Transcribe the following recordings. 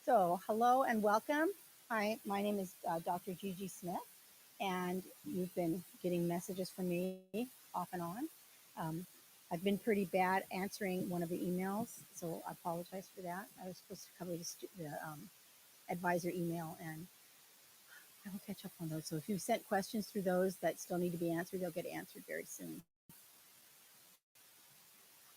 So, hello and welcome. Hi, my name is Dr. Gigi Smith, and you've been getting messages from me off and on. Um, I've been pretty bad answering one of the emails, so I apologize for that. I was supposed to cover the advisor email, and I will catch up on those. So, if you sent questions through those that still need to be answered, they'll get answered very soon.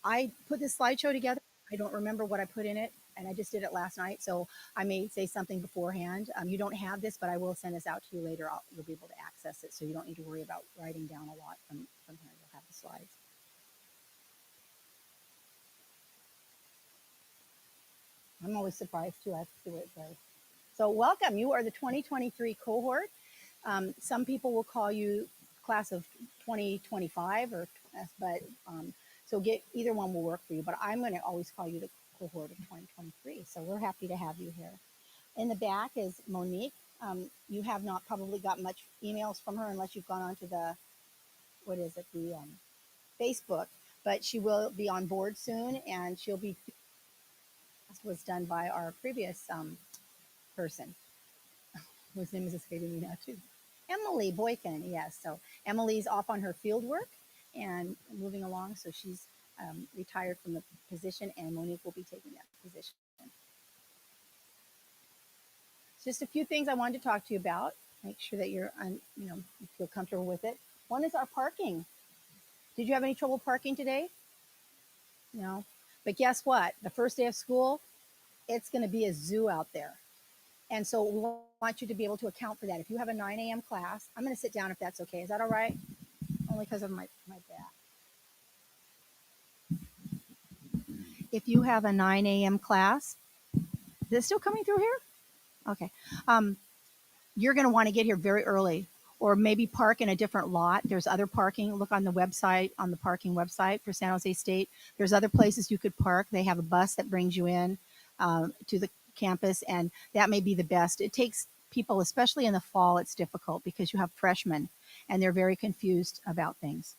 I put this slideshow together. I don't remember what I put in it, and I just did it last night. So I may say something beforehand. You don't have this, but I will send this out to you later. You'll be able to access it, so you don't need to worry about writing down a lot from here. You'll have the slides. I'm always surprised too. I have to see what it says. So welcome. You are the 2023 cohort. Some people will call you class of 2025, but so get either one will work for you. But I'm going to always call you the cohort of 2023. So we're happy to have you here. In the back is Monique. You have not probably got much emails from her unless you've gone onto the the Facebook. But she will be on board soon, and she'll be was done by our previous person whose name is escaping me now too. Emily Boykin, yes. So Emily's off on her field work and moving along. So she's retired from the position, and Monique will be taking that position. Just a few things I wanted to talk to you about. Make sure that you feel comfortable with it. One is our parking. Did you have any trouble parking today? No. But guess what? The first day of school, it's going to be a zoo out there. And so we want you to be able to account for that. If you have a 9 a.m. class, I'm going to sit down if that's okay. Is that all right? Only because of my back. If you have a 9 a.m. class, is it still coming through here? Okay. You're going to want to get here very early, or maybe park in a different lot. There's other parking. Look on the website, on the parking website for San Jose State. There's other places you could park. They have a bus that brings you in to the campus, and that may be the best. It takes people, especially in the fall, it's difficult because you have freshmen and they're very confused about things.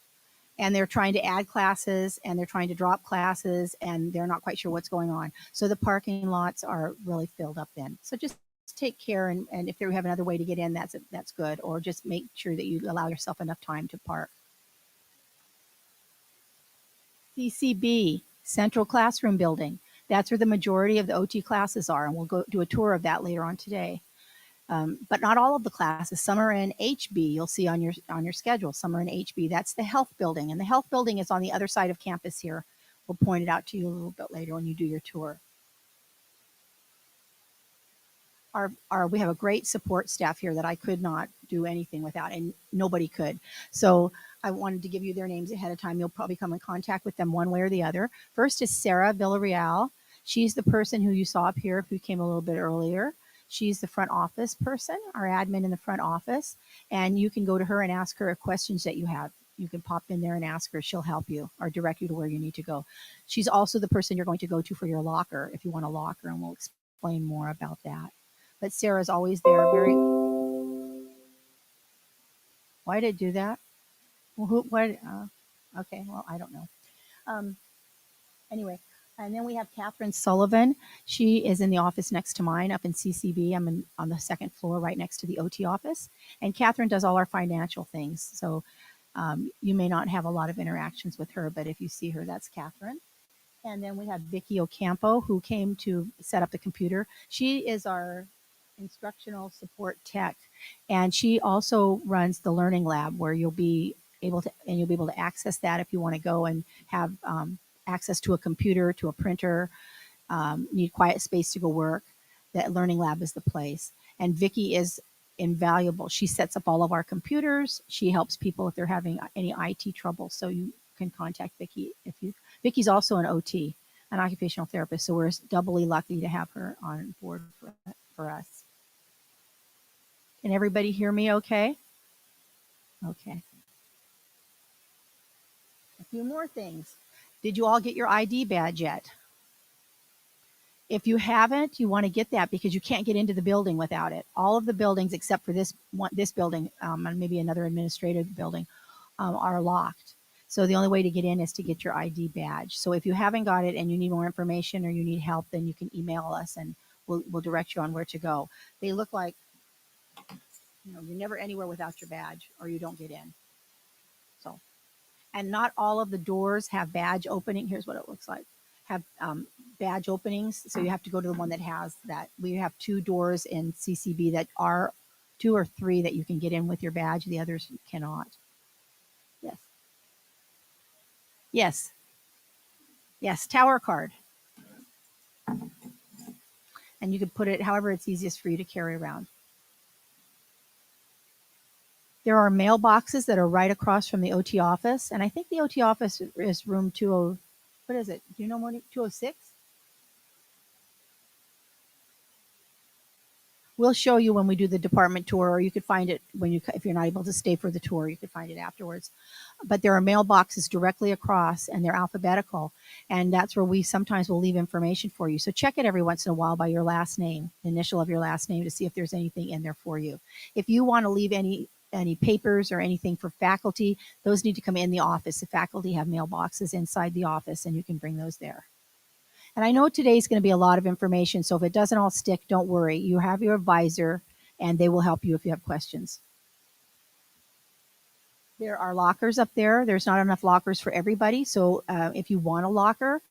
And they're trying to add classes and they're trying to drop classes and they're not quite sure what's going on. So the parking lots are really filled up then. So just take care, and if you have another way to get in, that's good. Or just make sure that you allow yourself enough time to park. CCB, Central Classroom Building. That's where the majority of the OT classes are, and we'll go do a tour of that later on today. But not all of the classes. Some are in HB. You'll see on your schedule. Some are in HB. That's the health building, and the health building is on the other side of campus here. We'll point it out to you a little bit later when you do your tour. We have a great support staff here that I could not do anything without, and nobody could. So I wanted to give you their names ahead of time. You'll probably come in contact with them one way or the other. First is Sarah Villarreal. She's the person who you saw up here if you came a little bit earlier. She's the front office person, our admin in the front office, and you can go to her and ask her questions that you have. You can pop in there and ask her. She'll help you or direct you to where you need to go. She's also the person you're going to go to for your locker if you want a locker, and we'll explain more about that. But Sarah's always there. Why did it do that? Well, okay, well, I don't know. Anyway, and then we have Catherine Sullivan. She is in the office next to mine up in CCB. I'm on the second floor right next to the OT office. And Catherine does all our financial things. So you may not have a lot of interactions with her, but if you see her, that's Catherine. And then we have Vicki Ocampo, who came to set up the computer. She is our instructional support tech, and she also runs the learning lab where you'll be able to access that if you want to go and have access to a computer, to a printer, need quiet space to go work. That learning lab is the place. And Vicki is invaluable. She sets up all of our computers. She helps people if they're having any IT trouble. So you can contact Vicki Vicki's also an OT, an occupational therapist. So we're doubly lucky to have her on board for us. Can everybody hear me okay? Okay. A few more things. Did you all get your ID badge yet? If you haven't, you want to get that because you can't get into the building without it. All of the buildings except for this building and maybe another administrative building are locked. So the only way to get in is to get your ID badge. So if you haven't got it and you need more information or you need help, then you can email us and will direct you on where to go. They look like, you're never anywhere without your badge or you don't get in. So, and not all of the doors have badge opening. Here's what it looks like. Have badge openings. So you have to go to the one that has that. We have 2 doors in CCB that are 2 or 3 that you can get in with your badge. The others cannot. Yes. Yes. Yes. Tower card. And you can put it however it's easiest for you to carry around. There are mailboxes that are right across from the OT office. And I think the OT office is room 20. What is it? Do you know more? 206? We'll show you when we do the department tour, or you could find it if you're not able to stay for the tour, you could find it afterwards. But there are mailboxes directly across, and they're alphabetical, and that's where we sometimes will leave information for you. So check it every once in a while by your last name, the initial of your last name, to see if there's anything in there for you. If you want to leave any papers or anything for faculty, those need to come in the office. The faculty have mailboxes inside the office, and you can bring those there. And I know today's going to be a lot of information, so if it doesn't all stick, don't worry. You have your advisor, and they will help you if you have questions. There are lockers up there. There's not enough lockers for everybody, so if you want a locker,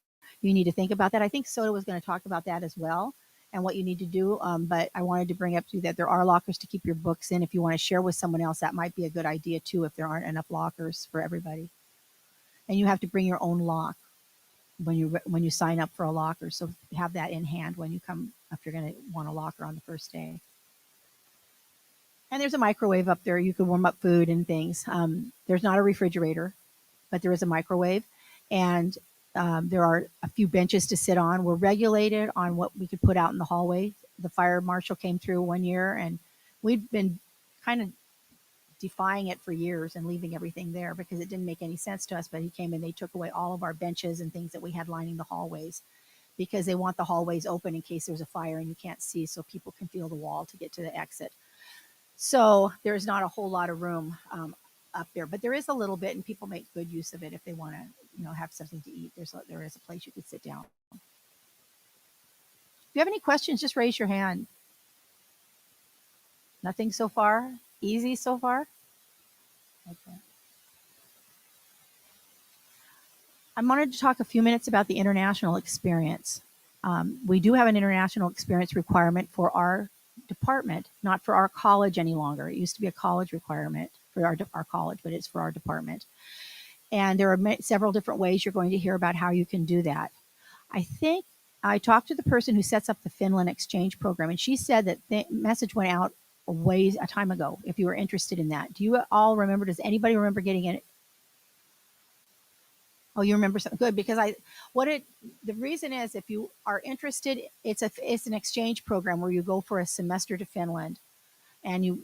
you need to think about that. I think Soda was going to talk about that as well and what you need to do, but I wanted to bring up to you that there are lockers to keep your books in. If you want to share with someone else, that might be a good idea too if there aren't enough lockers for everybody. And you have to bring your own lock when you sign up for a locker, so have that in hand when you come, if you're going to want a locker on the first day. And there's a microwave up there. You can warm up food and things. There's not a refrigerator, but there is a microwave, and there are a few benches to sit on. We're regulated on what we could put out in the hallway. The fire marshal came through one year, and we'd been kind of defying it for years and leaving everything there because it didn't make any sense to us. But he came and they took away all of our benches and things that we had lining the hallways because they want the hallways open in case there's a fire and you can't see, so people can feel the wall to get to the exit. So there's not a whole lot of room up there, but there is a little bit, and people make good use of it if they want to, have something to eat. There is a place you could sit down. If you have any questions, just raise your hand. Nothing so far? Easy so far? Okay. I wanted to talk a few minutes about the international experience. We do have an international experience requirement for our department, not for our college any longer. It used to be a college requirement for our college, but it's for our department. And there are several different ways you're going to hear about how you can do that. I think I talked to the person who sets up the Finland Exchange program, and she said that the message went out a time ago if you were interested in that. Do you all remember? Does anybody remember getting it? Oh, you remember something? Good, because the reason is if you are interested, it's an exchange program where you go for a semester to Finland and you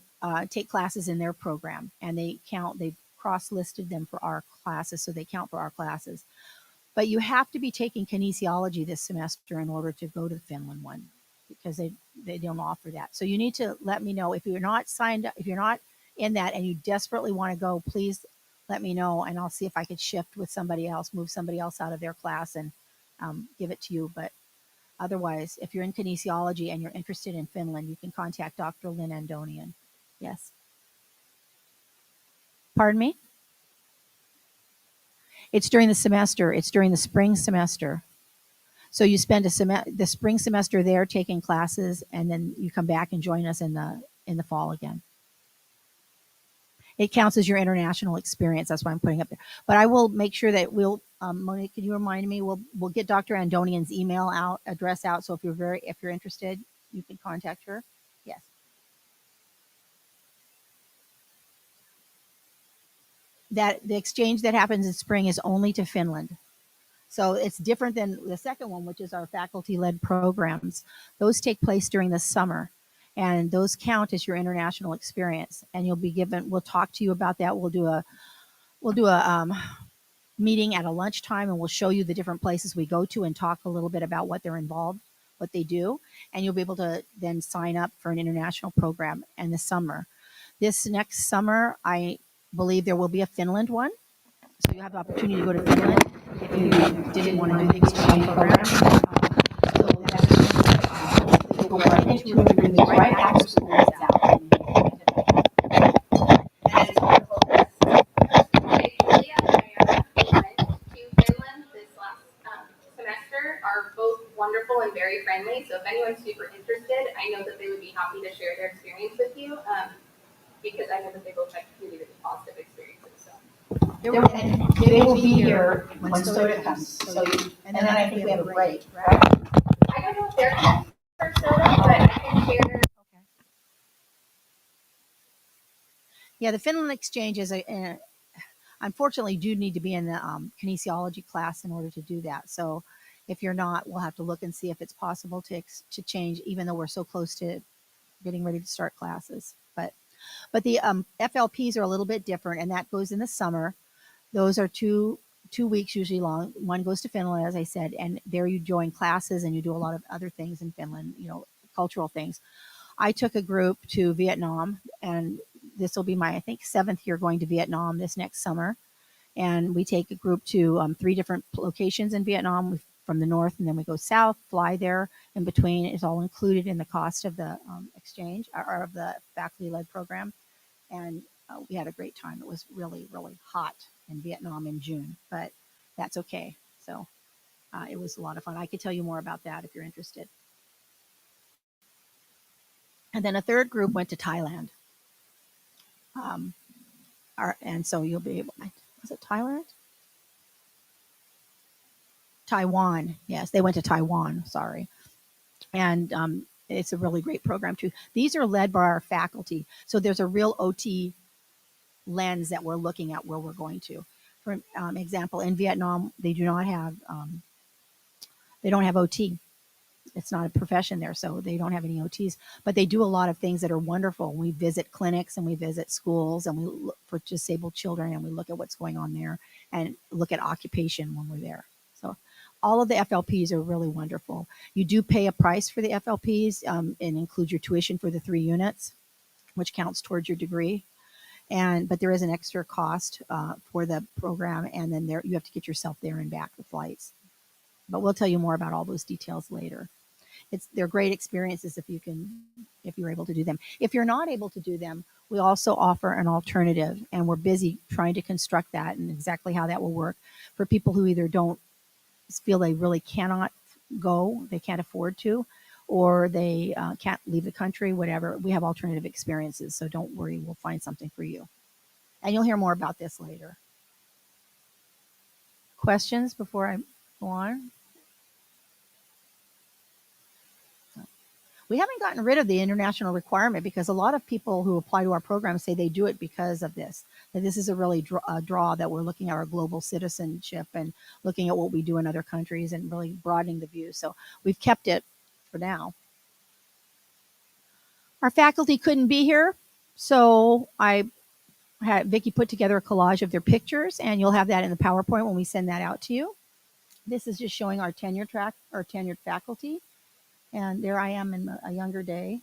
take classes in their program, and they've cross-listed them for our classes, so they count for our classes. But you have to be taking kinesiology this semester in order to go to the Finland one, because they don't offer that. So you need to let me know if you're not signed up, if you're not in that and you desperately want to go, please let me know, and I'll see if I could shift with somebody else, move somebody else out of their class and give it to you. But otherwise, if you're in kinesiology and you're interested in Finland, you can contact Dr. Lynn Andonian. Yes. Pardon me? It's during the semester. It's during the spring semester. So you spend the spring semester there taking classes, and then you come back and join us in the fall again. It counts as your international experience. That's why I'm putting up there. But I will make sure that Monique, can you remind me? We'll get Dr. Andonian's email address out. So if you're interested, you can contact her. Yes. That the exchange that happens in spring is only to Finland. So it's different than the second one, which is our faculty-led programs. Those take place during the summer, and those count as your international experience. And you'll be given. We'll talk to you about that. We'll do a meeting at a lunchtime, and we'll show you the different places we go to and talk a little bit about what they're involved, what they do, and you'll be able to then sign up for an international program in the summer. This next summer, I believe there will be a Finland one. So you have the opportunity to go to Finland if you didn't want to do the exchange program. So you go probably 2 or 3 weeks right after school is out. And it's wonderful. Okay, Julia and Diana, who went to Finland this last semester, are both wonderful and very friendly. So if anyone's super interested, I know that they would be happy to share their experience with you, because I know that they both had really, really positive experiences. So. They will be here when soda comes. So and then I think we have a break, right? I don't know if they're coming for soda, but I can share. Okay. Yeah, the Finland Exchange is unfortunately, you do need to be in the kinesiology class in order to do that. So if you're not, we'll have to look and see if it's possible to change, even though we're so close to getting ready to start classes. But the FLPs are a little bit different, and that goes in the summer. Those are two weeks usually long. One goes to Finland, as I said, and there you join classes and you do a lot of other things in Finland, cultural things. I took a group to Vietnam, and this will be my, I think, 7th year going to Vietnam this next summer. And we take a group to 3 different locations in Vietnam from the north, and then we go south, fly there. In between, it's all included in the cost of the exchange or of the faculty-led program. And we had a great time. It was really, really hot in Vietnam in June, but that's okay. So it was a lot of fun. I could tell you more about that if you're interested. And then a third group went to Thailand. And so you'll be able, was it Thailand? Taiwan. Yes, they went to Taiwan. Sorry. And it's a really great program too. These are led by our faculty. So there's a real OT lens that we're looking at where we're going to. For example, in Vietnam, they don't have OT. It's not a profession there, so they don't have any OTs, but they do a lot of things that are wonderful. We visit clinics and we visit schools, and we look for disabled children, and we look at what's going on there and look at occupation when we're there. So all of the FLPs are really wonderful. You do pay a price for the FLPs and include your tuition for the 3 units, which counts towards your degree. But there is an extra cost for the program, and then you have to get yourself there and back, the flights. But we'll tell you more about all those details later. They're great experiences if you're able to do them. If you're not able to do them, we also offer an alternative, and we're busy trying to construct that and exactly how that will work for people who either don't feel they really cannot go, they can't afford to, or they can't leave the country, whatever. We have alternative experiences, so don't worry, we'll find something for you. And you'll hear more about this later. Questions before I go on? We haven't gotten rid of the international requirement because a lot of people who apply to our program say they do it because of this, that this is a really draw that we're looking at our global citizenship and looking at what we do in other countries and really broadening the view. So we've kept it for now. Our faculty couldn't be here, so I had Vicki put together a collage of their pictures, and you'll have that in the PowerPoint when we send that out to you. This is just showing our tenure track, our tenured faculty. And there I am in a younger day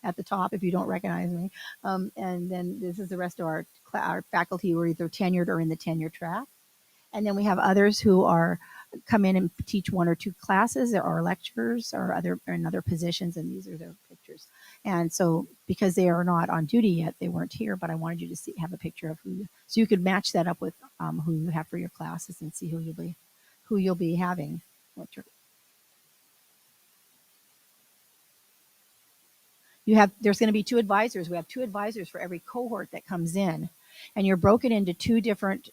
at the top, if you don't recognize me. And then this is the rest of our faculty who are either tenured or in the tenure track. And then we have others who come in and teach 1 or 2 classes. There are lecturers or in other positions, and these are their pictures. And so because they are not on duty yet, they weren't here, but I wanted you to have a picture of so you could match that up with who you have for your classes and see who you'll be having. There's going to be 2 advisors. We have 2 advisors for every cohort that comes in, and you're broken into 2 different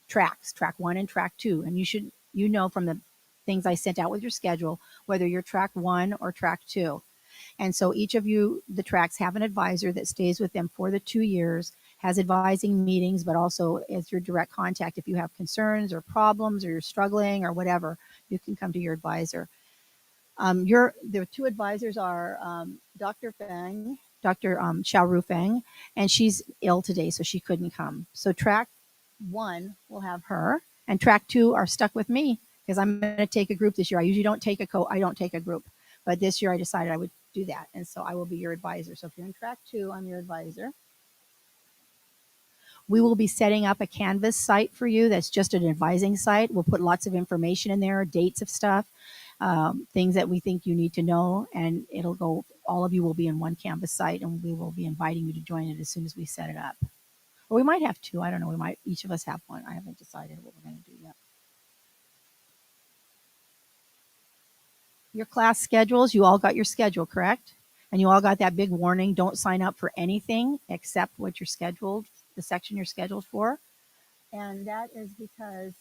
tracks, track 1 and track 2. And you know from the things I sent out with your schedule whether you're track 1 or track 2. And so each of you, the tracks, have an advisor that stays with them for the 2 years, has advising meetings, but also as your direct contact. If you have concerns or problems or you're struggling or whatever, you can come to your advisor. The 2 advisors are Dr. Feng, Dr. Xiaoru Feng, and she's ill today, so she couldn't come. So track 1 will have her, and track 2 are stuck with me because I'm going to take a group this year. I usually don't take a group, but this year I decided I would do that, and so I will be your advisor. So if you're in track 2, I'm your advisor. We will be setting up a Canvas site for you that's just an advising site. We'll put lots of information in there, dates of stuff. things that we think you need to know, and it'll go. All of you will be in one Canvas site, and we will be inviting you to join it as soon as we set it up. Or we might have two. I don't know. We might each of us have one. I haven't decided what we're going to do yet. Your class schedules. You all got your schedule, correct? And you all got that big warning. Don't sign up for anything except what you're scheduled, the section you're scheduled for. And that is because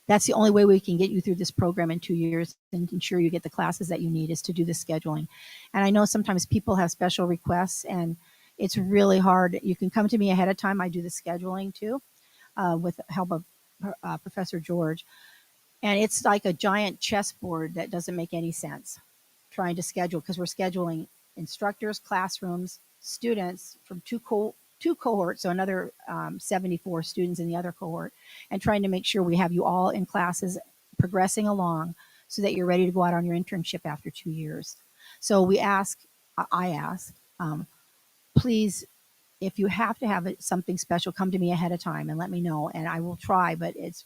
that's the only way we can get you through this program in 2 years and ensure you get the classes that you need is to do the scheduling. And I know sometimes people have special requests and it's really hard. You can come to me ahead of time. I do the scheduling too with the help of Professor George. And it's like a giant chessboard that doesn't make any sense trying to schedule because we're scheduling instructors, classrooms, students from two cohorts, so another 74 students in the other cohort, and trying to make sure we have you all in classes progressing along so that you're ready to go out on your internship after 2 years. So I ask, please, if you have to have something special, come to me ahead of time and let me know, and I will try, but it's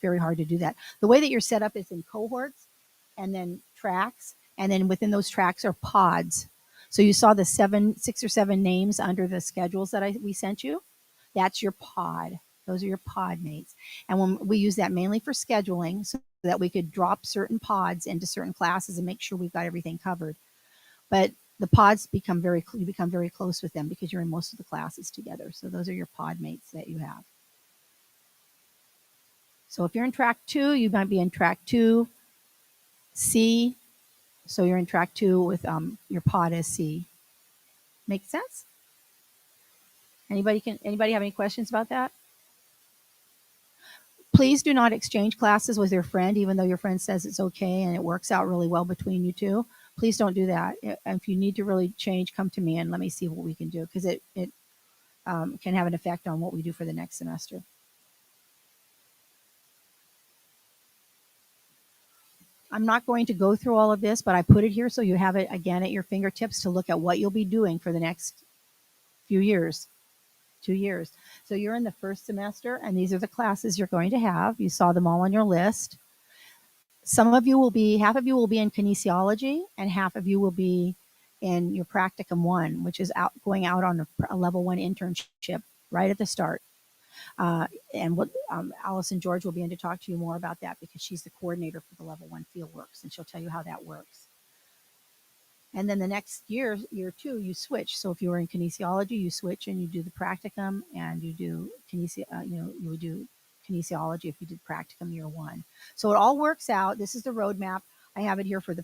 very hard to do that. The way that you're set up is in cohorts and then tracks, and then within those tracks are pods. So you saw the 6 or 7 names under the schedules that we sent you. That's your pod. Those are your pod mates. And when we use that mainly for scheduling so that we could drop certain pods into certain classes and make sure we've got everything covered. But the pods you become very close with them because you're in most of the classes together. So those are your pod mates that you have. So if you're in track 2, you might be in track 2C. So you're in track 2 with your pod as C. Make sense? Anybody have any questions about that? Please do not exchange classes with your friend, even though your friend says it's okay and it works out really well between you two. Please don't do that. If you need to really change, come to me and let me see what we can do because it can have an effect on what we do for the next semester. I'm not going to go through all of this, but I put it here so you have it again at your fingertips to look at what you'll be doing for the next few years, 2 years. So you're in the first semester, and these are the classes you're going to have. You saw them all on your list. Half of you will be in kinesiology, and half of you will be in your practicum 1, which is going out on a level 1 internship right at the start. And what Allison George will be in to talk to you more about that because she's the coordinator for the level 1 Fieldworks, and she'll tell you how that works. And then the next year 2, you switch. So if you were in kinesiology, you switch and you do the practicum, and you do you would do kinesiology if you did practicum year 1. So it all works out. This is the roadmap. I have it here for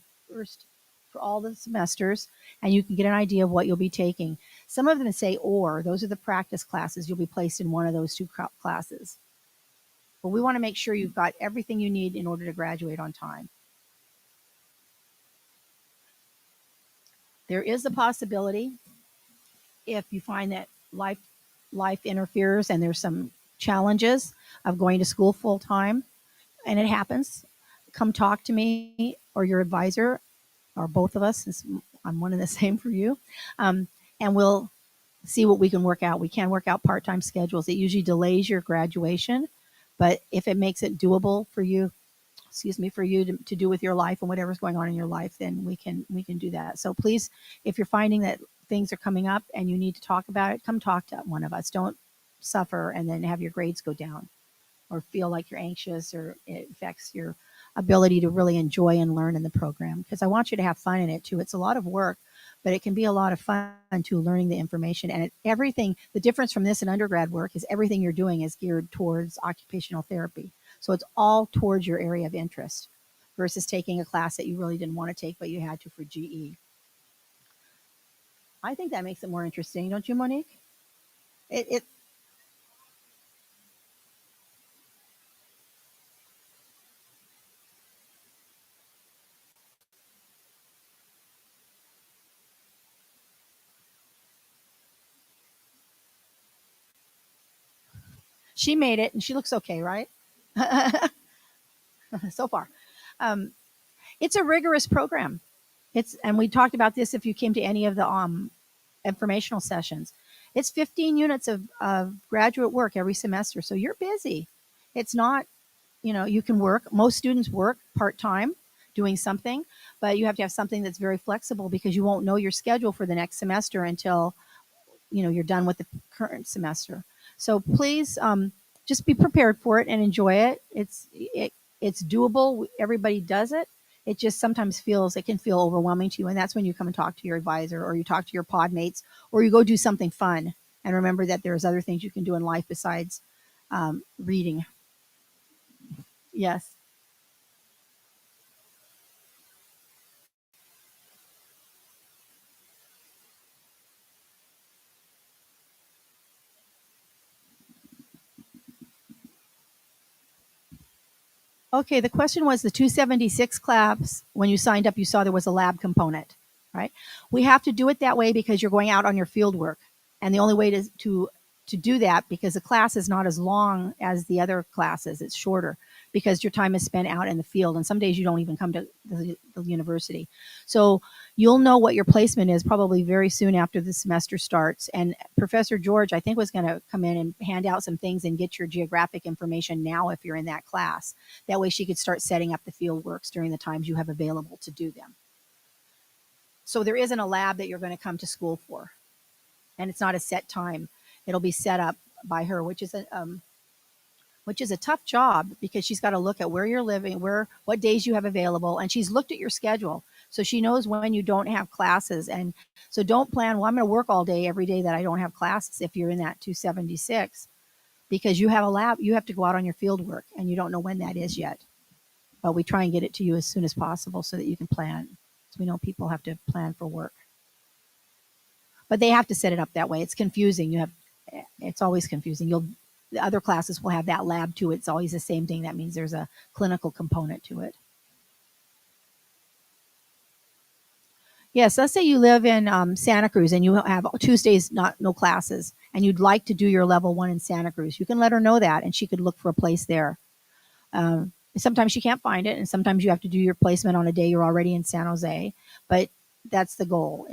all the semesters, and you can get an idea of what you'll be taking. Some of them say those are the practice classes. You'll be placed in one of those 2 classes. But we want to make sure you've got everything you need in order to graduate on time. There is a possibility if you find that life interferes and there's some challenges of going to school full time, and it happens, come talk to me or your advisor or both of us, since I'm one and the same for you, and we'll see what we can work out. We can work out part-time schedules. It usually delays your graduation, but if it makes it doable for you, for you to do with your life and whatever's going on in your life, then we can do that. So please, if you're finding that things are coming up and you need to talk about it, come talk to one of us. Don't suffer and then have your grades go down or feel like you're anxious or it affects your ability to really enjoy and learn in the program, because I want you to have fun in it too. It's a lot of work, but it can be a lot of fun too, learning the information. And the difference from this and undergrad work is everything you're doing is geared towards occupational therapy. So it's all towards your area of interest versus taking a class that you really didn't want to take, but you had to for GE. I think that makes it more interesting, don't you, Monique? She made it and she looks okay, right? So far. It's a rigorous program. And we talked about this if you came to any of the informational sessions. It's 15 units of graduate work every semester. So you're busy. It's not, you can work. Most students work part-time doing something, but you have to have something that's very flexible because you won't know your schedule for the next semester until you're done with the current semester. So please just be prepared for it and enjoy it. It's doable. Everybody does it. It just sometimes it can feel overwhelming to you, and that's when you come and talk to your advisor, or you talk to your pod mates, or you go do something fun. And remember that there's other things you can do in life besides reading. Yes. Okay, the question was the 276 class, when you signed up, you saw there was a lab component, right? We have to do it that way because you're going out on your field work. And the only way to do that, because the class is not as long as the other classes, it's shorter because your time is spent out in the field. And some days you don't even come to the university. So you'll know what your placement is probably very soon after the semester starts. And Professor George, I think, was going to come in and hand out some things and get your geographic information now if you're in that class. That way she could start setting up the field works during the times you have available to do them. So there isn't a lab that you're going to come to school for. And it's not a set time. It'll be set up by her, which is a tough job because she's got to look at where you're living, what days you have available, and she's looked at your schedule. So she knows when you don't have classes. And so don't plan, well, I'm going to work all day every day that I don't have classes if you're in that 276, because you have a lab, you have to go out on your field work and you don't know when that is yet. But we try and get it to you as soon as possible so that you can plan. So we know people have to plan for work. But they have to set it up that way. It's confusing. It's always confusing. The other classes will have that lab too. It's always the same thing. That means there's a clinical component to it. Yes, let's say you live in Santa Cruz and you have Tuesdays no classes, and you'd like to do your level 1 in Santa Cruz. You can let her know that, and she could look for a place there. Sometimes she can't find it, and sometimes you have to do your placement on a day you're already in San Jose. But that's the goal.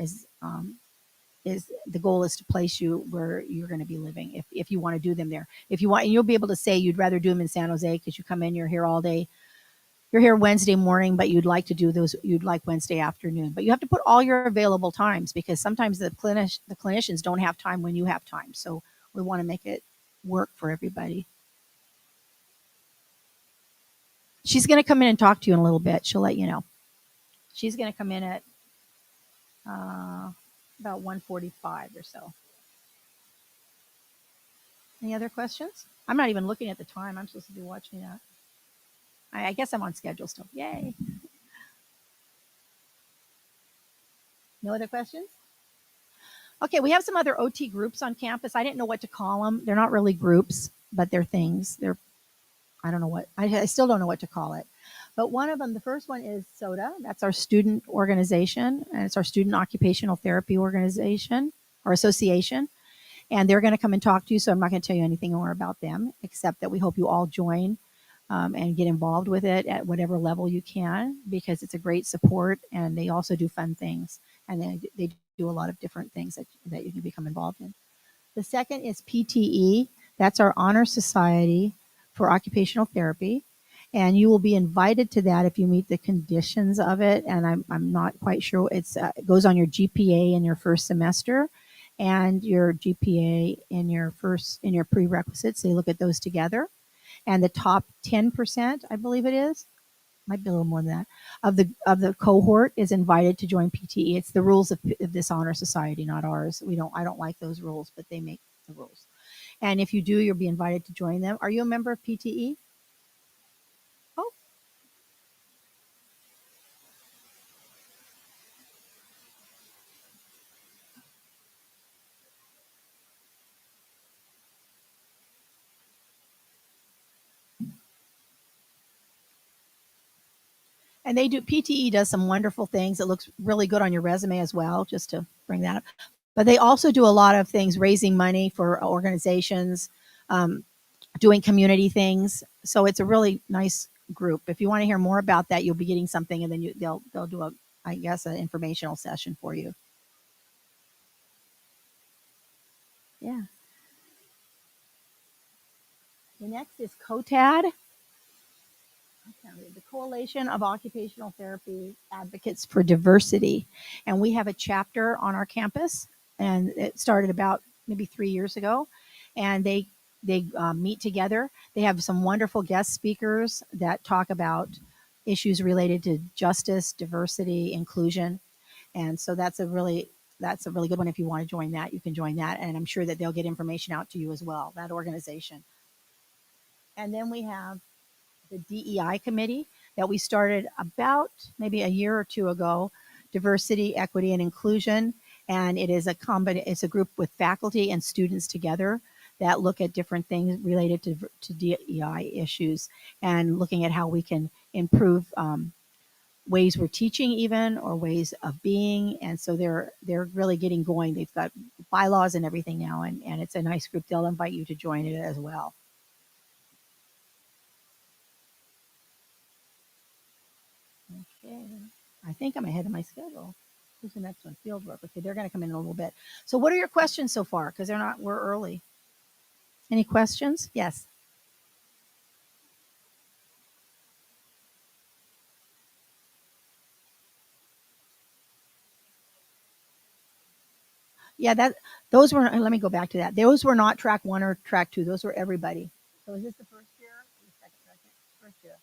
The goal is to place you where you're going to be living if you want to do them there. If you want, and you'll be able to say you'd rather do them in San Jose because you come in, you're here all day. You're here Wednesday morning, but you'd like to do those. You'd like Wednesday afternoon, but you have to put all your available times because sometimes the clinicians don't have time when you have time. So we want to make it work for everybody. She's going to come in and talk to you in a little bit. She'll let you know. She's going to come in at about 1:45 or so. Any other questions? I'm not even looking at the time. I'm supposed to be watching that. I guess I'm on schedule still. Yay. No other questions? Okay, we have some other OT groups on campus. I didn't know what to call them. They're not really groups, but they're things. I don't know what, I still don't know what to call it. But one of them, the first one is SOTA. That's our student organization, and it's our Student Occupational Therapy Organization or Association. And they're going to come and talk to you, so I'm not going to tell you anything more about them, except that we hope you all join and get involved with it at whatever level you can, because it's a great support, and they also do fun things, and they do a lot of different things that you can become involved in. The second is PTE. That's our Honor Society for Occupational Therapy. And you will be invited to that if you meet the conditions of it. And I'm not quite sure. It goes on your GPA in your first semester and your GPA in your prerequisites. They look at those together. And the top 10%, I believe it is, might be a little more than that, of the cohort is invited to join PTE. It's the rules of this honor society, not ours. I don't like those rules, but they make the rules. And if you do, you'll be invited to join them. Are you a member of PTE? Oh, and they do. PTE does some wonderful things. It looks really good on your resume as well, just to bring that up. But they also do a lot of things, raising money for organizations, doing community things. So it's a really nice group. If you want to hear more about that, you'll be getting something, and then they'll do an informational session for you. Yeah. The next is KOTD. the Coalition of Occupational Therapy Advocates for Diversity. And we have a chapter on our campus, and it started about maybe 3 years ago. And they meet together. They have some wonderful guest speakers that talk about issues related to justice, diversity, inclusion. And so that's a really good one. If you want to join that, you can join that. And I'm sure that they'll get information out to you as well, that organization. And then we have the DEI committee that we started about maybe a year or two ago, diversity, equity, and inclusion. And it is it's a group with faculty and students together that look at different things related to DEI issues and looking at how we can improve ways we're teaching even or ways of being. And so they're really getting going. They've got bylaws and everything now, and it's a nice group. They'll invite you to join it as well. Okay, I think I'm ahead of my schedule. Who's the next one? Fieldwork. Okay, they're going to come in a little bit. So what are your questions so far? Because we're early. Any questions? Yes. Yeah, those were, let me go back to that. Those were not track 1 or track 2. Those were everybody. So is this the first year or the second? First year.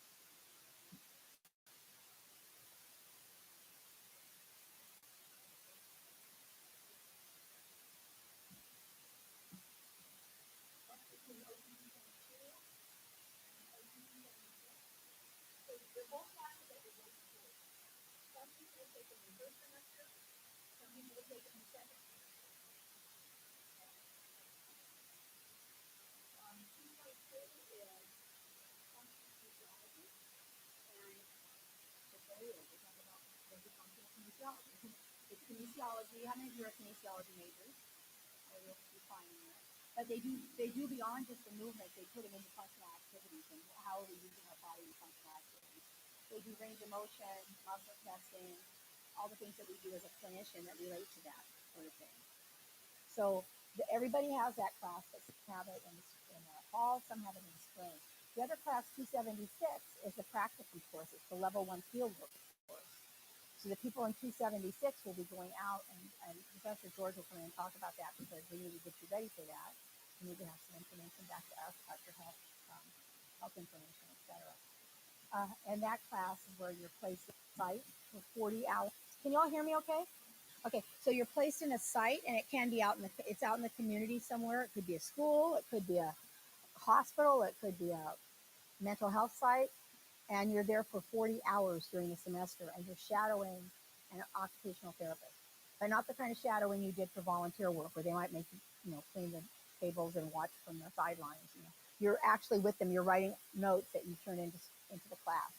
It's kinesiology. How many of you are kinesiology majors? You'll be fine in there. But they do beyond just the movement. They put them into functional activities and how are we using our body in functional activities. They do range of motion, muscle testing, all the things that we do as a clinician that relate to that sort of thing. So everybody has that class, but some have it in the fall, some have it in the spring. The other class, 276, is the practical course. It's the level 1 fieldwork course. So the people in 276 will be going out, and Professor George will come in and talk about that because we need to get you ready for that. We need to have some information back to us about your health information, etc. And that class is where you're placed at site for 40 hours. Can you all hear me okay? Okay, so you're placed in a site, and it can be it's out in the community somewhere. It could be a school, it could be a hospital, it could be a mental health site, and you're there for 40 hours during the semester, and you're shadowing an occupational therapist, but not the kind of shadowing you did for volunteer work, where they might make you clean the tables and watch from the sidelines. You're actually with them. You're writing notes that you turn into the class.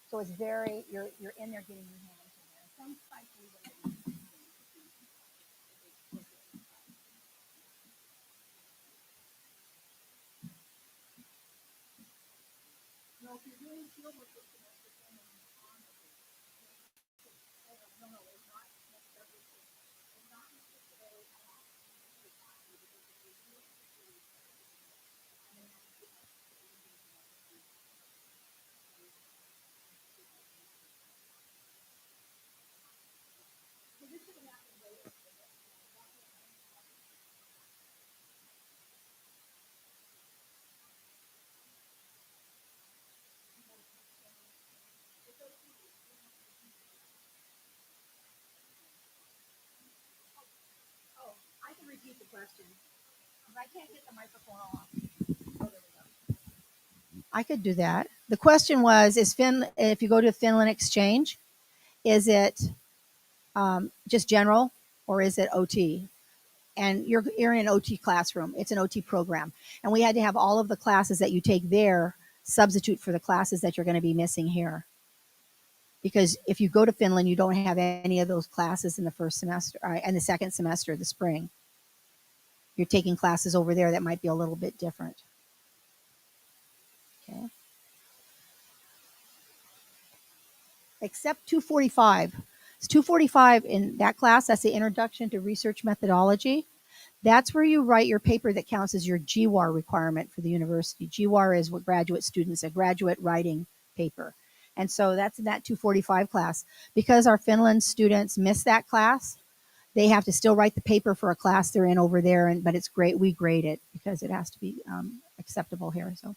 So it's you're in there getting your hands in there. Some sites will even let you. No, if you're doing field work this semester, then on the no, it's not necessarily. It's not necessarily. Oh, I can repeat the question. I can't get the microphone off. Oh, there we go. I could do that. The question was: if you go to Finland Exchange, is it just general or is it OT? And you're in an OT classroom. It's an OT program, and we had to have all of the classes that you take there substitute for the classes that you're going to be missing here. Because if you go to Finland, you don't have any of those classes in the first semester and the second semester, the spring. You're taking classes over there that might be a little bit different. Okay. Except 245. It's 245 in that class. That's the Introduction to Research Methodology. That's where you write your paper that counts as your GWAR requirement for the university. GWAR is what graduate students, a graduate writing paper. And so that's that 245 class. Because our Finland students miss that class, they have to still write the paper for a class they're in over there. But it's great. We grade it because it has to be acceptable here. So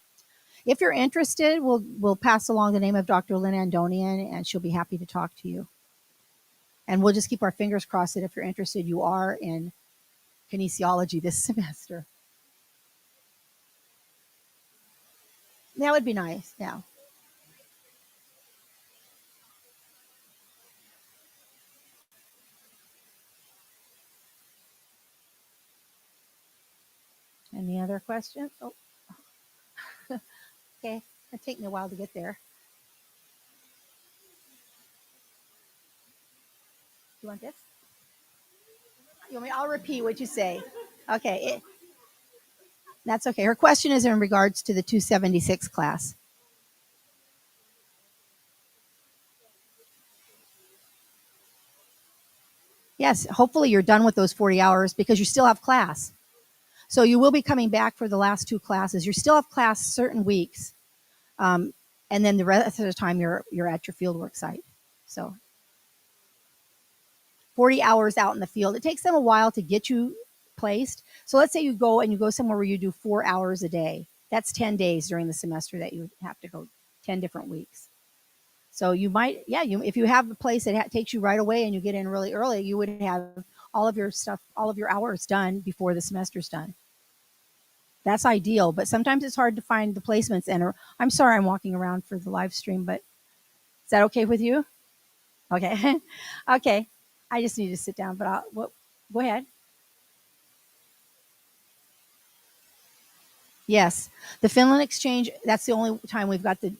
if you're interested, we'll pass along the name of Dr. Lynn Andonian, and she'll be happy to talk to you. And we'll just keep our fingers crossed that if you're interested, you are in kinesiology this semester. That would be nice. Yeah. Any other questions? Oh, okay. It'll take me a while to get there. You want this? You want me? I'll repeat what you say. Okay. That's okay. Her question is in regards to the 276 class. Yes. Hopefully you're done with those 40 hours because you still have class. So you will be coming back for the last two classes. You still have class certain weeks. And then the rest of the time you're at your fieldwork site. So 40 hours out in the field. It takes them a while to get you placed. So let's say you go somewhere where you do 4 hours a day. That's 10 days during the semester that you have to go 10 different weeks. So you might, if you have a place that takes you right away and you get in really early, you would have all of your stuff, all of your hours done before the semester's done. That's ideal, but sometimes it's hard to find the placements. And I'm sorry I'm walking around for the live stream, but is that okay with you? Okay. Okay. I just need to sit down, but go ahead. Yes. The Finland Exchange, that's the only time we've got the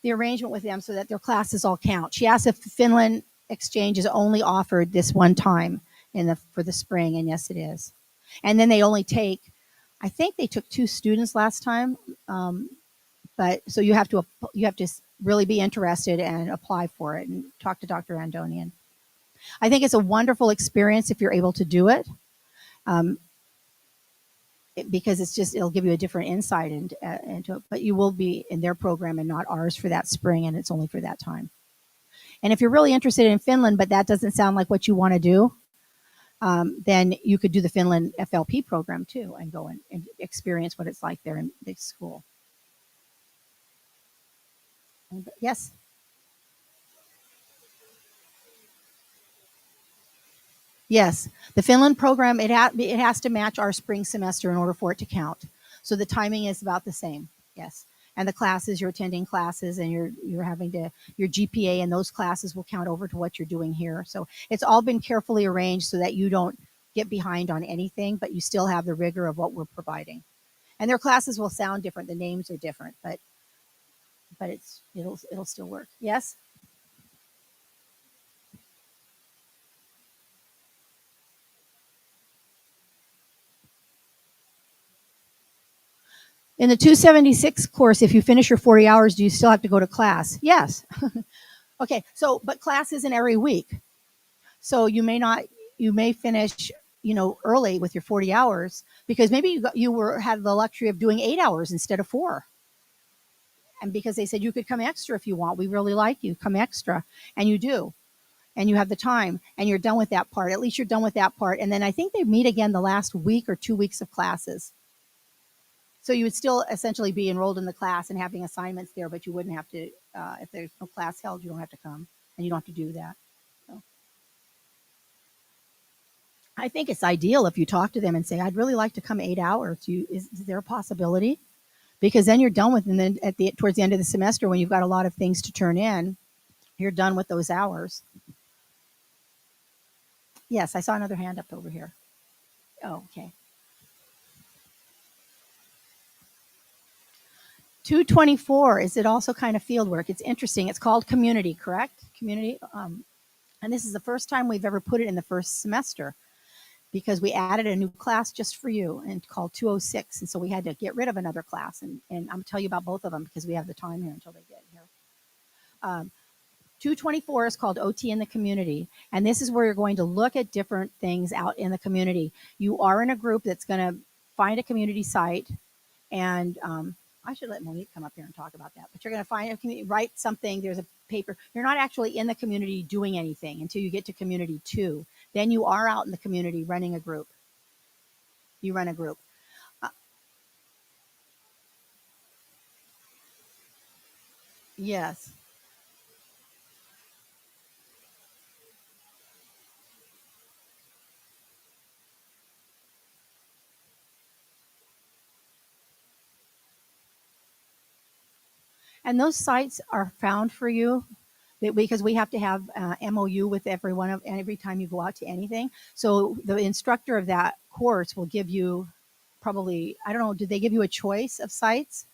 arrangement with them so that their classes all count. She asked if Finland Exchange is only offered this one time for the spring, and yes, it is. And then they only take, I think they took 2 students last time, but so you have to really be interested and apply for it and talk to Dr. Andonian. I think it's a wonderful experience if you're able to do it, because it'll give you a different insight into it. But you will be in their program and not ours for that spring, and it's only for that time. And if you're really interested in Finland, but that doesn't sound like what you want to do, then you could do the Finland FLP program too and go and experience what it's like there in the school. Yes. Yes, the Finland program, it has to match our spring semester in order for it to count. So the timing is about the same. Yes, and the classes, you're attending classes, and you're having to, your GPA and those classes will count over to what you're doing here. So it's all been carefully arranged so that you don't get behind on anything, but you still have the rigor of what we're providing. And their classes will sound different. The names are different, but it'll still work. Yes. In the 276 course, if you finish your 40 hours, do you still have to go to class? Yes. Okay, so, but class isn't every week. So you may finish, early with your 40 hours because maybe had the luxury of doing 8 hours instead of 4. And because they said you could come extra if you want, we really like you, come extra. And you do. And you have the time and you're done with that part. At least you're done with that part. And then I think they meet again the last week or 2 weeks of classes. So you would still essentially be enrolled in the class and having assignments there, but you wouldn't have to, if there's no class held, you don't have to come and you don't have to do that. So I think it's ideal if you talk to them and say, I'd really like to come 8 hours. Is there a possibility? Because then you're done with, and then towards the end of the semester, when you've got a lot of things to turn in, you're done with those hours. Yes, I saw another hand up over here. Oh, okay. 224, is it also kind of field work? It's interesting. It's called community, correct? Community. And this is the first time we've ever put it in the first semester because we added a new class just for you and called 206. And so we had to get rid of another class. And I'm going to tell you about both of them because we have the time here until they get here. 224 is called OT in the community. And this is where you're going to look at different things out in the community. You are in a group that's going to find a community site. And I should let Monique come up here and talk about that. But you're going to find if you write something. There's a paper. You're not actually in the community doing anything until you get to community 2. Then you are out in the community running a group. You run a group. Yes. And those sites are found for you because we have to have MOU with every time you go out to anything. So the instructor of that course will give you probably, I don't know, did they give you a choice of sites?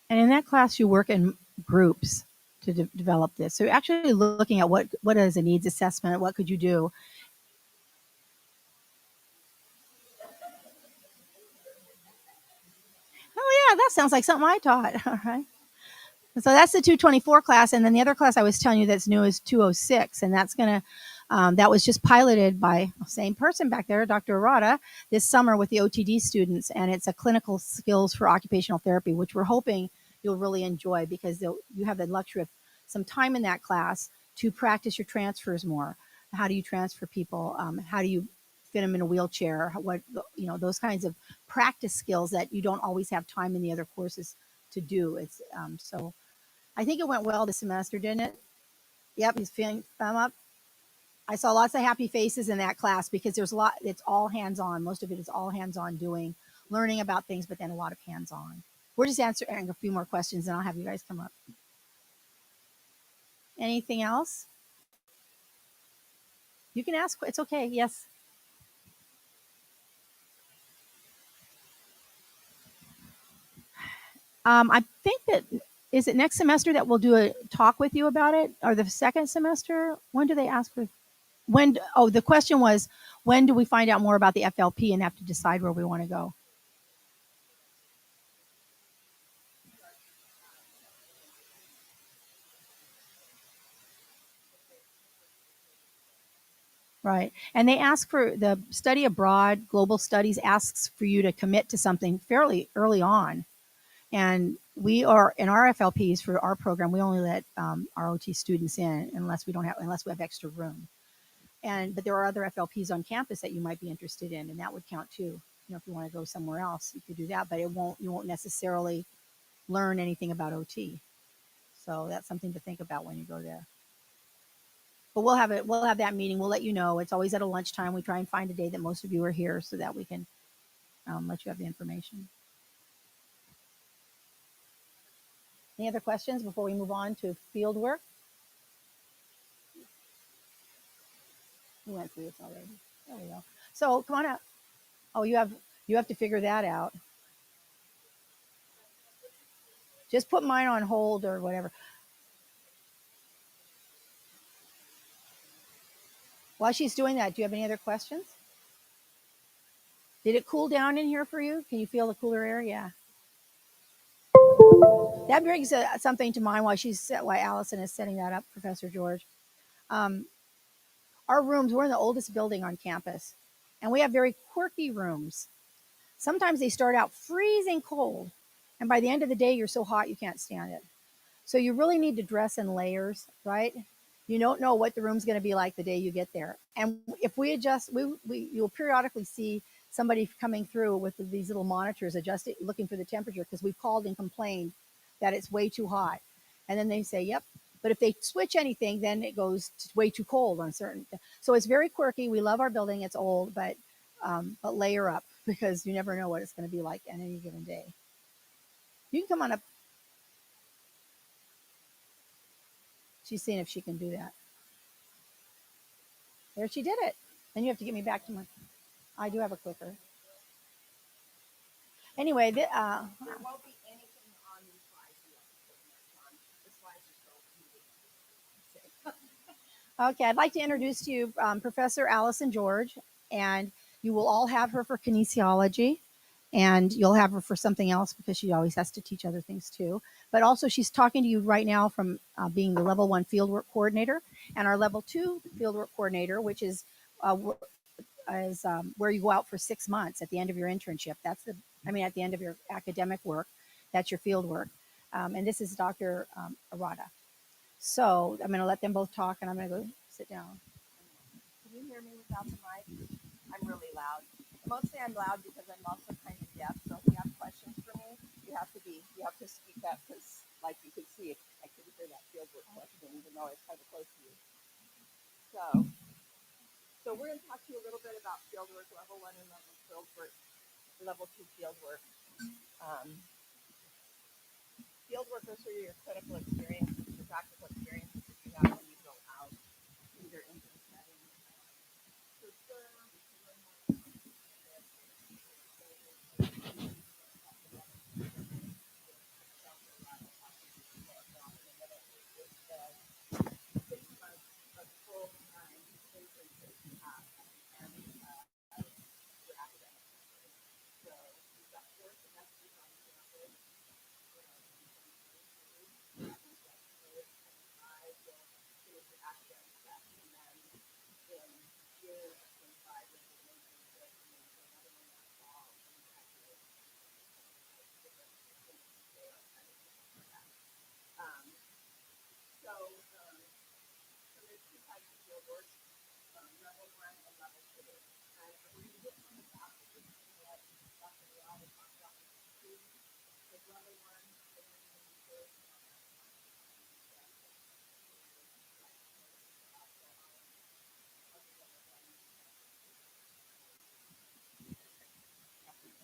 And in that class, you work in groups to develop this. So you're actually looking at what is a needs assessment, what could you do. Oh yeah, that sounds like something I taught. All right. So that's the 224 class, and then the other class I was telling you that's new is 206, and that's gonna that was just piloted by the same person back there, Dr. Arata, this summer with the OTD students, and it's a clinical skills for occupational therapy, which we're hoping you'll really enjoy because you have the luxury of some time in that class to practice your transfers more. How do you transfer people? How do you fit them in a wheelchair? What those kinds of practice skills that you don't always have time in the other courses to do. It's so I think it went well this semester, didn't it? Yep, he's feeling thumb up. I saw lots of happy faces in that class because there's a lot. It's all hands on. Most of it is all hands on doing, learning about things, but then a lot of hands on. We're just answering a few more questions, and I'll have you guys come up. Anything else? You can ask. It's okay. Yes. I think that is it next semester that we'll do a talk with you about it, or the second semester? When do they ask for? When? Oh, the question was when do we find out more about the FLP and have to decide where we want to go? Right. And they ask for the study abroad, global studies asks for you to commit to something fairly early on. And we are in our FLPs for our program, we only let our OT students in unless we have extra room. But there are other FLPs on campus that you might be interested in, and that would count too. If you want to go somewhere else, you could do that, but you won't necessarily learn anything about OT. So that's something to think about when you go there. But we'll have that meeting. We'll let you know. It's always at a lunchtime. We try and find a day that most of you are here so that we can let you have the information. Any other questions before we move on to field work? We went through this already. There we go. So come on up. Oh, you have to figure that out. Just put mine on hold or whatever. While she's doing that, do you have any other questions? Did it cool down in here for you? Can you feel the cooler air? Yeah. That brings something to mind why Allison is setting that up, Professor George. Um, our rooms, we're in the oldest building on campus, and we have very quirky rooms. Sometimes they start out freezing cold, and by the end of the day, you're so hot you can't stand it. So you really need to dress in layers, right? You don't know what the room's going to be like the day you get there. And if we adjust, you'll periodically see somebody coming through with these little monitors adjusting, looking for the temperature because we've called and complained that it's way too hot. And then they say, yep. But if they switch anything, then it goes way too cold on certain. So it's very quirky. We love our building. It's old, but layer up because you never know what it's going to be like on any given day. You can come on up. She's seeing if she can do that. There, she did it. Then you have to get me back to my. I do have a clicker. Anyway, There won't be anything on these slides you have to put notes on. The slides are so okay, I'd like to introduce to you Professor Allison George, and you will all have her for kinesiology, and you'll have her for something else because she always has to teach other things too. But also, she's talking to you right now from being the level 1 fieldwork coordinator and our level 2 fieldwork coordinator, which uh, where you go out for 6 months at the end of your internship. At the end of your academic work, that's your field work. And this is Dr. Arata. So I'm going to let them both talk, and I'm going to go sit down. Can you hear me without the mic? I'm really loud. Mostly I'm loud because I'm also kind of deaf. So if you have questions for me, you have to speak up because, like you could see, I couldn't hear that fieldwork question even though I was kind of close to you. So we're going to talk to you a little bit about fieldwork, level 1 and level 2 fieldwork. Fieldwork goes through your clinical experience, your practical experiences that you have when you go out in your intern setting.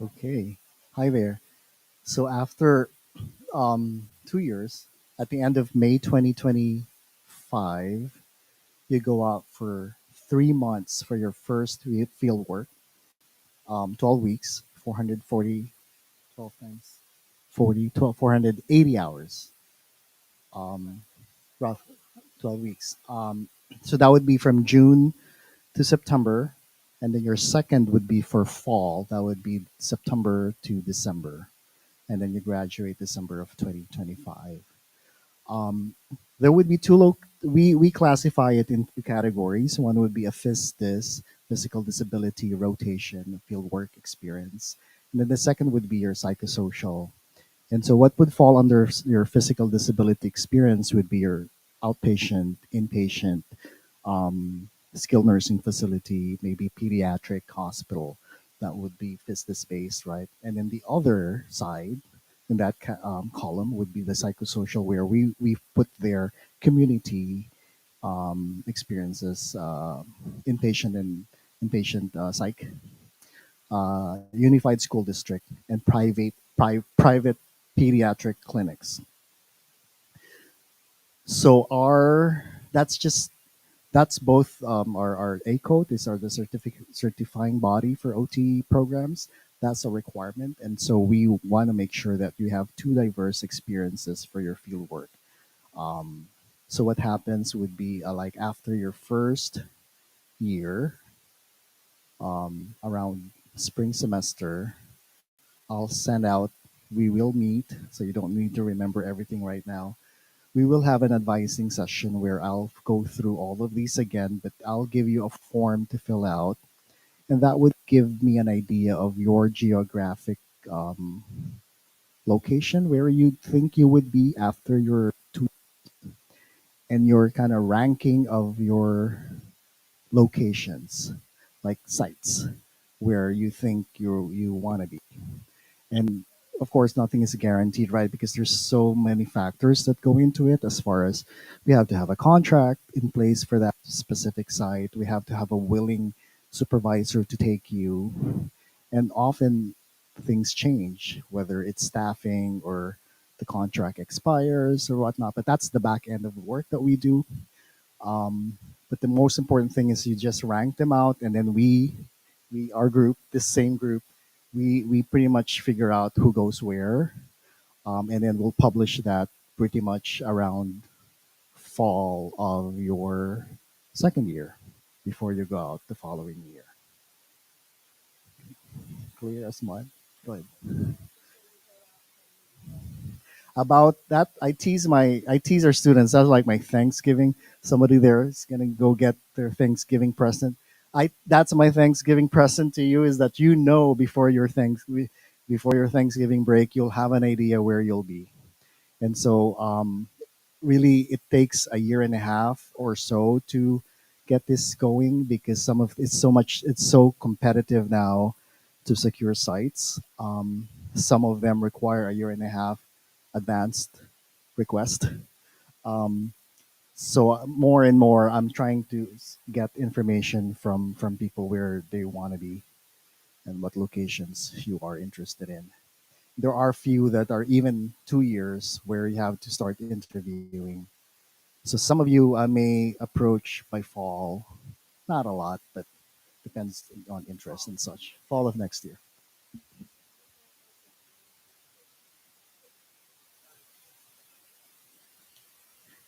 Okay. Hi there. So after 2 years, at the end of May 2025, you go out for 3 months for your first field work, 12 weeks, 440, 12 times 40, 12, 480 hours, um, rough 12 weeks. So that would be from June to September. And then your second would be for fall. That would be September to December. And then you graduate December of 2025. Um, there would be we classify it in two categories. One would be a FISDIS, physical disability, rotation, field work experience. And then the second would be your psychosocial. And so what would fall under your physical disability experience would be your outpatient, inpatient, skilled nursing facility, maybe pediatric hospital. That would be FISDIS based, right? And then the other side in that column would be the psychosocial, where we put their community experiences, inpatient and inpatient psych, unified school district, and private pediatric clinics. So that's both our ACOT is the certifying body for OT programs. That's a requirement, and so we want to make sure that you have two diverse experiences for your field work. Um, so what happens would be like after your first year, around spring semester, I'll send out. We will meet, so you don't need to remember everything right now. We will have an advising session where I'll go through all of these again, but I'll give you a form to fill out, and that would give me an idea of your geographic um, location, where you think you would be after your two, and your kind of ranking of your locations, like sites, where you think you want to be. And of course, nothing is guaranteed, right? Because there's so many factors that go into it. As far as we have to have a contract in place for that specific site, we have to have a willing supervisor to take you, and often things change, whether it's staffing or the contract expires or whatnot. But that's the back end of the work that we do. But the most important thing is you just rank them out, and then our group, this same group, we pretty much figure out who goes where, and then we'll publish that pretty much around fall of your second year before you go out the following year. Clear as mud. Go ahead. About that, I tease our students. That's like my Thanksgiving. Somebody there is gonna go get their Thanksgiving present. That's my Thanksgiving present to you, is that before your Thanksgiving break, you'll have an idea where you'll be. And so really it takes a year and a half or so to get this going, because it's so competitive now to secure sites. Some of them require a year and a half advanced request. Um, so more and more, I'm trying to get information from people where they want to be and what locations you are interested in. There are few that are even 2 years where you have to start interviewing. So some of you I may approach by fall, not a lot, but depends on interest and such. Fall of next year.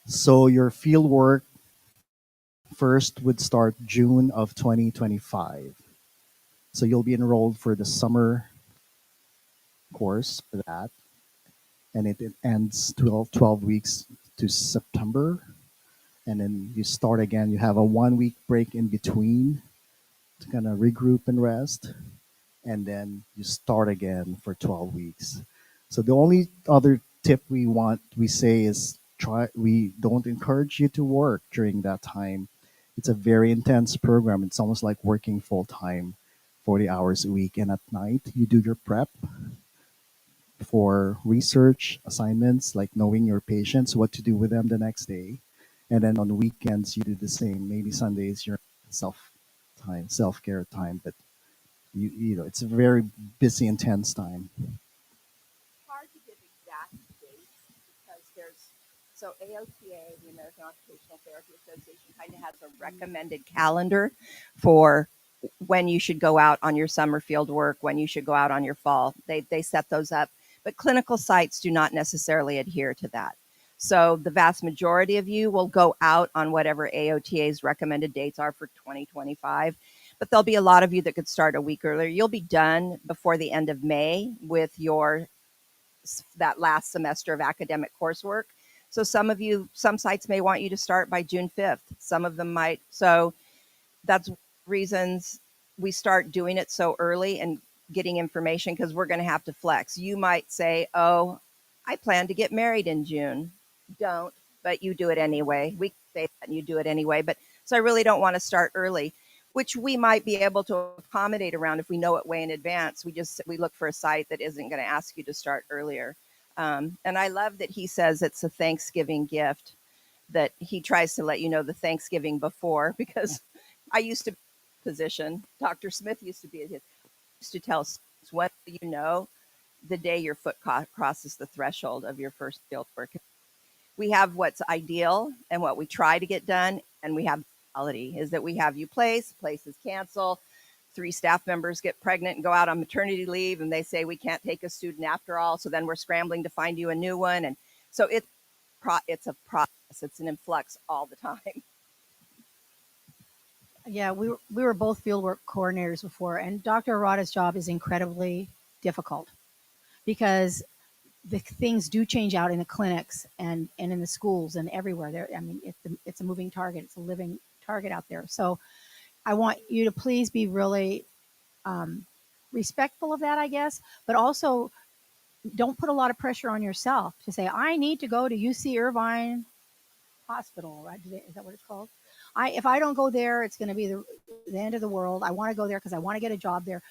So your field work first would start June of 2025. So you'll be enrolled for the summer course for that, and it ends 12 weeks to September. And then you start again. You have a 1 week break in between to kind of regroup and rest. And then you start again for 12 weeks. So the only other tip we say is we don't encourage you to work during that time. It's a very intense program. It's almost like working full time, 40 hours a week. And at night, you do your prep for research assignments, like knowing your patients, what to do with them the next day. And then on weekends, you do the same. Maybe Sundays, your self care time. But it's a very busy, intense time. Hard to give exact dates because so AOTA, the American Occupational Therapy Association, kind of has a recommended calendar for when you should go out on your summer field work, when you should go out on your fall. They set those up, but clinical sites do not necessarily adhere to that. So the vast majority of you will go out on whatever AOTA's recommended dates are for 2025. But there'll be a lot of you that could start a week earlier. You'll be done before the end of May with that last semester of academic coursework. So some sites may want you to start by June 5th. Some of them might. So that's reasons we start doing it so early and getting information, because we're going to have to flex. You might say, oh, I plan to get married in June. Don't, but you do it anyway. We say that and you do it anyway. But so I really don't want to start early, which we might be able to accommodate around if we know it way in advance. We look for a site that isn't going to ask you to start earlier. And I love that he says it's a Thanksgiving gift, that he tries to let you know the Thanksgiving before, because I used to be in a position, Dr. Smith used to be at his, used to tell students, when do you know the day your foot crosses the threshold of your first field work? We have what's ideal and what we try to get done, and we have reality is that we have you places cancel, 3 staff members get pregnant and go out on maternity leave, and they say we can't take a student after all, so then we're scrambling to find you a new one. And so it's a process. It's an influx all the time. Yeah, we were both fieldwork coordinators before, and Dr. Arata's job is incredibly difficult because the things do change out in the clinics and in the schools and everywhere. There, I mean, it's a moving target. It's a living target out there. So I want you to please be really respectful of that, I guess, but also don't put a lot of pressure on yourself to say, I need to go to UC Irvine Hospital, right? Is that what it's called? If I don't go there, it's going to be the end of the world. I want to go there because I want to get a job there.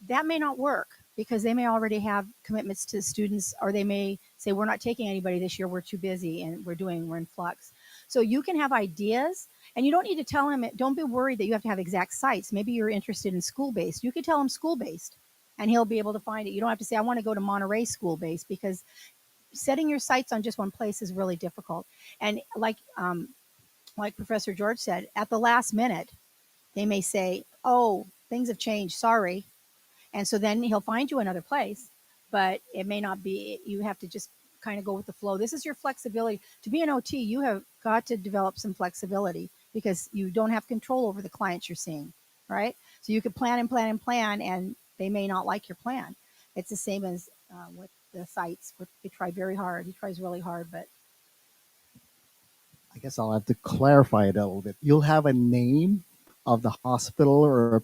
That may not work because they may already have commitments to students, or they may say, we're not taking anybody this year. We're too busy and we're in flux. So you can have ideas, and you don't need to tell them, don't be worried that you have to have exact sites. Maybe you're interested in school-based. You could tell him school-based and he'll be able to find it. You don't have to say, I want to go to Monterey school-based, because setting your sights on just one place is really difficult. And like Professor George said, at the last minute, they may say, "Oh, things have changed. Sorry." And so then he'll find you another place, but it may not be. You have to just kind of go with the flow. This is your flexibility. To be an OT, you have got to develop some flexibility because you don't have control over the clients you're seeing, right? So you could plan and plan and plan, and they may not like your plan. It's the same as with the sites. They try very hard. He tries really hard, but I guess I'll have to clarify it a little bit. You'll have a name of the hospital or a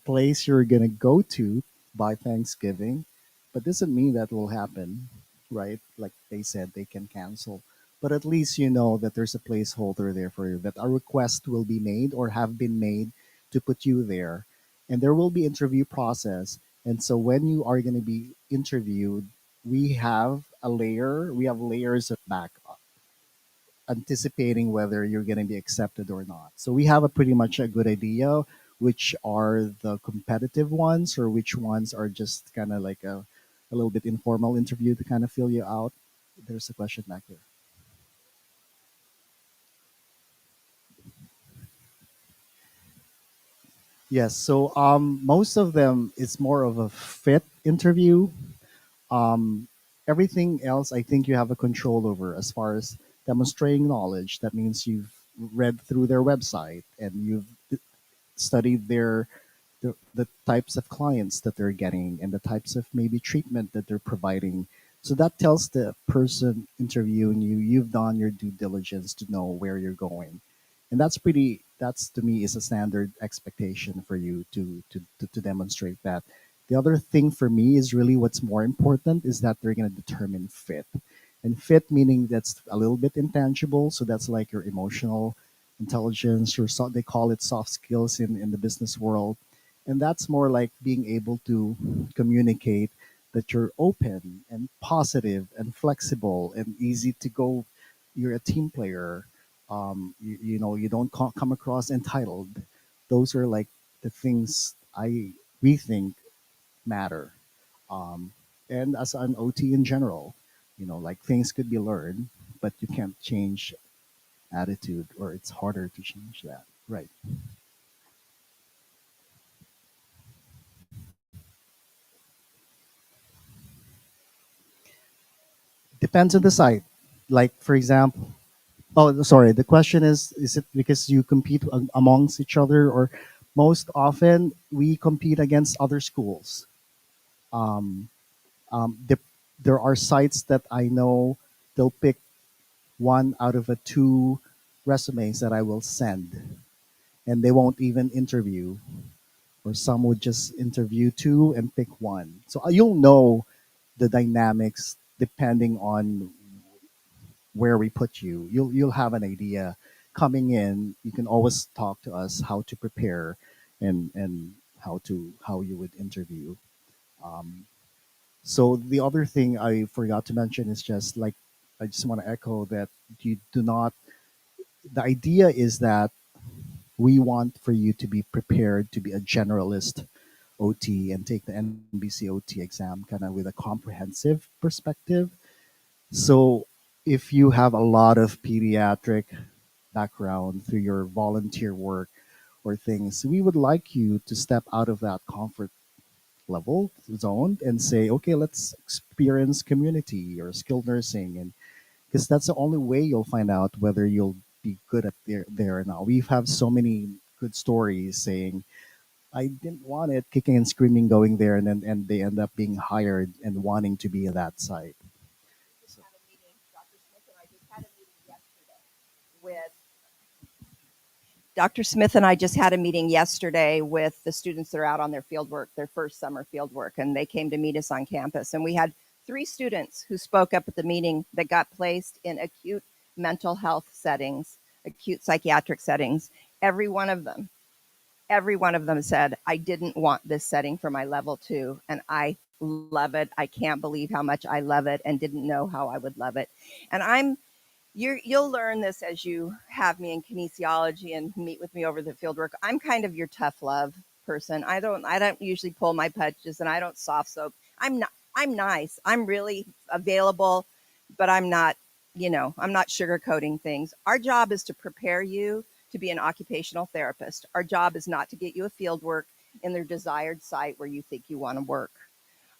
place you're going to go to by Thanksgiving, but doesn't mean that will happen, right? Like they said, they can cancel. But at least you know that there's a placeholder there for you, that a request will be made or have been made to put you there. And there will be interview process. And so when you are going to be interviewed, we have layers of backup anticipating whether you're going to be accepted or not. So we have a pretty much a good idea which are the competitive ones or which ones are just kind of like a little bit informal interview to kind of feel you out. There's a question back there. Yes, so most of them it's more of a fit interview. Um, Everything else, I think you have a control over as far as demonstrating knowledge. That means you've read through their website and you've studied the types of clients that they're getting and the types of maybe treatment that they're providing. So that tells the person interviewing you you've done your due diligence to know where you're going, and that's to me is a standard expectation for you to demonstrate that. The other thing for me is really what's more important is that they're going to determine fit, and fit meaning that's a little bit intangible. So that's like your emotional intelligence, they call it soft skills in the business world. And that's more like being able to communicate that you're open and positive and flexible and easy to go. You're a team player. You know, you don't come across entitled. Those are like the things we think matter. Um, and as an OT in general, you know, like things could be learned, but you can't change attitude, or it's harder to change that. Right. Depends on the site. Like for example, oh sorry, the question is it because you compete amongst each other, or most often we compete against other schools. Um, the, there are sites that I know they'll pick one out of a two resumes that I will send, and they won't even interview, or some would just interview two and pick one. So you'll know the dynamics depending on where we put you. You'll have an idea coming in. You can always talk to us how to prepare and how you would interview. Um, so the other thing I forgot to mention is just like I just want to echo that you do not. The idea is that we want for you to be prepared to be a generalist OT and take the NBC OT exam kind of with a comprehensive perspective. So if you have a lot of pediatric background through your volunteer work or things, we would like you to step out of that comfort level zone and say, okay, let's experience community or skilled nursing, and because that's the only way you'll find out whether you'll be good at there or not. We have so many good stories saying I didn't want it, kicking and screaming, going there, and then and they end up being hired and wanting to be at that site. Just had a meeting. Dr. Smith and I just had a meeting yesterday with Dr. Smith and I just had a meeting yesterday with the students that are out on their field work, their first summer field work, and they came to meet us on campus. And we had 3 students who spoke up at the meeting that got placed in acute mental health settings, acute psychiatric settings. Every one of them said, I didn't want this setting for my level 2, and I love it. I can't believe how much I love it and didn't know how I would love it. And you'll learn this as you have me in kinesiology and meet with me over the fieldwork. I'm kind of your tough love person. I don't usually pull my punches, and I don't soft soap. I'm nice. I'm really available. but I'm not, I'm not sugarcoating things. Our job is to prepare you to be an occupational therapist. Our job is not to get you a field work in their desired site where you think you want to work.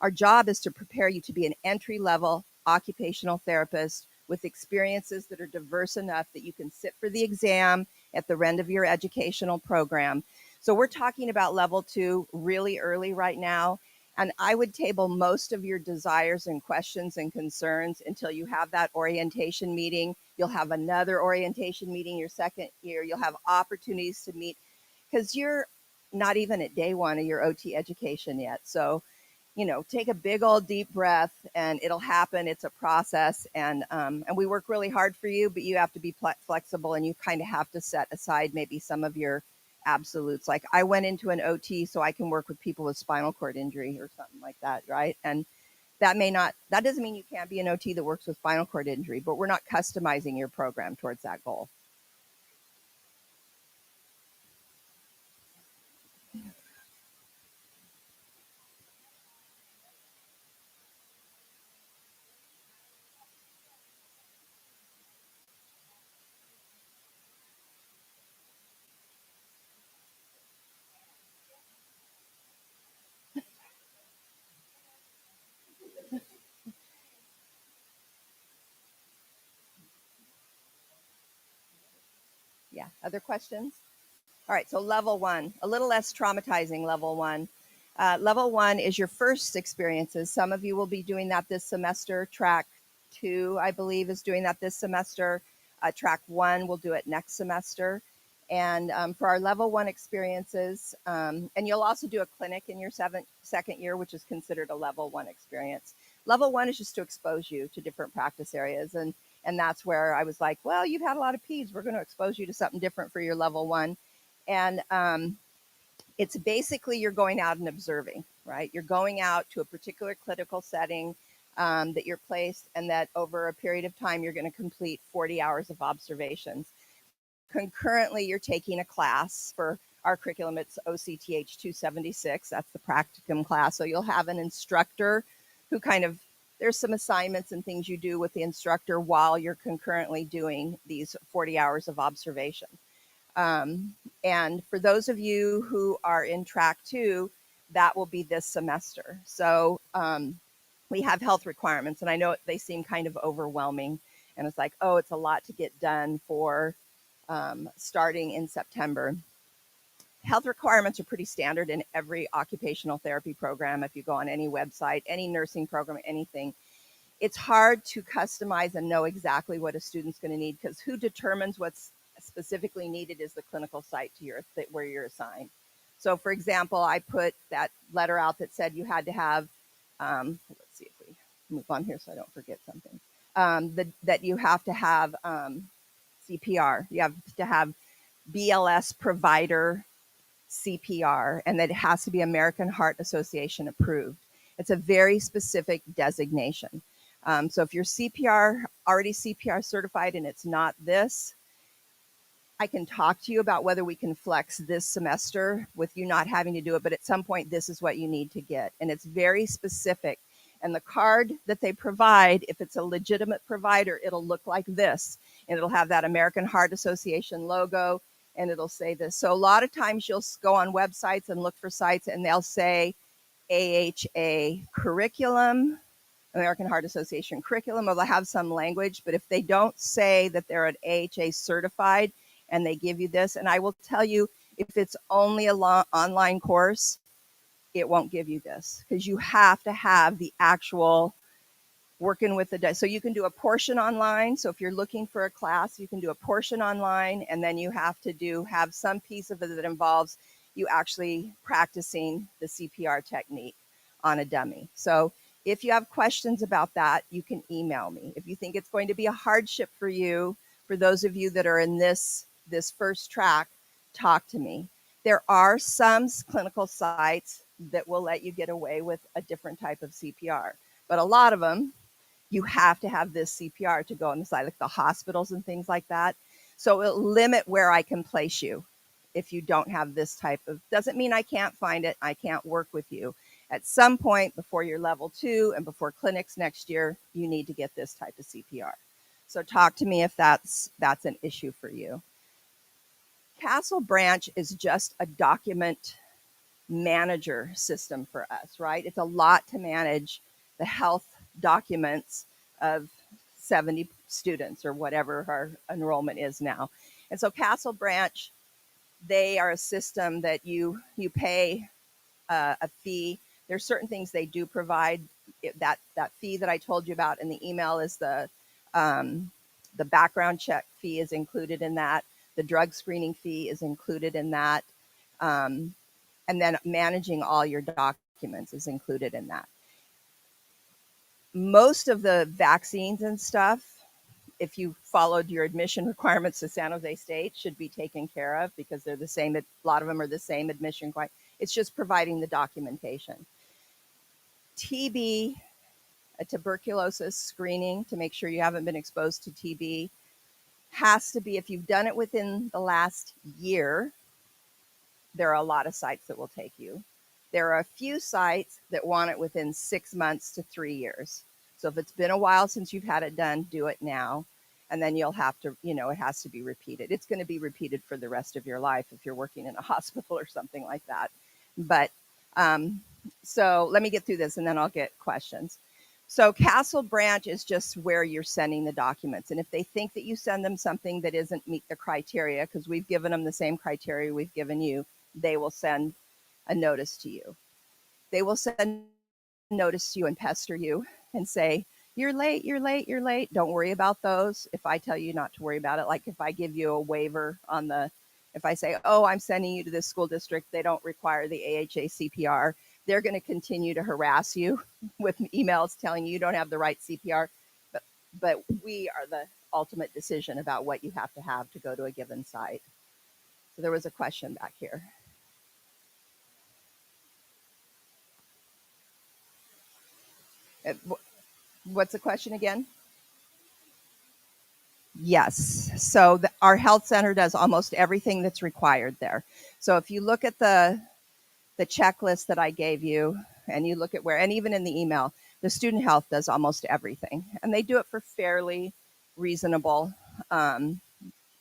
Our job is to prepare you to be an entry-level occupational therapist with experiences that are diverse enough that you can sit for the exam at the end of your educational program. So we're talking about level 2 really early right now. And I would table most of your desires and questions and concerns until you have that orientation meeting. You'll have another orientation meeting your second year. You'll have opportunities to meet because you're not even at day 1 of your OT education yet. So, take a big old deep breath and it'll happen. It's a process. And we work really hard for you, but you have to be flexible and you kind of have to set aside maybe some of your absolutes. Like I went into an OT so I can work with people with spinal cord injury or something like that, right? And that doesn't mean you can't be an OT that works with spinal cord injury, but we're not customizing your program towards that goal. Yeah, other questions? All right, so level 1, a little less traumatizing level 1. Level 1 is your first experiences. Some of you will be doing that this semester. Track 2, I believe, is doing that this semester. Track 1 will do it next semester. And for our level 1 experiences, and you'll also do a clinic in your second year, which is considered a level 1 experience. Level 1 is just to expose you to different practice areas. And that's where I was like, well, you've had a lot of P's. We're going to expose you to something different for your level 1. And it's basically you're going out and observing, right? You're going out to a particular clinical setting that you're placed, and that over a period of time, you're going to complete 40 hours of observations. Concurrently, you're taking a class for our curriculum. It's OCTH 276. That's the practicum class. So you'll have an instructor who there's some assignments and things you do with the instructor while you're concurrently doing these 40 hours of observation. And for those of you who are in track 2, that will be this semester. So we have health requirements, and I know they seem kind of overwhelming. And it's like, oh, it's a lot to get done for starting in September. Health requirements are pretty standard in every occupational therapy program. If you go on any website, any nursing program, anything, it's hard to customize and know exactly what a student's going to need, because who determines what's specifically needed is the clinical site where you're assigned. So for example, I put that letter out that said you had to have, let's see if we move on here so I don't forget something, that you have to have CPR, you have to have BLS provider CPR, and that it has to be American Heart Association approved. It's a very specific designation. So if you're already CPR certified and it's not this, I can talk to you about whether we can flex this semester with you not having to do it, but at some point, this is what you need to get. And it's very specific. And the card that they provide, if it's a legitimate provider, it'll look like this. And it'll have that American Heart Association logo, and it'll say this. So a lot of times you'll go on websites and look for sites, and they'll say AHA curriculum, American Heart Association curriculum, or they'll have some language. But if they don't say that they're an AHA certified and they give you this, and I will tell you, if it's only a online course, it won't give you this, because you have to have the actual working with so you can do a portion online. So if you're looking for a class, you can do a portion online, and then you have to have some piece of it that involves you actually practicing the CPR technique on a dummy. So if you have questions about that, you can email me. If you think it's going to be a hardship for you, for those of you that are in this first track, talk to me. There are some clinical sites that will let you get away with a different type of CPR, but a lot of them, you have to have this CPR to go on the side, like the hospitals and things like that. So it'll limit where I can place you if you don't have this type of, doesn't mean I can't find it, I can't work with you. At some point before your level 2 and before clinics next year, you need to get this type of CPR. So talk to me if that's an issue for you. Castle Branch is just a document manager system for us, right? It's a lot to manage the health documents of 70 students or whatever our enrollment is now. And so Castle Branch, they are a system that you pay a fee. There's certain things they do provide. That fee that I told you about in the email is the background check fee is included in that. The drug screening fee is included in that. And then managing all your documents is included in that. Most of the vaccines and stuff, if you followed your admission requirements to San Jose State, should be taken care of because they're the same. A lot of them are the same admission. It's just providing the documentation. TB, a tuberculosis screening to make sure you haven't been exposed to TB, has to be, if you've done it within the last year, there are a lot of sites that will take you. There are a few sites that want it within 6 months to 3 years. So if it's been a while since you've had it done, do it now. And then you'll have to, it has to be repeated. It's going to be repeated for the rest of your life if you're working in a hospital or something like that. But so let me get through this and then I'll get questions. So Castle Branch is just where you're sending the documents. And if they think that you send them something that isn't meet the criteria, because we've given them the same criteria we've given you, they will send a notice to you. They will send a notice to you and pester you and say, you're late, you're late, you're late. Don't worry about those. If I tell you not to worry about it, like if I give you a waiver on if I say, oh, I'm sending you to this school district, they don't require the AHA CPR, they're going to continue to harass you with emails telling you don't have the right CPR. But we are the ultimate decision about what you have to go to a given site. So there was a question back here. What's the question again? Yes. So our health center does almost everything that's required there. So if you look at the checklist that I gave you and you look at and even in the email, the student health does almost everything. And they do it for fairly reasonable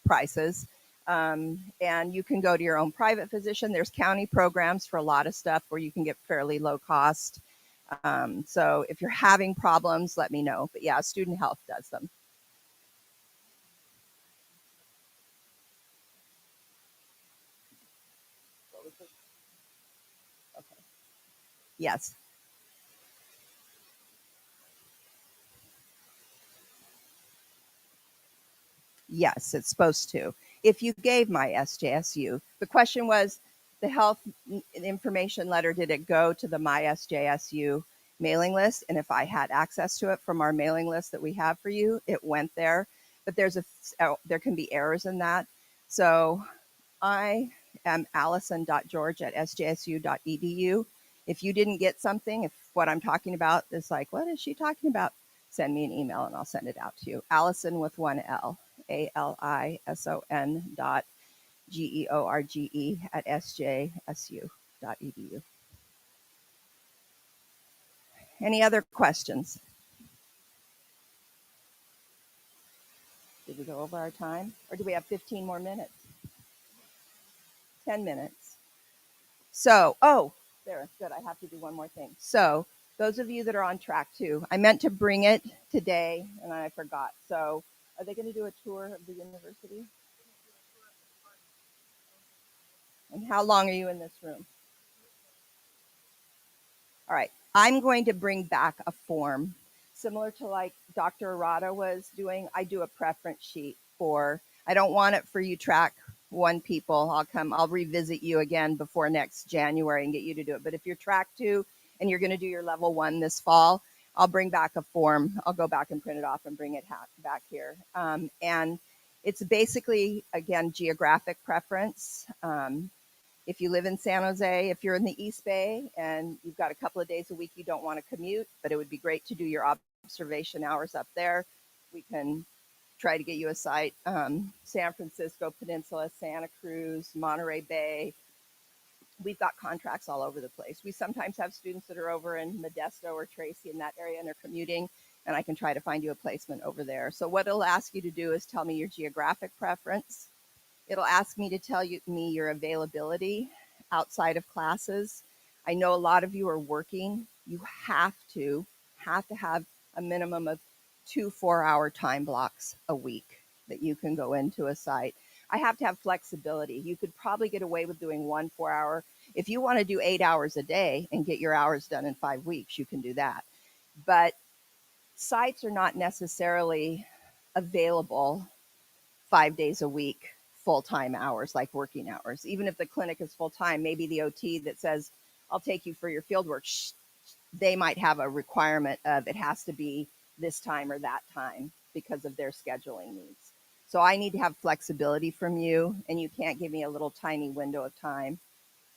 prices. And you can go to your own private physician. There's county programs for a lot of stuff where you can get fairly low cost. So if you're having problems, let me know. But yeah, student health does them. Okay. Yes. Yes, it's supposed to. If you gave my SJSU, the question was the health information letter, did it go to the my SJSU mailing list? And if I had access to it from our mailing list that we have for you, it went there. But there can be errors in that. So I am allison.george@sjsu.edu. If you didn't get something, if what I'm talking about is like, what is she talking about? Send me an email and I'll send it out to you. Allison with one L, ALISON.GEORGE@sjsu.edu. Any other questions? Did we go over our time? Or do we have 15 more minutes? 10 minutes. So, there, good. I have to do one more thing. So, those of you that are on track 2, I meant to bring it today and I forgot. So, are they going to do a tour of the university? And how long are you in this room? All right. I'm going to bring back a form similar to like Dr. Arata was doing. I do a preference sheet I don't want it for you track 1 people. I'll revisit you again before next January and get you to do it. But if you're track 2 and you're going to do your level 1 this fall, I'll bring back a form. I'll go back and print it off and bring it back here. And it's basically, again, geographic preference. If you live in San Jose, if you're in the East Bay and you've got a couple of days a week you don't want to commute, but it would be great to do your observation hours up there, we can try to get you a site. San Francisco Peninsula, Santa Cruz, Monterey Bay, we've got contracts all over the place. We sometimes have students that are over in Modesto or Tracy in that area and they're commuting, and I can try to find you a placement over there. So what it'll ask you to do is tell me your geographic preference. It'll ask me to tell me your availability outside of classes. I know a lot of you are working. You have to have a minimum of 2 4-hour time blocks a week that you can go into a site. I have to have flexibility. You could probably get away with doing 1 4-hour. If you want to do 8 hours a day and get your hours done in 5 weeks, you can do that. But sites are not necessarily available 5 days a week, full-time hours, like working hours. Even if the clinic is full-time, maybe the OT that says, I'll take you for your field work, they might have a requirement of it has to be this time or that time because of their scheduling needs. So I need to have flexibility from you, and you can't give me a little tiny window of time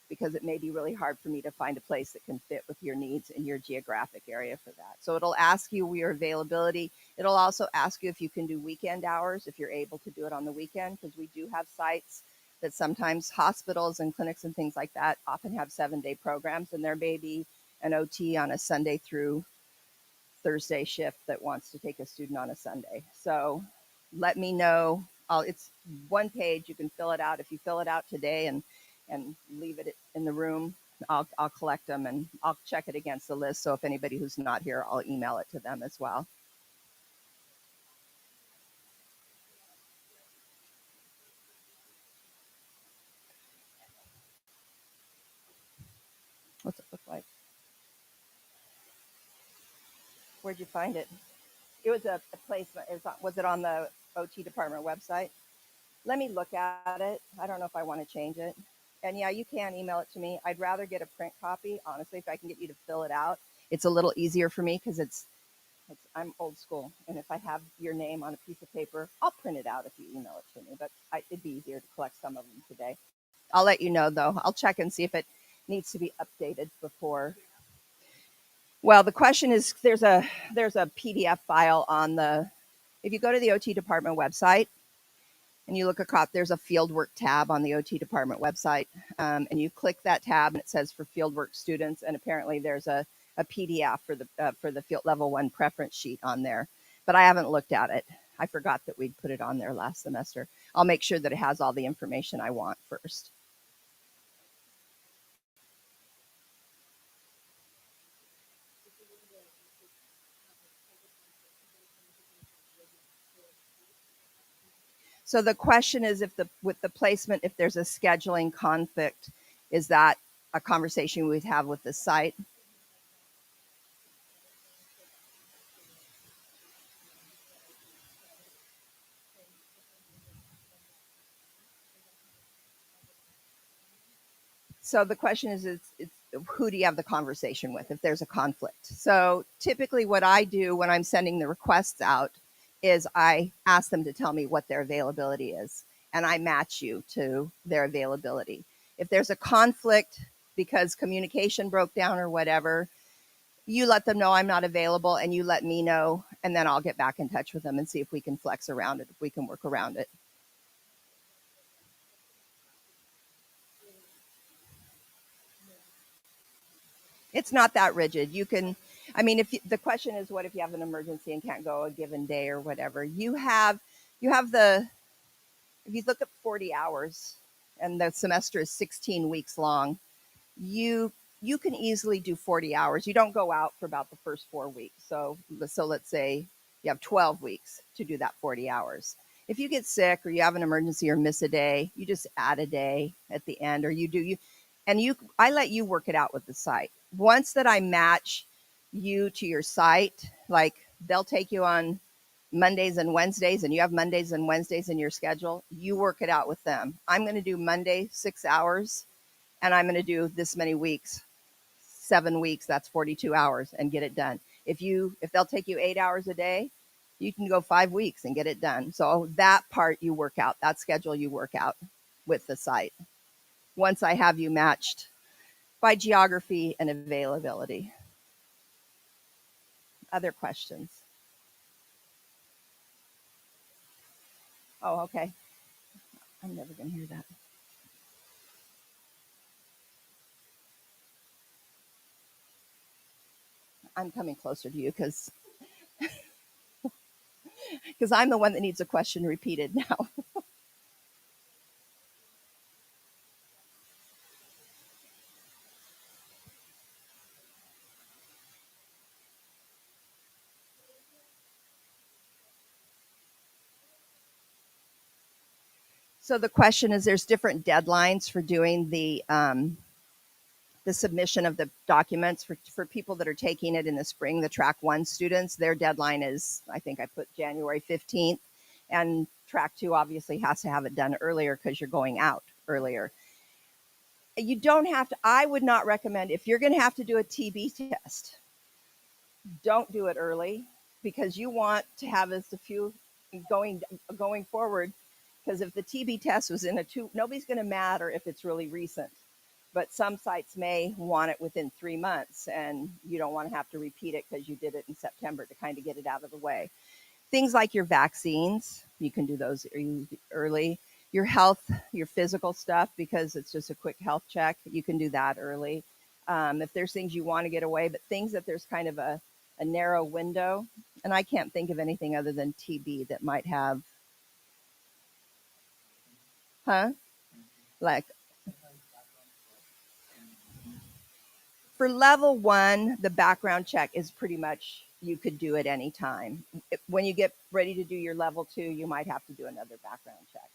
because it may be really hard for me to find a place that can fit with your needs in your geographic area for that. So it'll ask you your availability. It'll also ask you if you can do weekend hours, if you're able to do it on the weekend, because we do have sites that sometimes hospitals and clinics and things like that often have 7-day programs, and there may be an OT on a Sunday through Thursday shift that wants to take a student on a Sunday. So let me know. It's one page. You can fill it out. If you fill it out today and leave it in the room, I'll collect them and I'll check it against the list. So if anybody who's not here, I'll email it to them as well. What's it look like? Where'd you find it? It was a placement. Was it on the OT department website? Let me look at it. I don't know if I want to change it. And yeah, you can email it to me. I'd rather get a print copy, honestly, if I can get you to fill it out. It's a little easier for me because I'm old school. And if I have your name on a piece of paper, I'll print it out if you email it to me. But it'd be easier to collect some of them today. I'll let you know, though. I'll check and see if it needs to be updated before. Well, the question is, there's a PDF file on if you go to the OT department website, and you look across, there's a Fieldwork tab on the OT department website, and you click that tab, and it says for Fieldwork students, and apparently there's a PDF for the field level 1 preference sheet on there, but I haven't looked at it. I forgot that we'd put it on there last semester. I'll make sure that it has all the information I want first. So the question is, with the placement, if there's a scheduling conflict, is that a conversation we'd have with the site? So the question is, it's who do you have the conversation with if there's a conflict? So typically what I do when I'm sending the requests out is I ask them to tell me what their availability is, and I match you to their availability. If there's a conflict because communication broke down or whatever, you let them know I'm not available and you let me know, and then I'll get back in touch with them and see if we can flex around it, if we can work around it. It's not that rigid. You can, I mean, the question is, what if you have an emergency and can't go a given day or whatever? You have if you look at 40 hours and the semester is 16 weeks long, you can easily do 40 hours. You don't go out for about the first 4 weeks. So let's say you have 12 weeks to do that 40 hours. If you get sick or you have an emergency or miss a day, you just add a day at the end, or I let you work it out with the site. Once that I match you to your site, like they'll take you on Mondays and Wednesdays, and you have Mondays and Wednesdays in your schedule, you work it out with them. I'm going to do Monday 6 hours, and I'm going to do this many weeks, 7 weeks, that's 42 hours, and get it done. If they'll take you 8 hours a day, you can go 5 weeks and get it done. So that part you work out, that schedule you work out with the site. Once I have you matched by geography and availability. Other questions? Oh, okay. I'm never going to hear that. I'm coming closer to you because I'm the one that needs a question repeated now. So the question is, there's different deadlines for doing the submission of the documents for people that are taking it in the spring. The track 1 students, their deadline is, I think I put January 15th, and track 2 obviously has to have it done earlier because you're going out earlier. You don't have to, I would not recommend, if you're going to have to do a TB test, don't do it early, because you want to have as a few going forward, because if the TB test was in a 2, nobody's going to matter if it's really recent. But some sites may want it within 3 months, and you don't want to have to repeat it because you did it in September to kind of get it out of the way. Things like your vaccines, you can do those early. Your health, your physical stuff, because it's just a quick health check, you can do that early. If there's things you want to get away, but things that there's kind of a narrow window, and I can't think of anything other than TB that might have, like for level 1, the background check is pretty much, you could do it anytime. When you get ready to do your level 2, you might have to do another background check.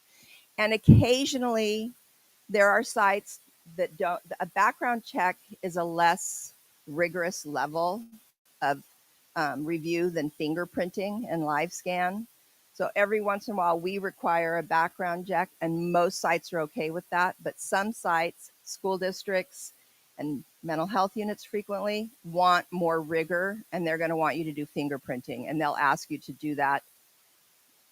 And occasionally there are sites that don't, a background check is a less rigorous level of review than fingerprinting and live scan. So every once in a while we require a background check, and most sites are okay with that. But some sites, school districts, and mental health units frequently want more rigor, and they're going to want you to do fingerprinting, and they'll ask you to do that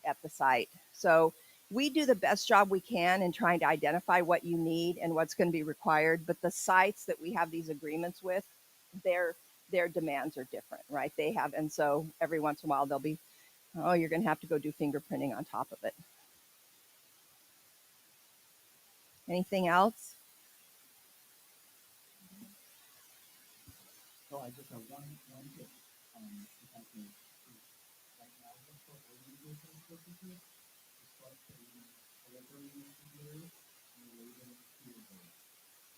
at the site. So we do the best job we can in trying to identify what you need and what's going to be required. But the sites that we have these agreements with, their demands are different, right? They have, and so every once in a while they'll be, oh, you're going to have to go do fingerprinting on top of it. Anything else? So I just have one tip. If I can, right now, just for organization purposes, to start creating collaborating computers and label it suitable.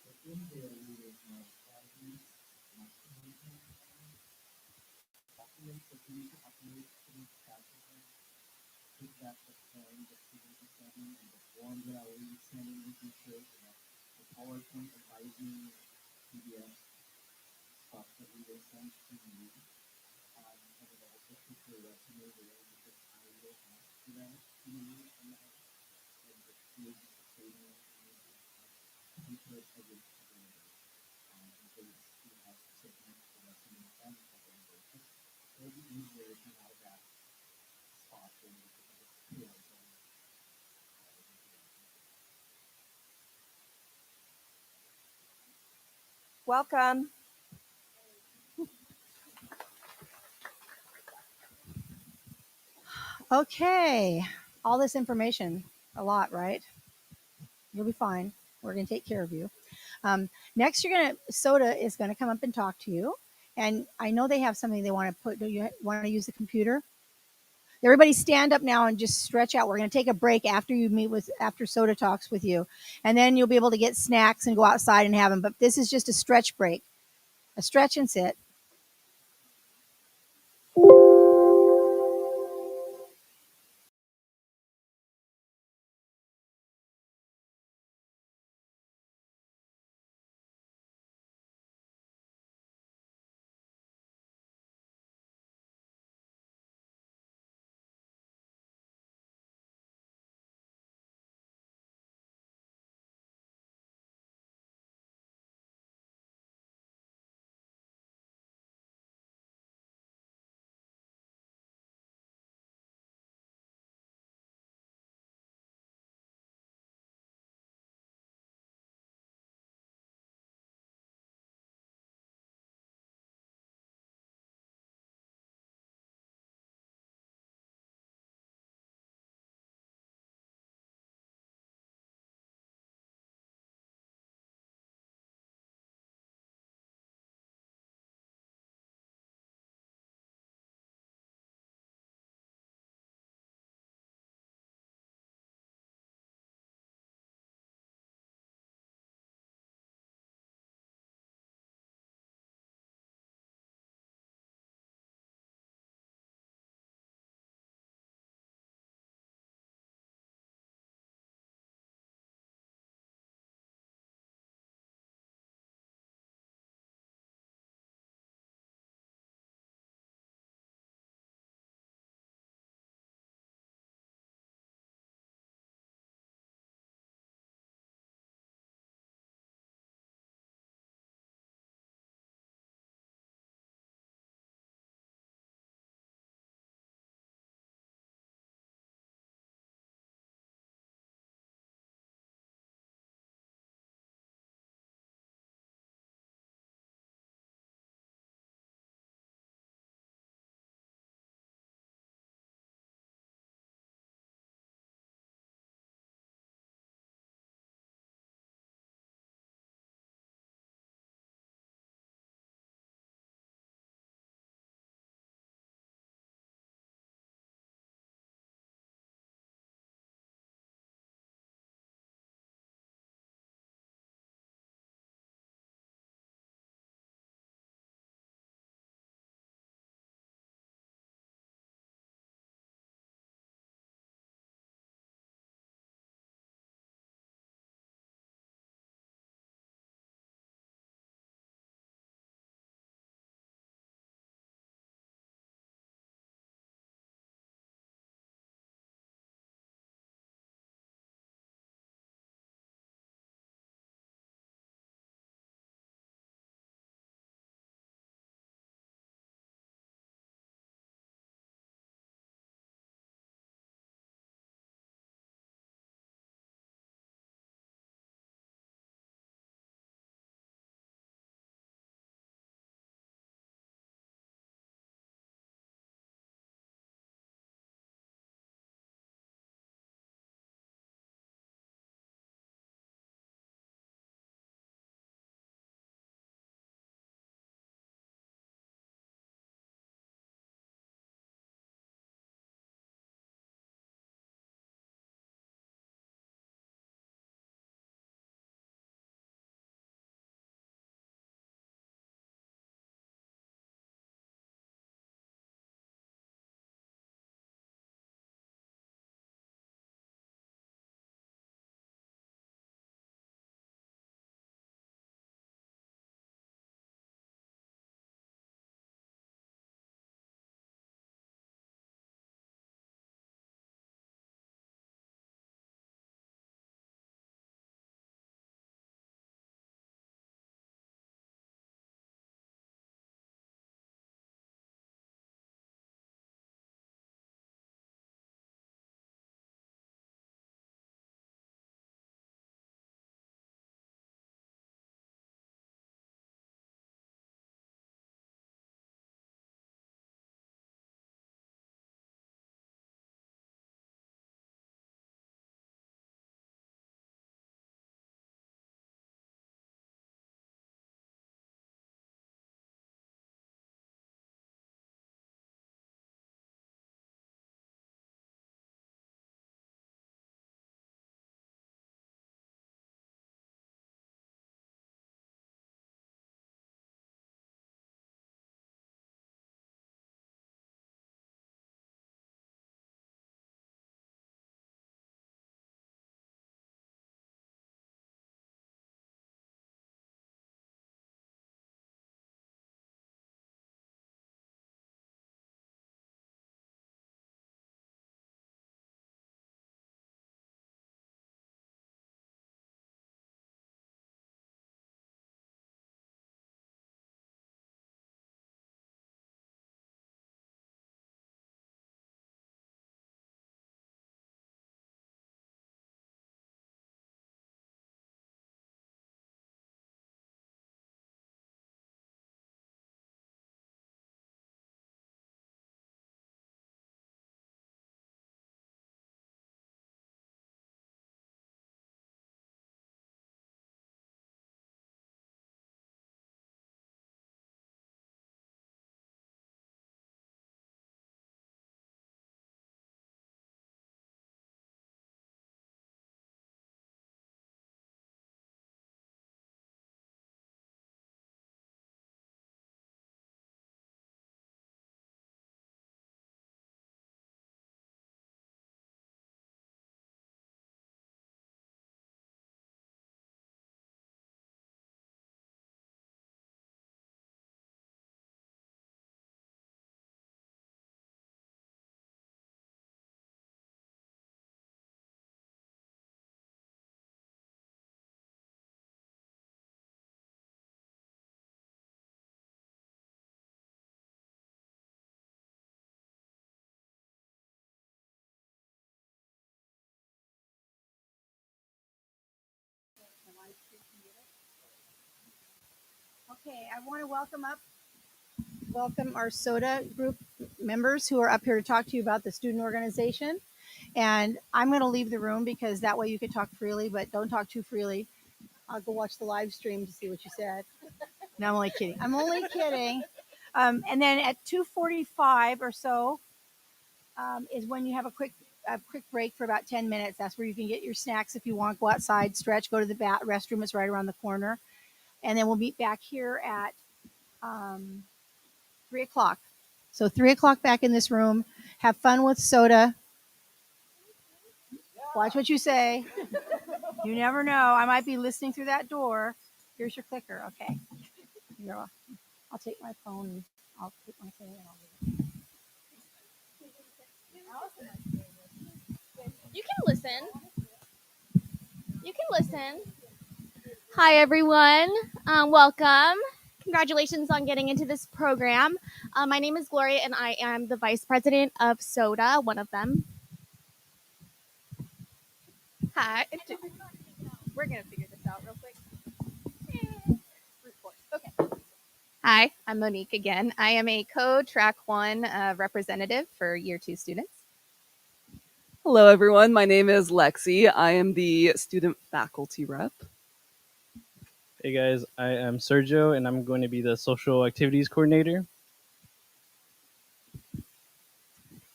So in there, we will have values, maximization, documents that we need to upload to the document, put that the form that we will be sending, and the form that I will be sending in the future, the PowerPoint advising PDF stuff that we will send to you. And then also put your resume there, because I will ask them to you and the field of training details of it together. In case you have to submit the resume and cover letter. It will be easier if you have that spot where you can just skills and Welcome. Okay. All this information, a lot, right? You'll be fine. We're going to take care of you. Next, Soda is going to come up and talk to you. And I know they have something they want to put. Do you want to use the computer? Everybody stand up now and just stretch out. We're going to take a break after Soda talks with you. And then you'll be able to get snacks and go outside and have them. But this is just a stretch break, a stretch and sit. Okay, I want to welcome our SOTA group members who are up here to talk to you about the student organization. And I'm going to leave the room because that way you can talk freely, but don't talk too freely. I'll go watch the live stream to see what you said. No, I'm only kidding. I'm only kidding. And then at 2:45 or so is when you have a quick break for about 10 minutes. That's where you can get your snacks if you want. Go outside, stretch, go to the restroom. It's right around the corner. And then we'll meet back here at 3 o'clock. So 3 o'clock back in this room. Have fun with soda. Watch what you say. You never know. I might be listening through that door. Here's your clicker. Okay. I'll take my phone. And I'll take my thing and I'll leave it. You can listen. You can listen. Hi, everyone. Welcome. Congratulations on getting into this program. My name is Gloria, and I am the vice president of SOTA, one of them. Hi. We're going to figure this out real quick. Okay. Hi, I'm Monique again. I am a co-track 1 representative for year 2 students. Hello, everyone. My name is Lexi. I am the student faculty rep. Hey guys, I am Sergio and I'm going to be the social activities coordinator.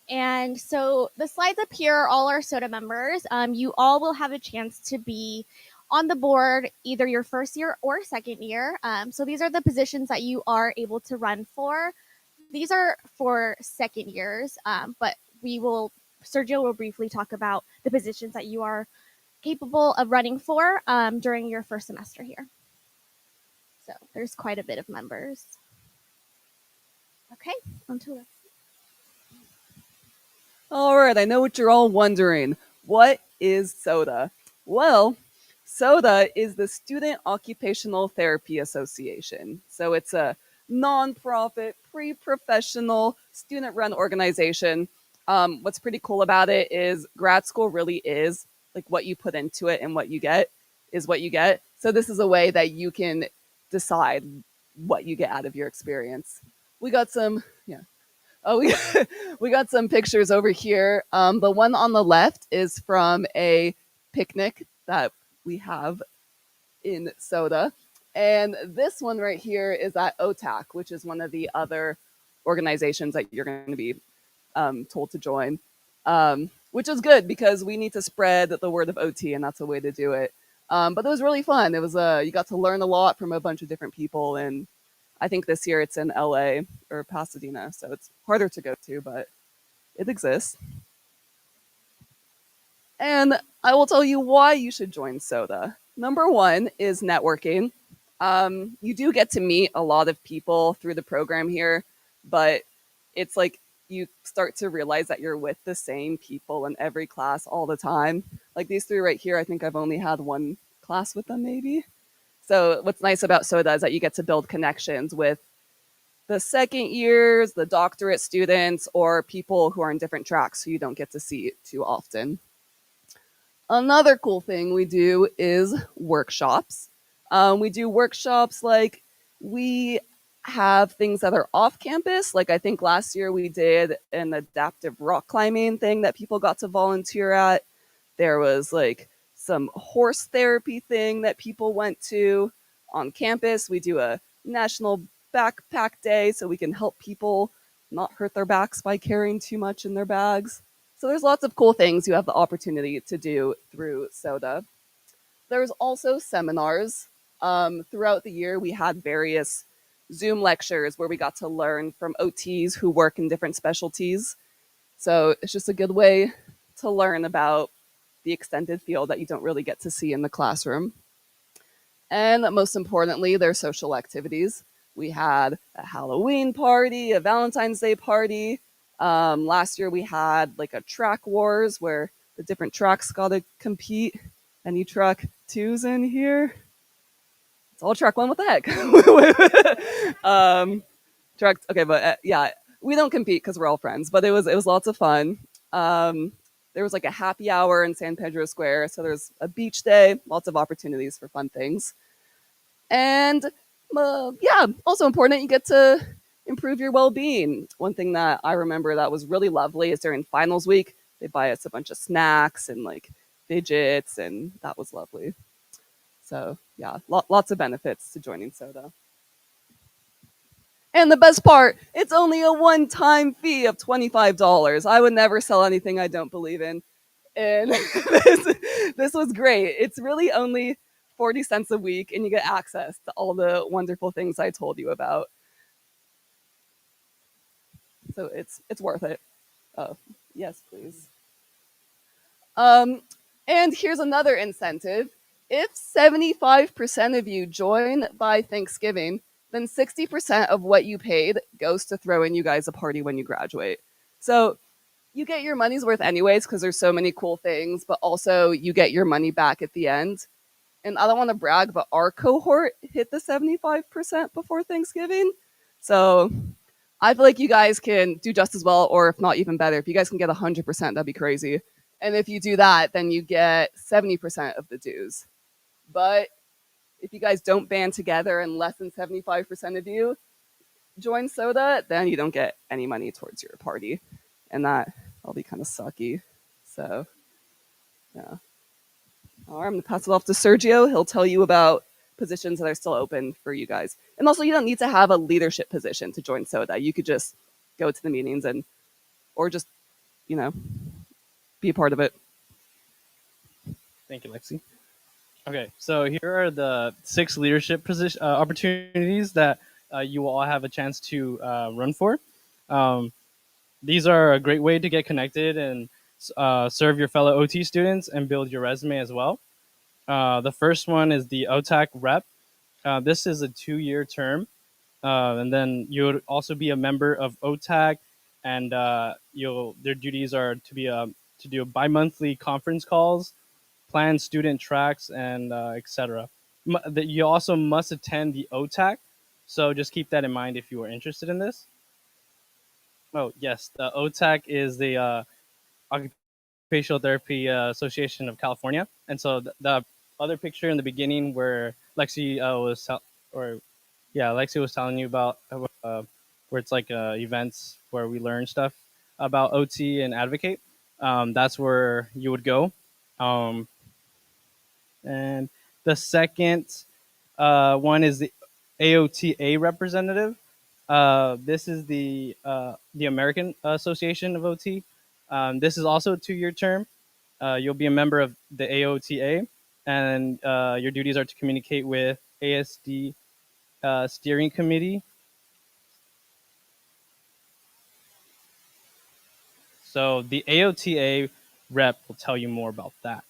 And so the slides up here are all our SOTA members. You all will have a chance to be on the board either your first year or second year. So these are the positions that you are able to run for. These are for second years, but Sergio will briefly talk about the positions that you are capable of running for during your first semester here. So there's quite a bit of members. Okay, on to it. All right, I know what you're all wondering. What is SOTA? Well, SOTA is the Student Occupational Therapy Association. So it's a nonprofit, pre-professional, student-run organization. What's pretty cool about it is grad school really is like what you put into it and what you get is what you get. So this is a way that you can decide what you get out of your experience. We got some, we got some pictures over here. The one on the left is from a picnic that we have in SOTA. And this one right here is at OTAC, which is one of the other organizations that you're going to be told to join, which is good because we need to spread the word of OT, and that's a way to do it. But it was really fun. It was you got to learn a lot from a bunch of different people, and I think this year it's in LA or Pasadena, so it's harder to go to, but it exists. And I will tell you why you should join SOTA. Number one is networking. You do get to meet a lot of people through the program here, but it's like you start to realize that you're with the same people in every class all the time. Like these three right here, I think I've only had one class with them maybe. So what's nice about SOTA is that you get to build connections with the second years, the doctorate students, or people who are in different tracks who you don't get to see too often. Another cool thing we do is workshops. We do workshops like we have things that are off campus. Like I think last year we did an adaptive rock climbing thing that people got to volunteer at. There was like some horse therapy thing that people went to on campus. We do a national backpack day so we can help people not hurt their backs by carrying too much in their bags. So there's lots of cool things you have the opportunity to do through SOTA. There's also seminars. Throughout the year, we had various Zoom lectures where we got to learn from OTs who work in different specialties. So it's just a good way to learn about the extended field that you don't really get to see in the classroom. And most importantly, there's social activities. We had a Halloween party, a Valentine's Day party. Last year we had like a track wars where the different tracks got to compete. Any track twos in here? It's all track one. What the heck? Track. Okay, but yeah, we don't compete because we're all friends. But it was lots of fun. There was like a happy hour in San Pedro Square, so there's a beach day, lots of opportunities for fun things. And Yeah, also important, you get to improve your well-being. One thing that I remember that was really lovely is during finals week, they buy us a bunch of snacks and like fidgets, and that was lovely. So yeah, lots of benefits to joining SOTA. And the best part, it's only a one-time fee of $25. I would never sell anything I don't believe in. And this was great. It's really only 40 cents a week, and you get access to all the wonderful things I told you about. So it's worth it. Oh, yes, please. Um, and here's another incentive. If 75% of you join by Thanksgiving, then 60% of what you paid goes to throwing you guys a party when you graduate. So you get your money's worth anyways because there's so many cool things, but also you get your money back at the end. And I don't want to brag, but our cohort hit the 75% before Thanksgiving. So I feel like you guys can do just as well, or if not even better. If you guys can get 100%, that'd be crazy. And if you do that, then you get 70% of the dues. But if you guys don't band together and less than 75% of you join SOTA, then you don't get any money towards your party. And that'll be kind of sucky. So, yeah. All right, I'm going to pass it off to Sergio. He'll tell you about positions that are still open for you guys. And also, you don't need to have a leadership position to join SOTA. You could just go to the meetings or just, be a part of it. Thank you, Lexi. Okay, so here are the 6 leadership position opportunities that you will all have a chance to run for. These are a great way to get connected and serve your fellow OT students and build your resume as well. The first one is the OTAC rep. This is a 2-year term, and then you would also be a member of OTAC, and their duties are to do bi-monthly conference calls, plan student tracks, and etc. You also must attend the OTAC, so just keep that in mind if you are interested in this. Oh yes, the OTAC is the Occupational Therapy Association of California, and so the other picture in the beginning where Lexi Lexi was telling you about where it's like events where we learn stuff about OT and advocate. That's where you would go. Um, and the second one is the AOTA representative. This is the American Association of OT. This is also a 2-year term. You'll be a member of the AOTA, and your duties are to communicate with ASD steering committee. So the AOTA rep will tell you more about that.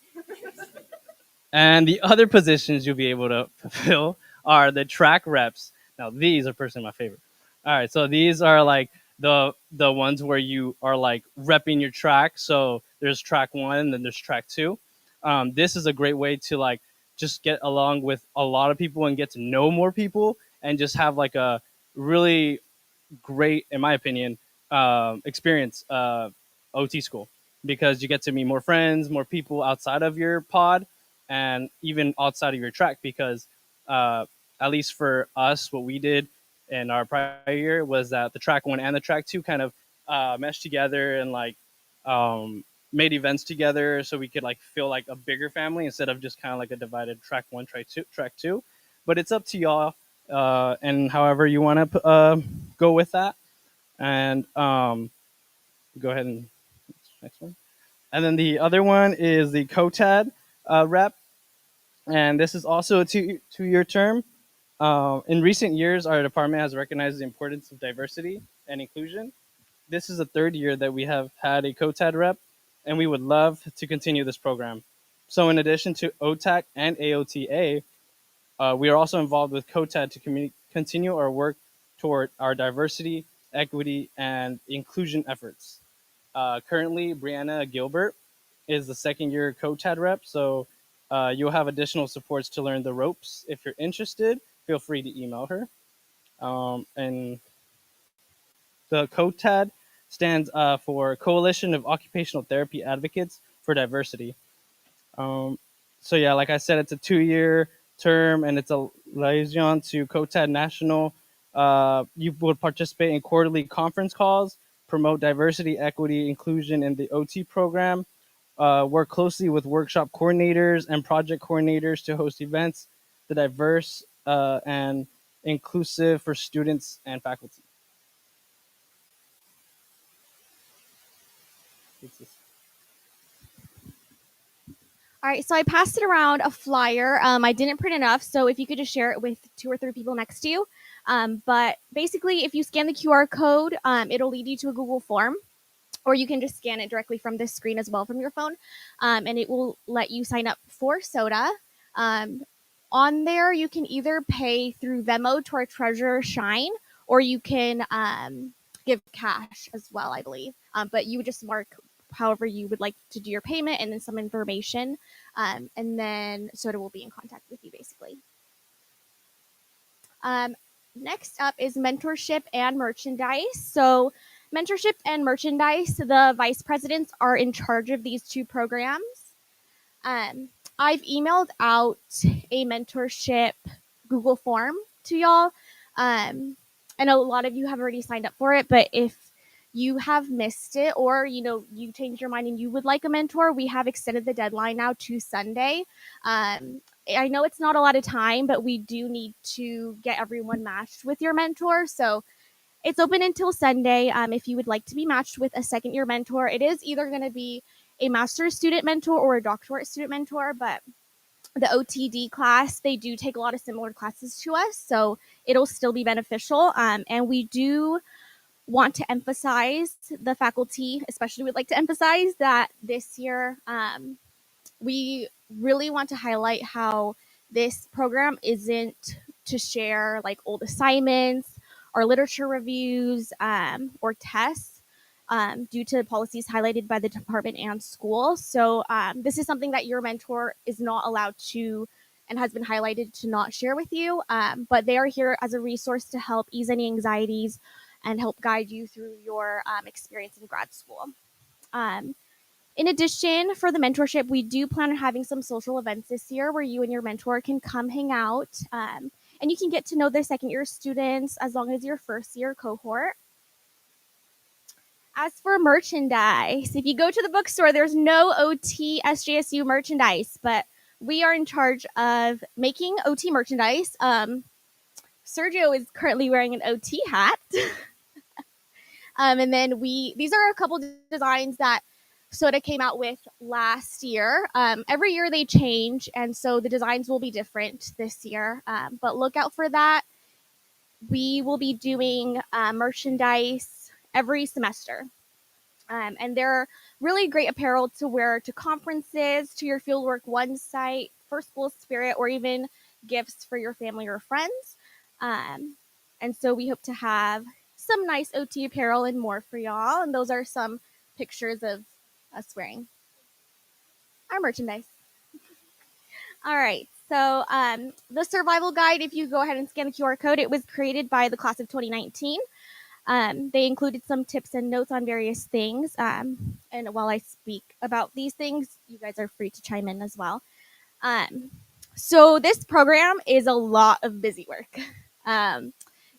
And the other positions you'll be able to fulfill are the track reps. Now these are personally my favorite. All right, so these are like the ones where you are like repping your track. So there's track 1 and then there's track 2. This is a great way to like just get along with a lot of people and get to know more people and just have like a really great, in my opinion, experience OT school because you get to meet more friends, more people outside of your pod, and even outside of your track. Because at least for us, what we did in our prior year was that the track 1 and the track 2 kind of meshed together and like made events together, so we could like feel like a bigger family instead of just kind of like a divided track 1, track 2. But it's up to y'all and however you want to go with that. And go ahead and next one. And then the other one is the COTAD rep, and this is also a two-year term. In recent years, our department has recognized the importance of diversity and inclusion. This is the 3rd year that we have had a COTAD rep, and we would love to continue this program. So in addition to OTAC and AOTA, we are also involved with COTAD to continue our work toward our diversity, equity, and inclusion efforts. Currently, Brianna Gilbert is the 2nd year COTAD rep, so you'll have additional supports to learn the ropes. If you're interested, feel free to email her. And the COTAD stands for Coalition of Occupational Therapy Advocates for Diversity. So yeah, like I said, it's a 2-year term, and it's a liaison to KOTD National. You would participate in quarterly conference calls, promote diversity, equity, inclusion in the OT program, work closely with workshop coordinators and project coordinators to host events that diverse and inclusive for students and faculty. All right, so I passed it around a flyer. I didn't print enough, so if you could just share it with 2 or 3 people next to you. But basically, if you scan the QR code, it'll lead you to a Google form, or you can just scan it directly from this screen as well from your phone, and it will let you sign up for SOTA. On there, you can either pay through Venmo to our treasurer Shine, or you can give cash as well, I believe. But you would just mark however you would like to do your payment and then some information, and then SOTA will be in contact with you basically. Next up is mentorship and merchandise. So mentorship and merchandise, the vice presidents are in charge of these 2 programs. I've emailed out a mentorship Google form to y'all. I know a lot of you have already signed up for it, but if you have missed it, or you changed your mind and you would like a mentor, we have extended the deadline now to Sunday. I know it's not a lot of time, but we do need to get everyone matched with your mentor. So it's open until Sunday. If you would like to be matched with a second-year mentor, it is either going to be a master's student mentor or a doctorate student mentor, but the OTD class, they do take a lot of similar classes to us, so it'll still be beneficial. And we do want to emphasize, the faculty especially would like to emphasize that this year we really want to highlight how this program isn't to share like old assignments or literature reviews or tests due to policies highlighted by the department and school. So this is something that your mentor is not allowed to and has been highlighted to not share with you, but they are here as a resource to help ease any anxieties and help guide you through your experience in grad school. In addition, for the mentorship, we do plan on having some social events this year where you and your mentor can come hang out, and you can get to know their second-year students as long as your first-year cohort. As for merchandise, if you go to the bookstore, there's no OT SJSU merchandise, but we are in charge of making OT merchandise. Sergio is currently wearing an OT hat. And then these are a couple designs that SOTA came out with last year. Every year they change, and so the designs will be different this year. But look out for that. We will be doing merchandise every semester. And they're really great apparel to wear to conferences, to your Fieldwork 1 site, for school spirit, or even gifts for your family or friends. And so we hope to have some nice OT apparel and more for y'all. And those are some pictures of us wearing our merchandise. All right. So the survival guide, if you go ahead and scan the QR code, it was created by the class of 2019. They included some tips and notes on various things. And while I speak about these things, you guys are free to chime in as well. So this program is a lot of busy work.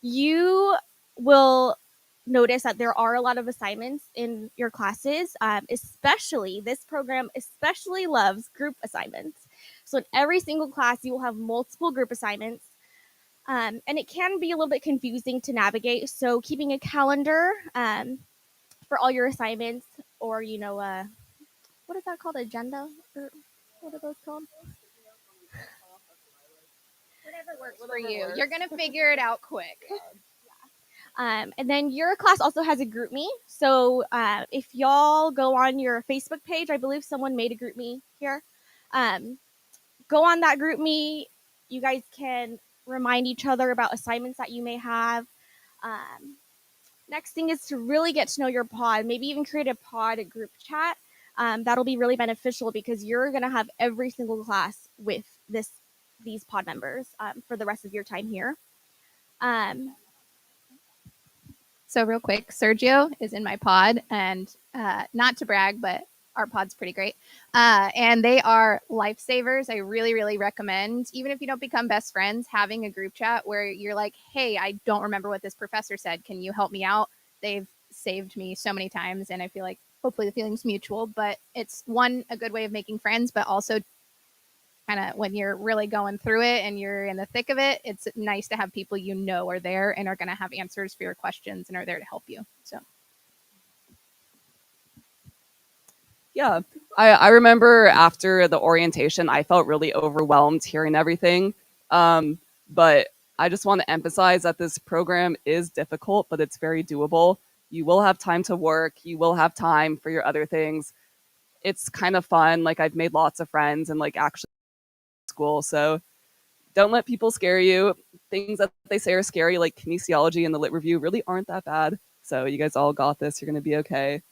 You will notice that there are a lot of assignments in your classes, especially this program especially loves group assignments. So in every single class, you will have multiple group assignments. And it can be a little bit confusing to navigate. So keeping a calendar for all your assignments, or, what is that called? Agenda? Or what are those called? Whatever works for you. You're going to figure it out quick. And then your class also has a group me. So if y'all go on your Facebook page, I believe someone made a group me here. Go on that group me. You guys can remind each other about assignments that you may have. Next thing is to really get to know your pod. Maybe even create a pod group chat. That'll be really beneficial because you're going to have every single class with these pod members for the rest of your time here. So real quick, Sergio is in my pod, and not to brag, but Our pod's pretty great. And they are lifesavers. I really, really recommend, even if you don't become best friends, having a group chat where you're like, hey, I don't remember what this professor said. Can you help me out? They've saved me so many times, and I feel like hopefully the feeling's mutual. But it's a good way of making friends, but also kind of when you're really going through it and you're in the thick of it, it's nice to have people you know are there and are going to have answers for your questions and are there to help you. So Yeah, I remember after the orientation, I felt really overwhelmed hearing everything. But I just want to emphasize that this program is difficult, but it's very doable. You will have time to work. You will have time for your other things. It's kind of fun. Like, I've made lots of friends and like actually school. So don't let people scare you. Things that they say are scary, like kinesiology and the lit review, really aren't that bad. So you guys all got this. You're going to be okay.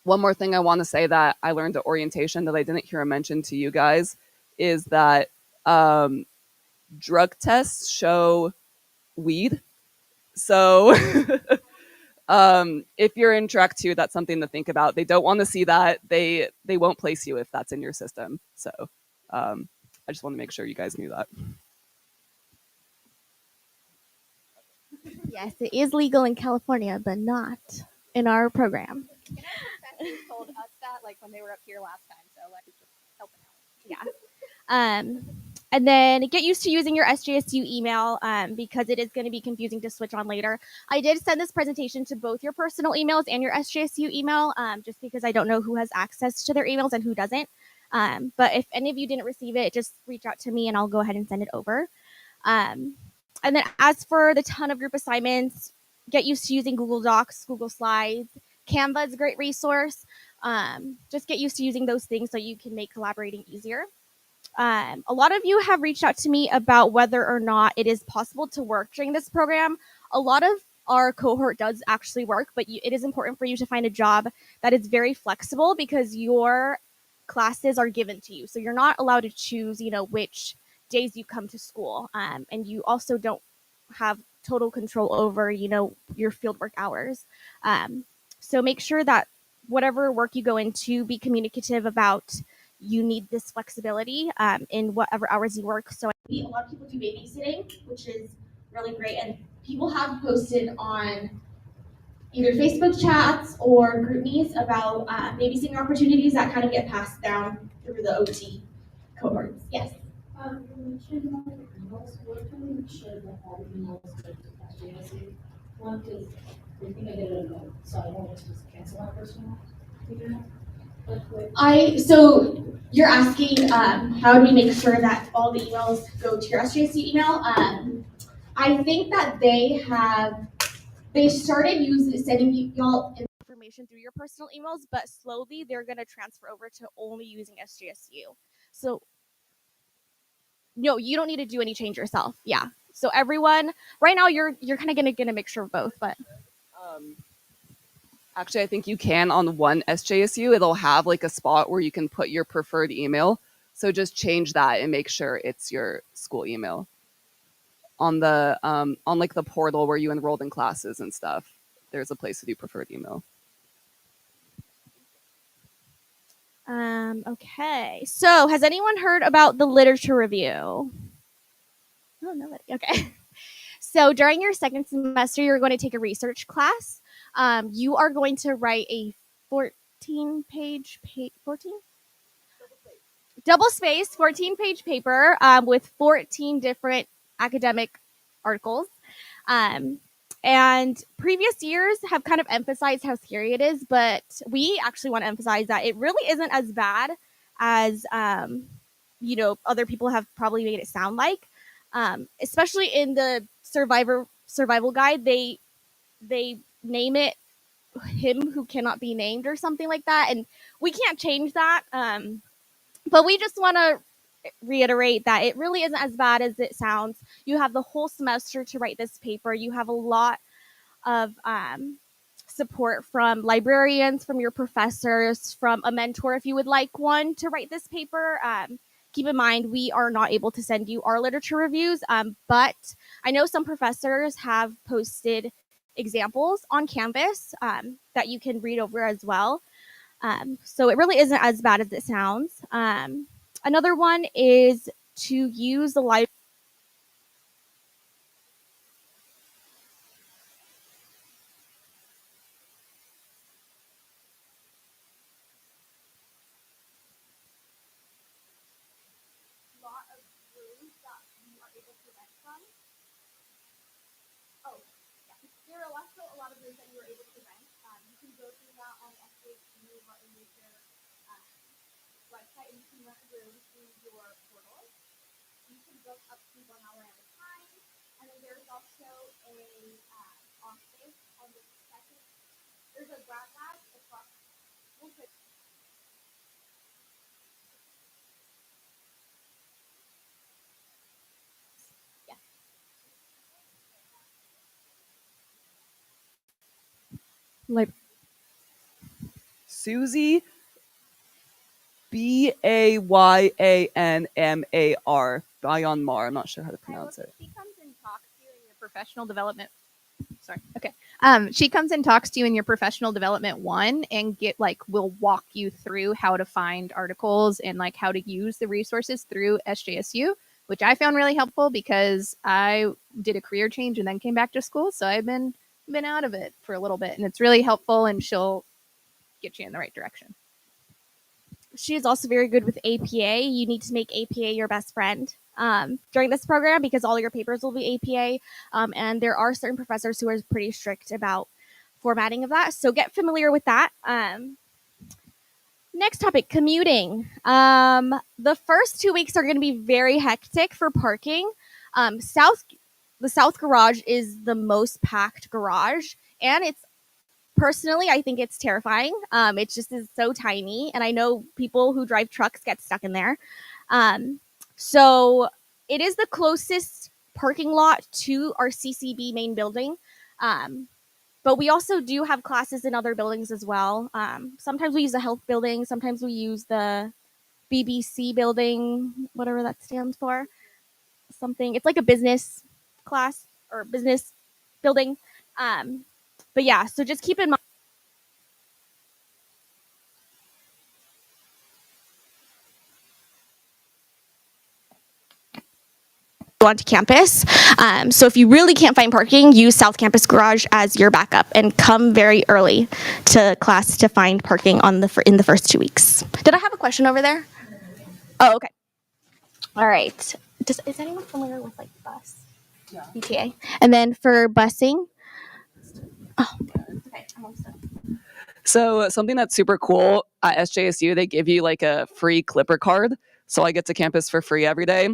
One more thing I want to say that I learned at orientation that I didn't hear mentioned to you guys is that drug tests show weed. So if you're in track 2, that's something to think about. They don't want to see that. They won't place you if that's in your system. So I just want to make sure you guys knew that. Yes, it is legal in California, but not in our program. professors told us that like when they were up here last time. So like just helping out. Yeah. And then get used to using your SJSU email because it is going to be confusing to switch on later. I did send this presentation to both your personal emails and your SJSU email just because I don't know who has access to their emails and who doesn't. But if any of you didn't receive it, just reach out to me and I'll go ahead and send it over. And then as for the ton of group assignments, get used to using Google Docs, Google Slides. Canva is a great resource. Just get used to using those things so you can make collaborating easier. A lot of you have reached out to me about whether or not it is possible to work during this program. A lot of our cohort does actually work, but it is important for you to find a job that is very flexible because your classes are given to you. So you're not allowed to choose, which days you come to school. And you also don't have total control over, your fieldwork hours. So make sure that whatever work you go into, be communicative about you need this flexibility in whatever hours you work. So a lot of people do babysitting, which is really great. And people have posted on either Facebook chats or GroupMe's about babysitting opportunities that kind of get passed down through the OT cohorts. Yes. You mentioned about the emails. What can we make sure that all the emails go to SJSU? One, because I think I get a note, so I don't want to just cancel my personal email. So you're asking how do we make sure that all the emails go to your SJSU email? I think that they started sending y'all information through your personal emails, but slowly they're going to transfer over to only using SJSU. So no, you don't need to do any change yourself. Yeah. So everyone, right now you're kind of going to get a mixture of both, but Actually, I think you can on one SJSU. It'll have like a spot where you can put your preferred email. So just change that and make sure it's your school email. On the on like the portal where you enrolled in classes and stuff, there's a place to do preferred email. Okay. So has anyone heard about the literature review? Oh, nobody. Okay. So during your second semester, you're going to take a research class. You are going to write a 14-page double-spaced 14-page paper with 14 different academic articles. And previous years have kind of emphasized how scary it is, but we actually want to emphasize that it really isn't as bad as other people have probably made it sound like. Especially in the survival guide, they name it "Him Who Cannot Be Named" or something like that, and we can't change that. But we just want to reiterate that it really isn't as bad as it sounds. You have the whole semester to write this paper. You have a lot of support from librarians, from your professors, from a mentor if you would like one to write this paper. Keep in mind, we are not able to send you our literature reviews, but I know some professors have posted examples on Canvas that you can read over as well. So it really isn't as bad as it sounds. Another one is to use the live. Lot of rooms that you are able to rent from. Oh, yeah. There are also a lot of rooms that you are able to rent. You can go through that on SJSU website, and you can rent a room through your portal. You can book up to 1 hour at a time. And then there's also a office on the second. There's a grad lab across. We'll put like Susie, Bayanmar, Bayanmar. I'm not sure how to pronounce it. She comes and talks to you in your professional development. Sorry. Okay. She comes and talks to you in your professional development 1 and will walk you through how to find articles and like how to use the resources through SJSU, which I found really helpful because I did a career change and then came back to school. So I've been out of it for a little bit, and it's really helpful, and she'll get you in the right direction. She is also very good with APA. You need to make APA your best friend during this program because all your papers will be APA. And there are certain professors who are pretty strict about formatting of that. So get familiar with that. Next topic, commuting. The first 2 weeks are going to be very hectic for parking. The South Garage is the most packed garage, and it's personally, I think it's terrifying. It just is so tiny, and I know people who drive trucks get stuck in there. So it is the closest parking lot to our CCB main building. But we also do have classes in other buildings as well. Sometimes we use the health building. Sometimes we use the BBC building, whatever that stands for. Something. It's like a business class or business building. But yeah, so just keep in mind. Onto campus. So if you really can't find parking, use South Campus Garage as your backup and come very early to class to find parking in the first 2 weeks. Did I have a question over there? Oh, okay. All right. Is anyone familiar with like bus? Yeah. BTA. And then for busing. Oh, okay. I'm almost done. So something that's super cool at SJSU, they give you like a free Clipper card. So I get to campus for free every day.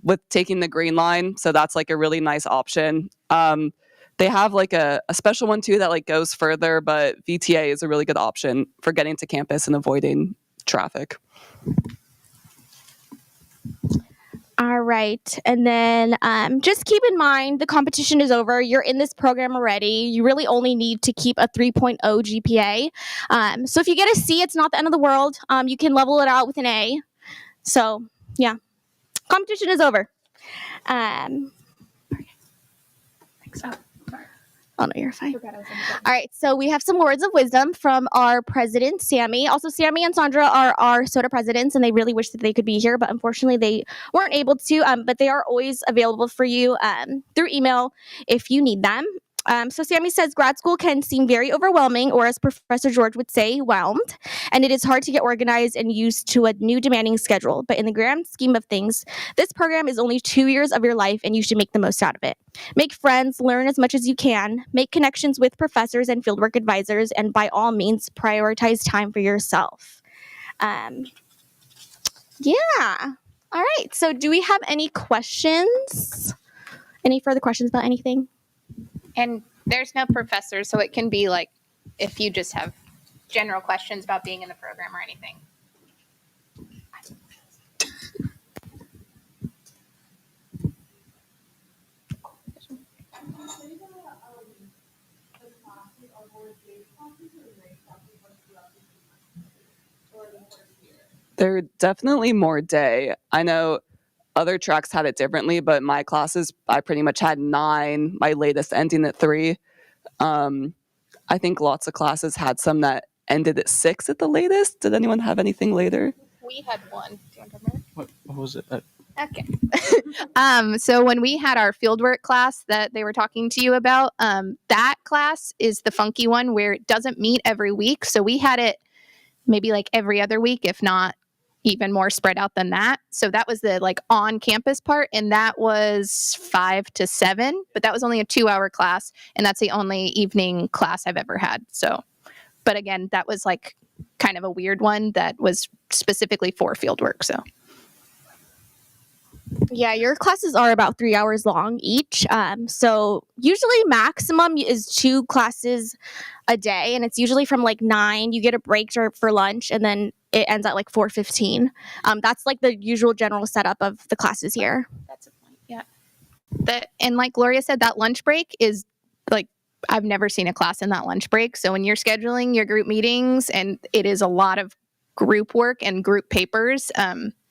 With taking the green line, so that's like a really nice option. They have like a special one too that like goes further, but VTA is a really good option for getting to campus and avoiding traffic. All right. And then just keep in mind the competition is over. You're in this program already. You really only need to keep a 3.0 GPA. So if you get a C, it's not the end of the world. You can level it out with an A. So yeah. Competition is over. Thanks. Oh, no, you're fine. All right, so we have some words of wisdom from our president, Sammy. Also, Sammy and Sandra are our SOTA presidents, and they really wish that they could be here, but unfortunately they weren't able to, but they are always available for you through email if you need them. So Sammy says, grad school can seem very overwhelming, or as Professor George would say, whelmed, and it is hard to get organized and used to a new demanding schedule. But in the grand scheme of things, this program is only 2 years of your life, and you should make the most out of it. Make friends, learn as much as you can, make connections with professors and fieldwork advisors, and by all means, prioritize time for yourself. Yeah. All right. So do we have any questions? Any further questions about anything? And there's no professor, so it can be like if you just have general questions about being in the program or anything. They're definitely more day. I know other tracks had it differently, but my classes, I pretty much had 9, my latest ending at 3. I think lots of classes had some that ended at 6 at the latest. Did anyone have anything later? We had one. Do you want to remember? What was it? Okay. So when we had our fieldwork class that they were talking to you about, that class is the funky one where it doesn't meet every week. So we had it maybe like every other week, if not even more spread out than that. So that was the like on campus part, and that was 5 to 7, but that was only a 2-hour class, and that's the only evening class I've ever had. So, but again, that was like kind of a weird one that was specifically for fieldwork. So. Yeah, your classes are about 3 hours long each. So usually maximum is 2 classes a day, and it's usually from like 9. You get a break for lunch, and then it ends at like 4:15. That's like the usual general setup of the classes here. That's a point. Yeah. And like Gloria said, that lunch break is like, I've never seen a class in that lunch break. So when you're scheduling your group meetings, and it is a lot of group work and group papers,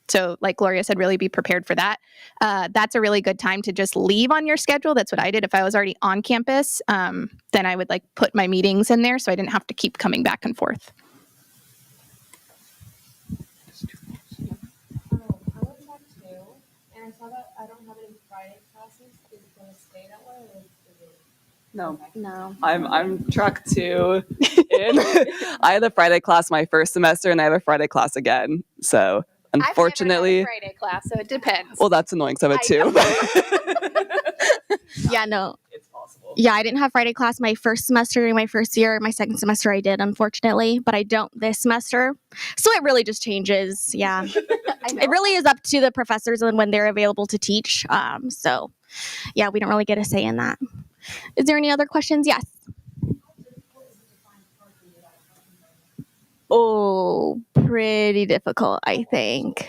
so like Gloria said, really be prepared for that. That's a really good time to just leave on your schedule. That's what I did. If I was already on campus, then I would like put my meetings in there so I didn't have to keep coming back and forth. I went back too, and I saw that I don't have any Friday classes. Is it going to stay that way, or is it? No. No. I'm track 2. I had a Friday class my first semester, and I have a Friday class again. So unfortunately, I've never had a Friday class, so it depends. well, that's annoying. So I have it too. Yeah, no. It's possible. Yeah, I didn't have Friday class my first semester during my first year. My second semester I did, unfortunately, but I don't this semester. So it really just changes. Yeah. It really is up to the professors and when they're available to teach. So yeah, we don't really get a say in that. Is there any other questions? Yes. Oh, pretty difficult, I think.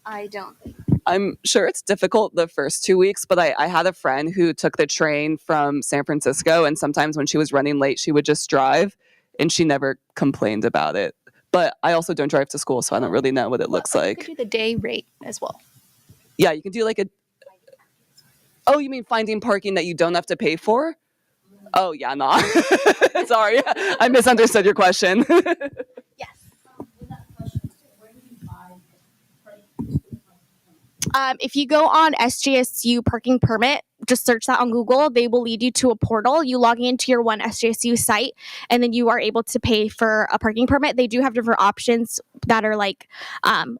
I don't think. I'm sure it's difficult the first 2 weeks, but I had a friend who took the train from San Francisco, and sometimes when she was running late, she would just drive, and she never complained about it. But I also don't drive to school, so I don't really know what it looks You like. could do the day rate as well. Yeah, you can do like a. Oh, you mean finding parking that you don't have to pay for? Oh, yeah, no. Sorry, I misunderstood your question. Yes. With that question, where do you buy If you go on SJSU parking permit, just search that on Google. They will lead you to a portal. You log into your one SJSU site, and then you are able to pay for a parking permit. They do have different options that are like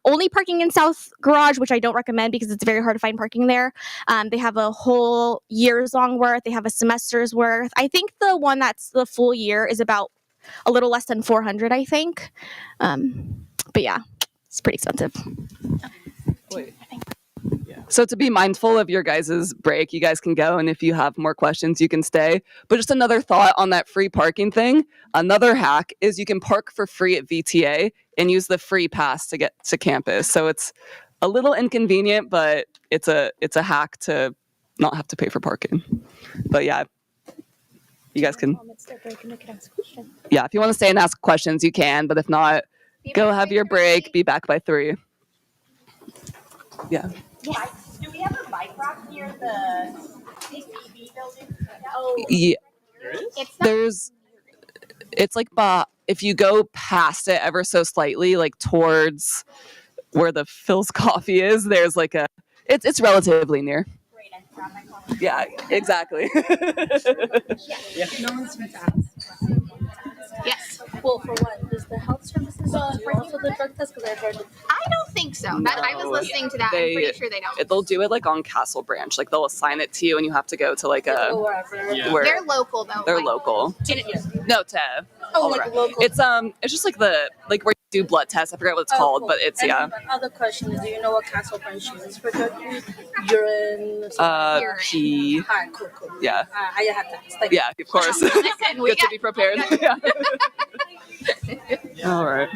only parking in South Garage, which I don't recommend because it's very hard to find parking there. They have a whole year's long worth. They have a semester's worth. I think the one that's the full year is about a little less than 400, I think. But yeah, it's pretty expensive. Wait. So to be mindful of your guys' break, you guys can go, and if you have more questions, you can stay. But just another thought on that free parking thing. Another hack is you can park for free at VTA and use the free pass to get to campus. So it's a little inconvenient, but it's a hack to not have to pay for parking. But yeah, you guys can. Yeah, if you want to stay and ask questions, you can. But if not, go have your break. Be back by 3. Yeah. Do we have a bike rack near the CCB building? Oh, Yeah. It's not. It's like if you go past it ever so slightly, like towards where the Phil's coffee is, there's like it's relatively near. great. I found my coffee. Yeah, exactly. No one's been asked. Yes. Well, for what? Does the health services do also the drug test? Because I've heard that. I don't think so. I was listening to that. I'm pretty sure they don't. They'll do it like on Castle Branch. Like they'll assign it to you, and you have to go to like a. Wherever. Where They're local though. they're like, local. No, Tev. Oh, like local. It's just like the where you do blood tests. I forget what it's called, Cool. but it's And yeah. my other question is, do you know what Castle Branch uses for drug use? Urine. Pee. Alright, cool. Yeah. I had to ask. Thank you. Yeah, of course. Listen, we Good to be prepared. Yeah. All right.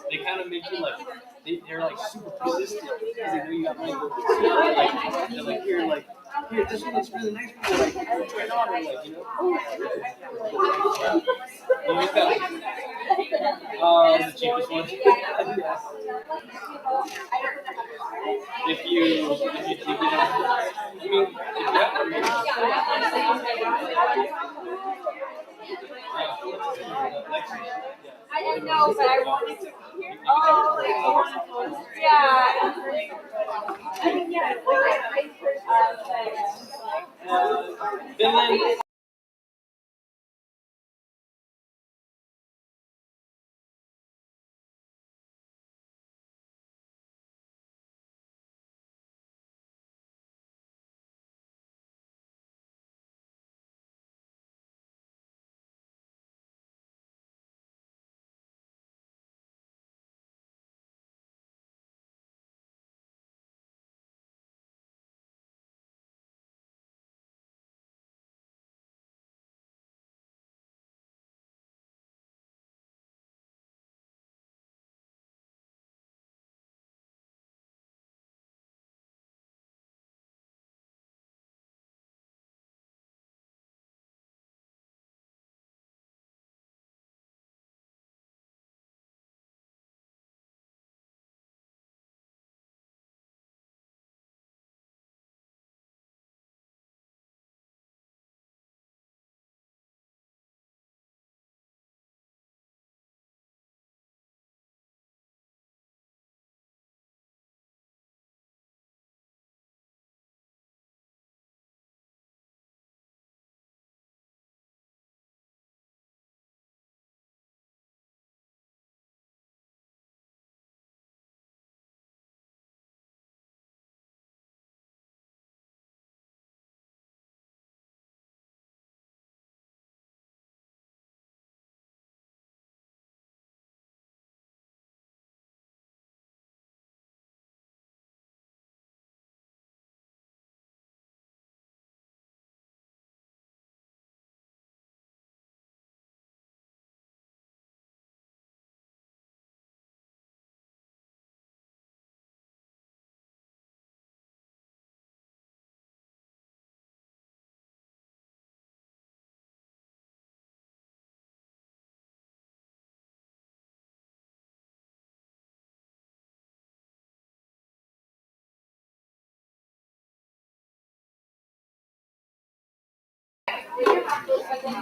They kind of make you like they're like super persistent because they know you got money. They're like here here this one looks really nice. But like try it on or like you just got the cheapest one. Yes. If you think I mean I didn't know, but I wanted to be here. Oh, like, yeah. I mean, yeah, Finland.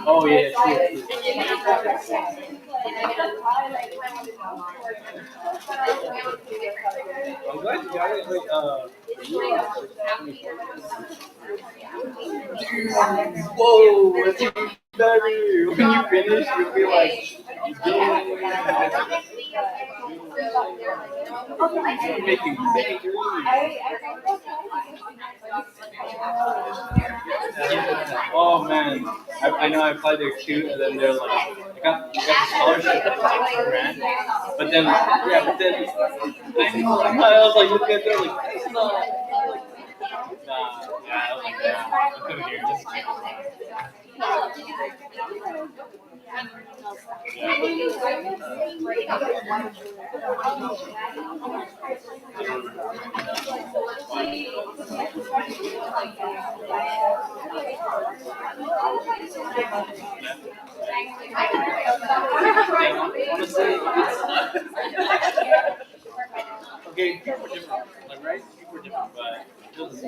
Oh yeah, true. I'm glad you got it. Whoa, it's even better. When you finish, you'll be like, you're making bakery. Oh man, I know I applied there too, and then they're like, I got the scholarship at like 2 grand, but then I was like looking at them like it's not. Nah, yeah, I was like, nah, I'm coming here. This is honestly, okay, people are different, like right? People are different, but it was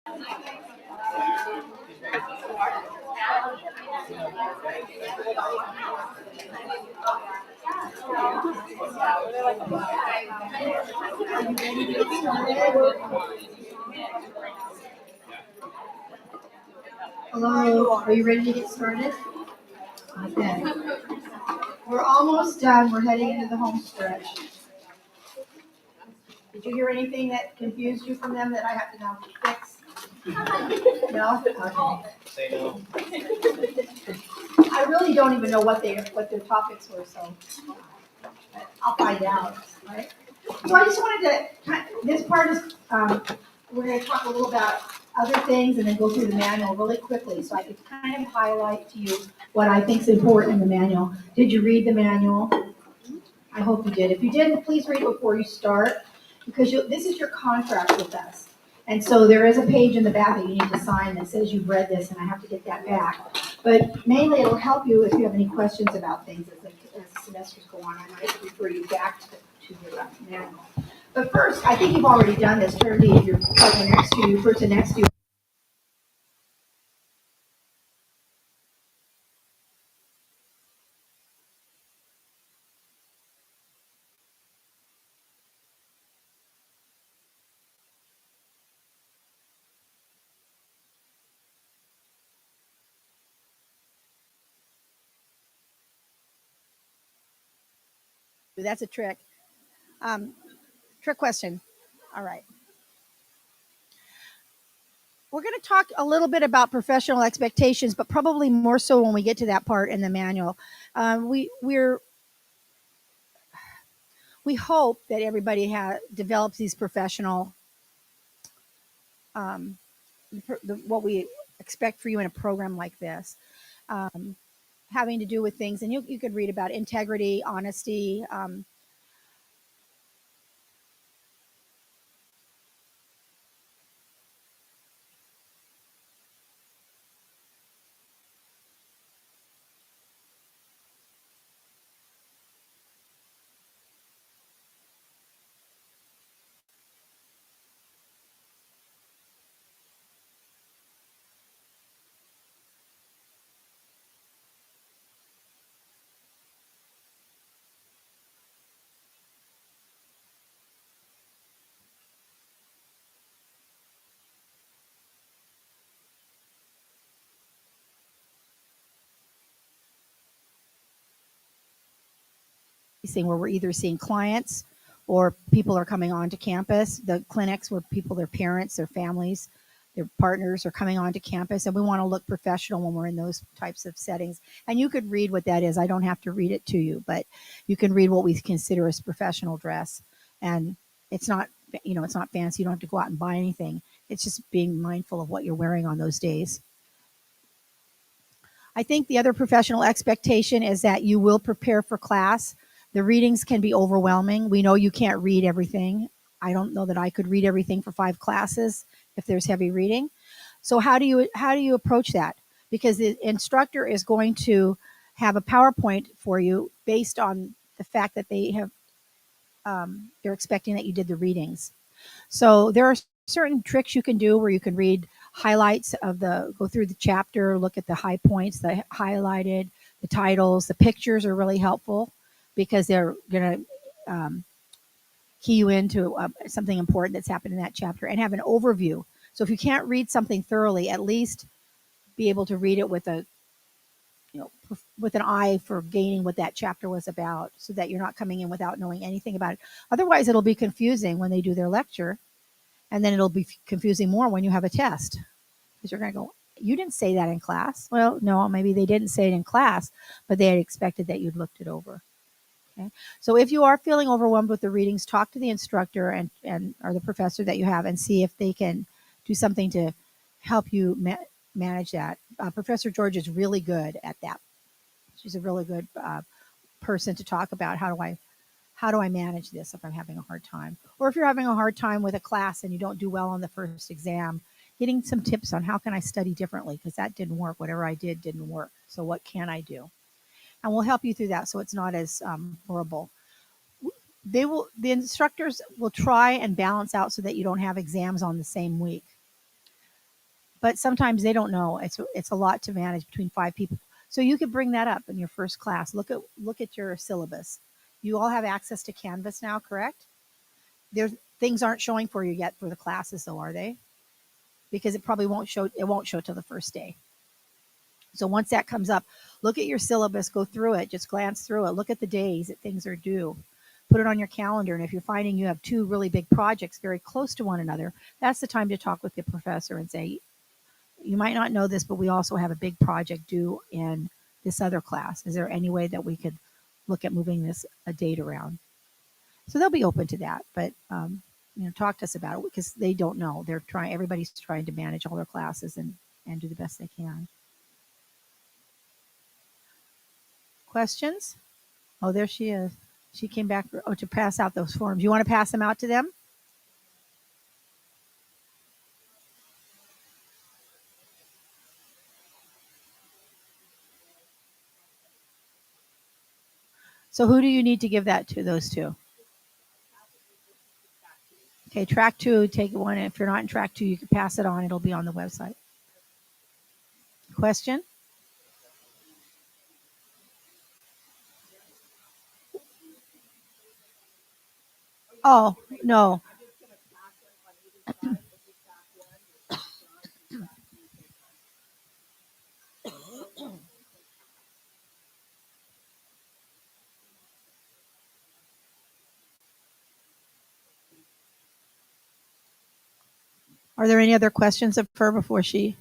Hello, are you ready to get started? Okay. We're almost done. We're heading into the home stretch. Did you hear anything that confused you from them that I have to now fix? No? Okay. Say no. I really don't even know what their topics were, so I'll find out, right? So I just wanted to, this part is, we're gonna talk a little about other things and then go through the manual really quickly, so I could kind of highlight to you what I think is important in the manual. Did you read the manual? I hope you did. If you didn't, please read it before you start, because this is your contract with us. And so there is a page in the back that you need to sign that says you've read this, and I have to get that back. But mainly it'll help you if you have any questions about things as the semesters go on. I might refer you back to your manual. But first, I think you've already done this. Turn to your partner next to you, person next to you. That's a trick. Trick question. All right. We're going to talk a little bit about professional expectations, but probably more so when we get to that part in the manual. We hope that everybody develops these professional, what we expect for you in a program like this, having to do with things, and you could read about integrity, honesty, thing where we're either seeing clients or people are coming onto campus, the clinics where people, their parents, their families, their partners are coming onto campus, and we want to look professional when we're in those types of settings. And you could read what that is. I don't have to read it to you, but you can read what we consider as professional dress. And it's not, it's not fancy. You don't have to go out and buy anything. It's just being mindful of what you're wearing on those days. I think the other professional expectation is that you will prepare for class. The readings can be overwhelming. We know you can't read everything. I don't know that I could read everything for 5 classes if there's heavy reading. So how do you approach that? Because the instructor is going to have a PowerPoint for you based on the fact that they're expecting that you did the readings. So there are certain tricks you can do where you can read highlights go through the chapter, look at the high points, the highlighted, the titles. The pictures are really helpful because they're going to key you into something important that's happened in that chapter, and have an overview. So if you can't read something thoroughly, at least be able to read it with with an eye for gaining what that chapter was about, so that you're not coming in without knowing anything about it. Otherwise, it'll be confusing when they do their lecture, and then it'll be confusing more when you have a test, because you're going to go, you didn't say that in class. Well, no, maybe they didn't say it in class, but they had expected that you'd looked it over. Okay. So if you are feeling overwhelmed with the readings, talk to the instructor and or the professor that you have, and see if they can do something to help you manage that. Professor George is really good at that. She's a really good person to talk about how do I manage this if I'm having a hard time, or if you're having a hard time with a class and you don't do well on the first exam, getting some tips on how can I study differently, because that didn't work. Whatever I did didn't work. So what can I do? And we'll help you through that so it's not as horrible. The instructors will try and balance out so that you don't have exams on the same week. but sometimes they don't know. It's a lot to manage between 5 people. So you could bring that up in your first class. Look at your syllabus. You all have access to Canvas now, correct? There's things aren't showing for you yet for the classes, though, are they? Because it probably won't show. It won't show till the first day. So once that comes up, look at your syllabus, go through it, just glance through it, look at the days that things are due, put it on your calendar. And if you're finding you have 2 really big projects very close to one another, that's the time to talk with the professor and say, you might not know this, but we also have a big project due in this other class. Is there any way that we could look at moving this a date around? So they'll be open to that, but talk to us about it because they don't know. Everybody's trying to manage all their classes and do the best they can. Questions? Oh, there she is. She came back to pass out those forms. You want to pass them out to them? So who do you need to give that to, those 2? Okay, track 2, take one. If you're not in track 2, you can pass it on. It'll be on the website. Question? Oh, no. Are there any other questions of her before she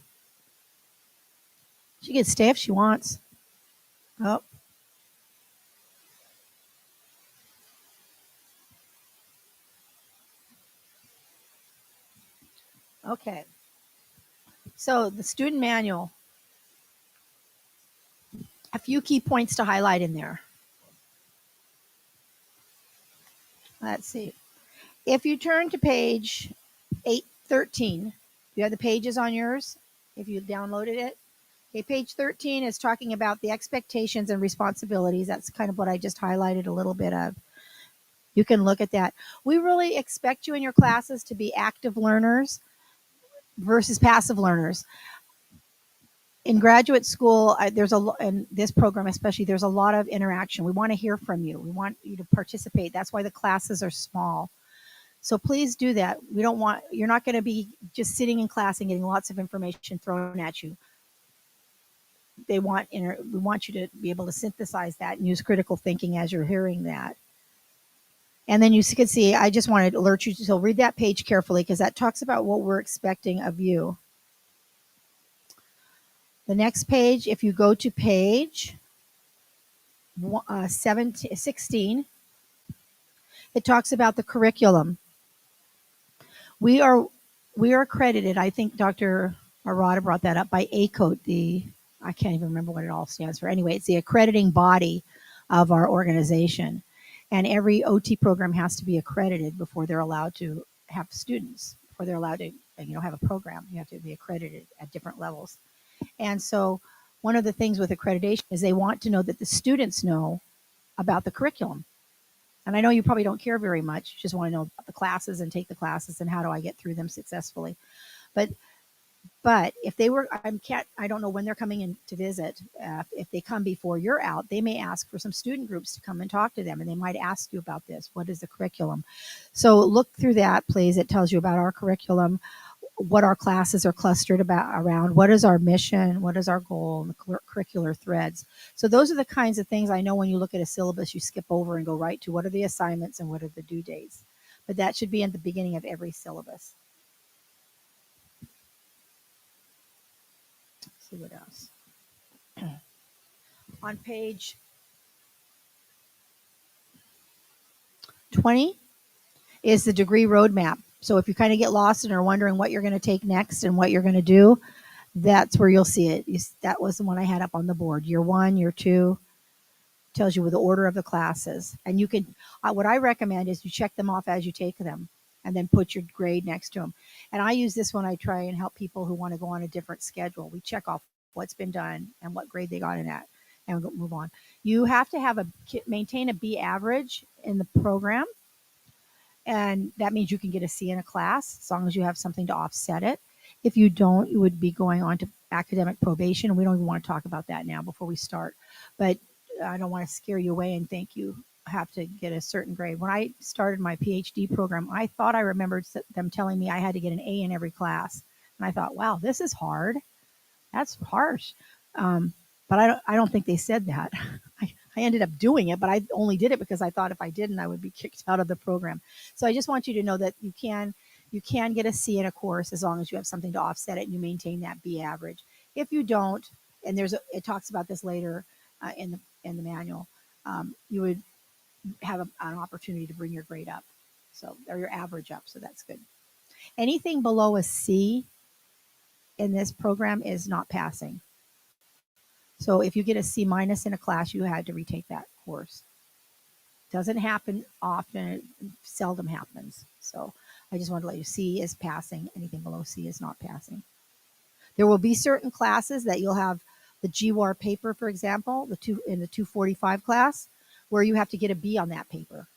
can stay if she wants? Oh. Okay. So the student manual, a few key points to highlight in there. Let's see. If you turn to page 813, you have the pages on yours, if you downloaded it. Okay, page 13 is talking about the expectations and responsibilities. That's kind of what I just highlighted a little bit of. You can look at that. We really expect you in your classes to be active learners versus passive learners. In graduate school, in this program especially, there's a lot of interaction. We want to hear from you. We want you to participate. That's why the classes are small. So please do that. You're not going to be just sitting in class and getting lots of information thrown at you. We want you to be able to synthesize that and use critical thinking as you're hearing that. And then you can see, I just wanted to alert you to read that page carefully because that talks about what we're expecting of you. The next page, if you go to page 16, it talks about the curriculum. We are accredited, I think Dr. Arata brought that up, by ACOT, I can't even remember what it all stands for. Anyway, it's the accrediting body of our organization. And every OT program has to be accredited before they're allowed to have students, before they're allowed to have a program. You have to be accredited at different levels. And so one of the things with accreditation is they want to know that the students know about the curriculum. And I know you probably don't care very much. You just want to know about the classes and take the classes and how do I get through them successfully. But if they were, I don't know when they're coming in to visit. If they come before you're out, they may ask for some student groups to come and talk to them. And they might ask you about this. What is the curriculum? So look through that, please. It tells you about our curriculum, what our classes are clustered around, what is our mission, what is our goal, and the curricular threads. So those are the kinds of things I know when you look at a syllabus, you skip over and go right to what are the assignments and what are the due dates. But that should be at the beginning of every syllabus. Let's see what else. On page 20 is the degree roadmap. So if you kind of get lost and are wondering what you're going to take next and what you're going to do, that's where you'll see it. That was the one I had up on the board. Year 1, year 2, tells you the order of the classes. And you can, what I recommend is you check them off as you take them and then put your grade next to them. And I use this when I try and help people who want to go on a different schedule. We check off what's been done and what grade they got in at and move on. You have to maintain a B average in the program. And that means you can get a C in a class as long as you have something to offset it. If you don't, you would be going on to academic probation. We don't even want to talk about that now before we start. But I don't want to scare you away and think you have to get a certain grade. When I started my PhD program, I thought I remembered them telling me I had to get an A in every class. And I thought, wow, this is hard. That's harsh. But I don't think they said that. I ended up doing it, but I only did it because I thought if I didn't, I would be kicked out of the program. So I just want you to know that you can get a C in a course as long as you have something to offset it and you maintain that B average. If you don't, and it talks about this later in the manual, you would have an opportunity to bring your grade up, or your average up. So that's good. Anything below a C in this program is not passing. So if you get a C minus in a class, you had to retake that course. Doesn't happen often, it seldom happens. So I just wanted to let you, C is passing. Anything below C is not passing. There will be certain classes that you'll have the GWAR paper, for example, in the 245 class, where you have to get a B on that paper.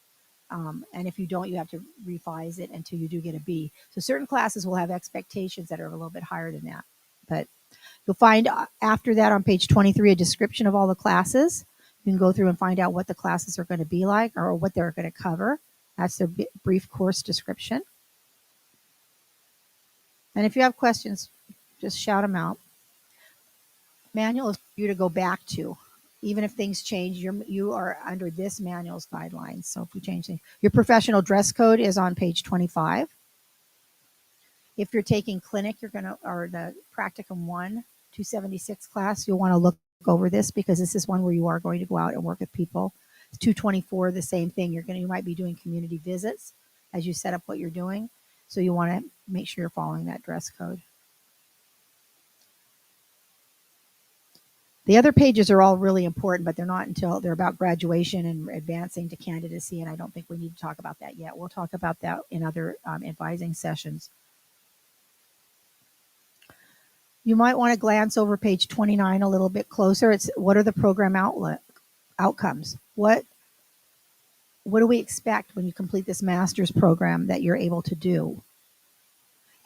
And if you don't, you have to revise it until you do get a B. So certain classes will have expectations that are a little bit higher than that. But you'll find after that on page 23 a description of all the classes. You can go through and find out what the classes are going to be like or what they're going to cover. That's their brief course description. And if you have questions, just shout them out. Manual is for you to go back to. Even if things change, you are under this manual's guidelines. So if we change things, your professional dress code is on page 25. If you're taking clinic, or the practicum 1, 276 class, you'll want to look over this because this is one where you are going to go out and work with people. 224, the same thing. You might be doing community visits as you set up what you're doing. So you want to make sure you're following that dress code. The other pages are all really important, but they're not until they're about graduation and advancing to candidacy, and I don't think we need to talk about that yet. We'll talk about that in other advising sessions. You might want to glance over page 29 a little bit closer. It's what are the program outcomes? What do we expect when you complete this master's program that you're able to do?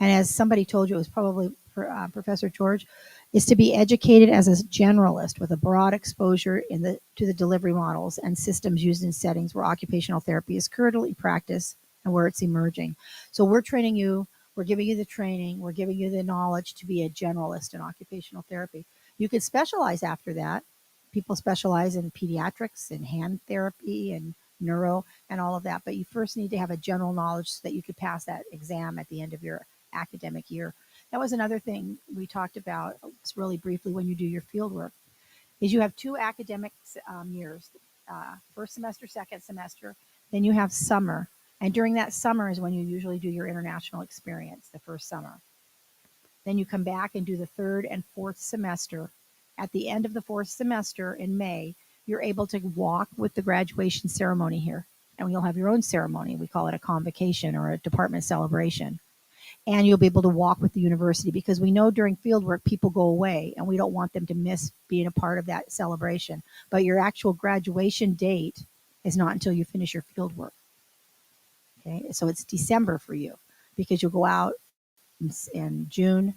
And as somebody told you, it was probably Professor George, is to be educated as a generalist with a broad exposure to the delivery models and systems used in settings where occupational therapy is currently practiced and where it's emerging. So we're training you. We're giving you the training. We're giving you the knowledge to be a generalist in occupational therapy. You could specialize after that. People specialize in pediatrics and hand therapy and neuro and all of that. But you first need to have a general knowledge so that you could pass that exam at the end of your academic year. That was another thing we talked about really briefly when you do your field work, is you have 2 academic years, first semester, second semester, then you have summer. And during that summer is when you usually do your international experience, the first summer. Then you come back and do the 3rd and 4th semester. At the end of the 4th semester in May, you're able to walk with the graduation ceremony here. And you'll have your own ceremony. We call it a convocation or a department celebration. And you'll be able to walk with the university because we know during fieldwork people go away and we don't want them to miss being a part of that celebration. But your actual graduation date is not until you finish your fieldwork. Okay, so it's December for you because you'll go out in June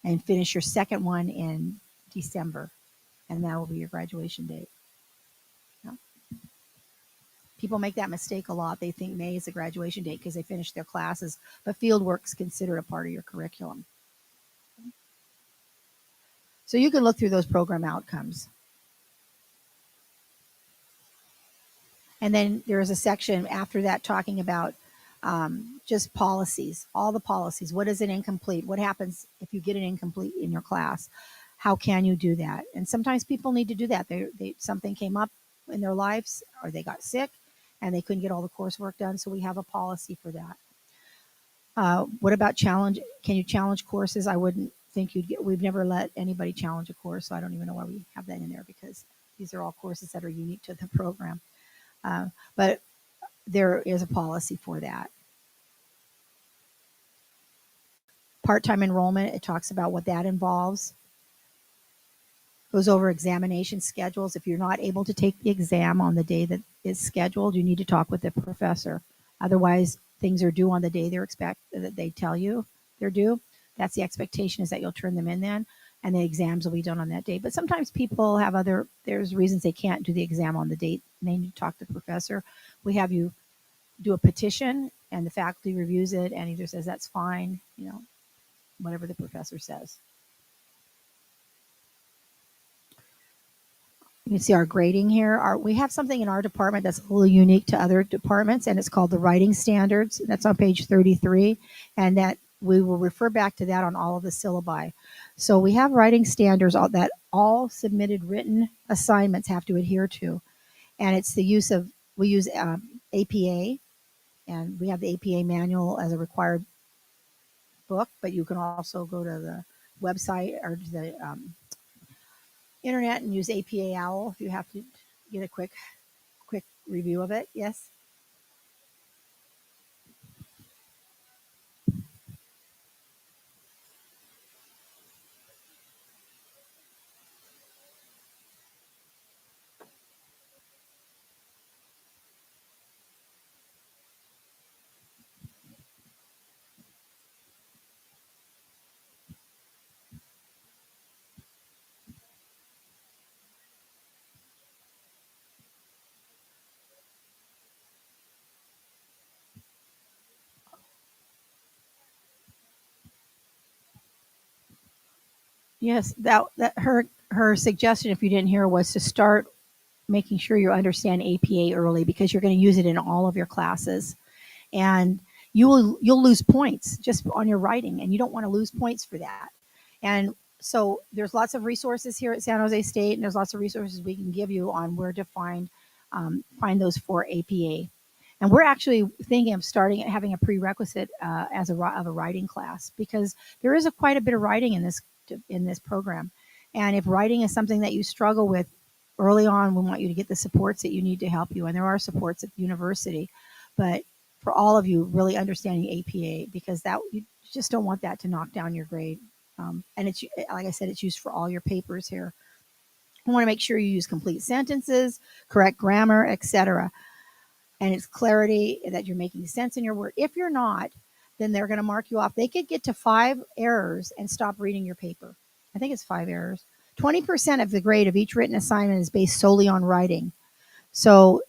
and finish your second one in December, and that will be your graduation date. Yeah. People make that mistake a lot. They think May is the graduation date because they finish their classes, but fieldwork's considered a part of your curriculum. So you can look through those program outcomes. And then there is a section after that talking about just policies, all the policies. What is an incomplete? What happens if you get an incomplete in your class? How can you do that? And sometimes people need to do that. Something came up in their lives or they got sick and they couldn't get all the coursework done. So we have a policy for that. What about challenge? Can you challenge courses? I wouldn't think we've never let anybody challenge a course. So I don't even know why we have that in there because these are all courses that are unique to the program. But there is a policy for that. Part-time enrollment, it talks about what that involves. Goes over examination schedules. If you're not able to take the exam on the day that is scheduled, you need to talk with the professor. Otherwise, things are due on the day that they tell you they're due. That's the expectation, is that you'll turn them in then, and the exams will be done on that date. But sometimes people have there's reasons they can't do the exam on the date, and they need to talk to the professor. We have you do a petition, and the faculty reviews it and either says that's fine, whatever the professor says. You can see our grading here. We have something in our department that's a little unique to other departments, and it's called the writing standards. That's on page 33, and that we will refer back to that on all of the syllabi. So we have writing standards that all submitted written assignments have to adhere to, and it's the use of, we use APA, and we have the APA manual as a required book, but you can also go to the website or to the internet and use APA OWL if you have to get a quick review of it. Yes? Yes, that her suggestion, if you didn't hear, was to start making sure you understand APA early, because you're going to use it in all of your classes, and you'll lose points just on your writing, and you don't want to lose points for that. And so there's lots of resources here at San Jose State, and there's lots of resources we can give you on where to find those for APA. And we're actually thinking of having a prerequisite of a writing class, because there is quite a bit of writing in this program. And if writing is something that you struggle with early on, we want you to get the supports that you need to help you. And there are supports at the university, but for all of you, really understanding APA, because that you just don't want that to knock down your grade. And it's, like I said, it's used for all your papers here. You want to make sure you use complete sentences, correct grammar, etc. And it's clarity, that you're making sense in your word. If you're not, then they're going to mark you off. They could get to 5 errors and stop reading your paper. I think it's 5 errors. 20% of the grade of each written assignment is based solely on writing. So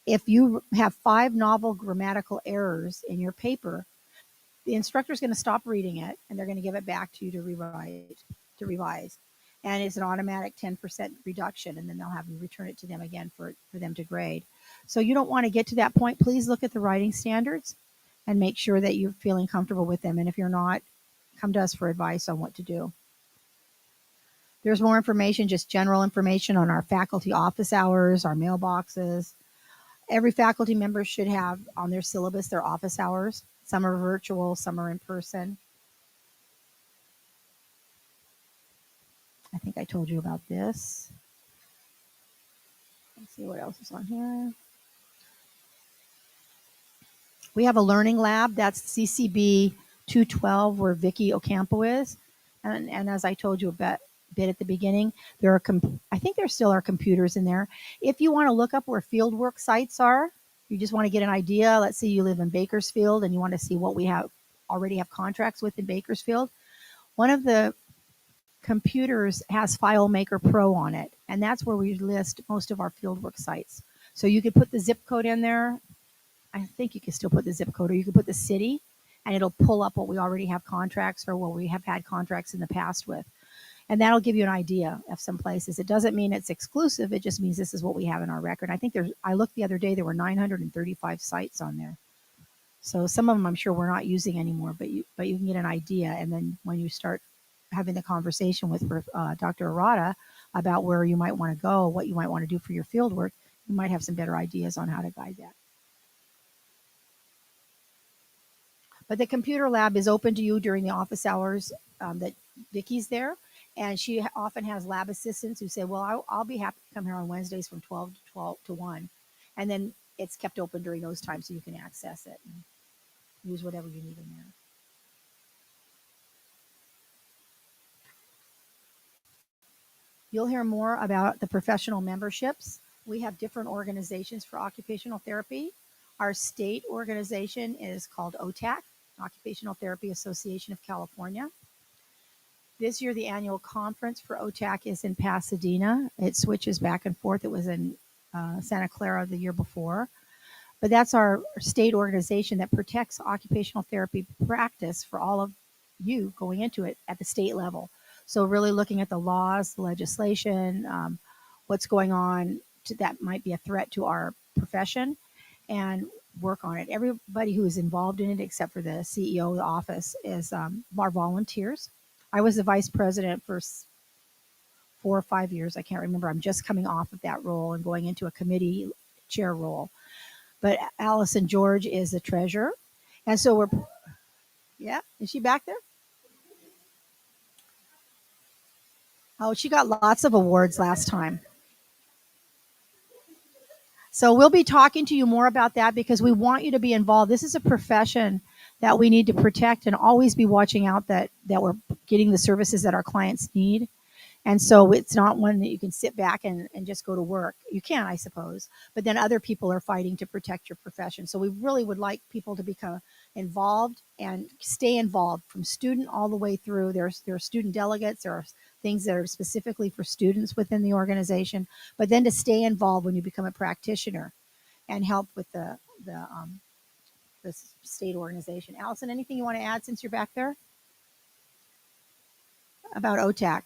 if you have 5 novel grammatical errors in your paper, the instructor is going to stop reading it, and they're going to give it back to you to revise. And it's an automatic 10% reduction, and then they'll have you return it to them again for them to grade. So you don't want to get to that point. Please look at the writing standards and make sure that you're feeling comfortable with them. And if you're not, come to us for advice on what to do. There's more information, just general information on our faculty office hours, our mailboxes. Every faculty member should have on their syllabus their office hours. Some are virtual, some are in person. I think I told you about this. Let's see what else is on here. We have a learning lab. That's CCB 212, where Vicki Ocampo is. And as I told you a bit at the beginning, I think there still are computers in there. If you want to look up where Fieldwork sites are, you just want to get an idea. Let's say you live in Bakersfield and you want to see what we already have contracts with in Bakersfield. One of the computers has FileMaker Pro on it, and that's where we list most of our Fieldwork sites. So you could put the zip code in there. I think you can still put the zip code, or you could put the city, and it'll pull up what we already have contracts or what we have had contracts in the past with. And that'll give you an idea of some places. It doesn't mean it's exclusive. It just means this is what we have in our record. I think I looked the other day, there were 935 sites on there. So some of them I'm sure we're not using anymore, but you can get an idea. And then when you start having the conversation with Dr. Arata about where you might want to go, what you might want to do for your field work, you might have some better ideas on how to guide that. But the computer lab is open to you during the office hours that Vicki's there. And she often has lab assistants who say, well, I'll be happy to come here on Wednesdays from 12 to 1. And then it's kept open during those times so you can access it and use whatever you need in there. You'll hear more about the professional memberships. We have different organizations for occupational therapy. Our state organization is called OTAC, Occupational Therapy Association of California. This year, the annual conference for OTAC is in Pasadena. It switches back and forth. It was in Santa Clara the year before. But that's our state organization that protects occupational therapy practice for all of you going into it at the state level. So really looking at the laws, the legislation, what's going on that might be a threat to our profession, and work on it. Everybody who is involved in it, except for the CEO of the office, is our volunteers. I was the vice president for 4 or 5 years. I can't remember. I'm just coming off of that role and going into a committee chair role. But Allison George is the treasurer. And so yeah, is she back there? Oh, she got lots of awards last time. So we'll be talking to you more about that because we want you to be involved. This is a profession that we need to protect and always be watching out that we're getting the services that our clients need. And so it's not one that you can sit back and just go to work. You can, I suppose, but then other people are fighting to protect your profession. So we really would like people to become involved and stay involved from student all the way through. There are student delegates. There are things that are specifically for students within the organization, but then to stay involved when you become a practitioner and help with the state organization. Allison, anything you want to add since you're back there about OTAC?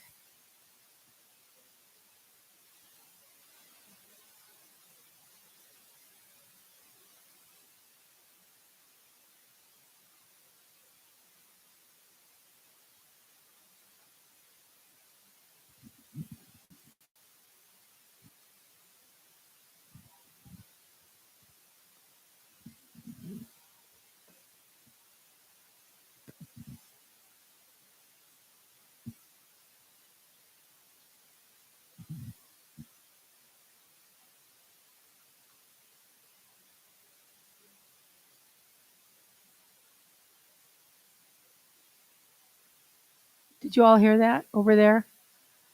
Did you all hear that over there?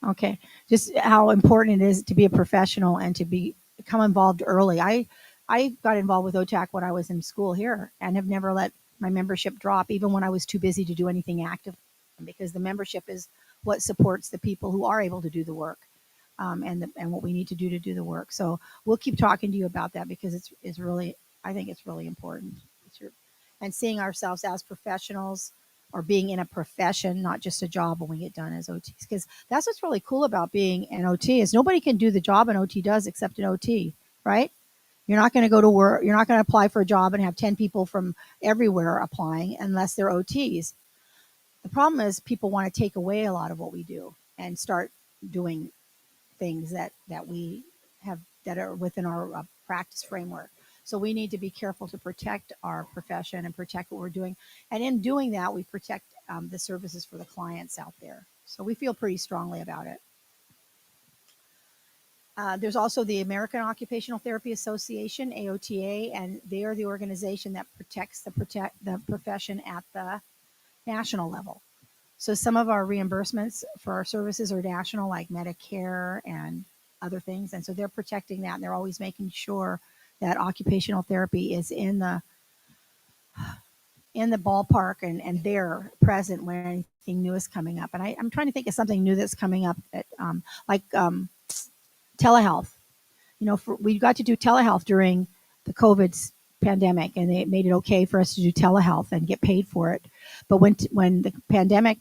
Okay. Just how important it is to be a professional and to become involved early. I got involved with OTAC when I was in school here and have never let my membership drop, even when I was too busy to do anything active, because the membership is what supports the people who are able to do the work, and what we need to do the work. So we'll keep talking to you about that because it's really, I think it's really important. And seeing ourselves as professionals, or being in a profession, not just a job when we get done as OTs. Because that's what's really cool about being an OT is nobody can do the job an OT does except an OT, right? You're not going to go to work. You're not going to apply for a job and have 10 people from everywhere applying unless they're OTs. The problem is people want to take away a lot of what we do and start doing things that we have that are within our practice framework. So we need to be careful to protect our profession and protect what we're doing. And in doing that, we protect the services for the clients out there. So we feel pretty strongly about it. There's also the American Occupational Therapy Association, AOTA, and they are the organization that protects the profession at the national level. So some of our reimbursements for our services are national, like Medicare and other things. And so they're protecting that, and they're always making sure that occupational therapy is in the ballpark and they're present when anything new is coming up. And I'm trying to think of something new that's coming up at, telehealth. You know, we got to do telehealth during the COVID pandemic, and they made it okay for us to do telehealth and get paid for it. But when the pandemic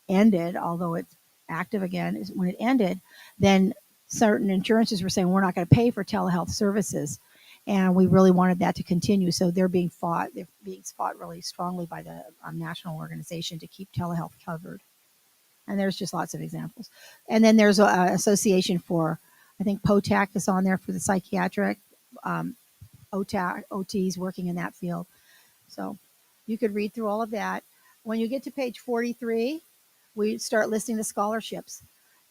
ended, although it's active again, is when it ended, then certain insurances were saying we're not going to pay for telehealth services. And we really wanted that to continue. So they're being fought really strongly by the national organization to keep telehealth covered. And there's just lots of examples. And then there's an association for, I think POTAC is on there for the psychiatric, OTs working in that field. So you could read through all of that. When you get to page 43, we start listing the scholarships.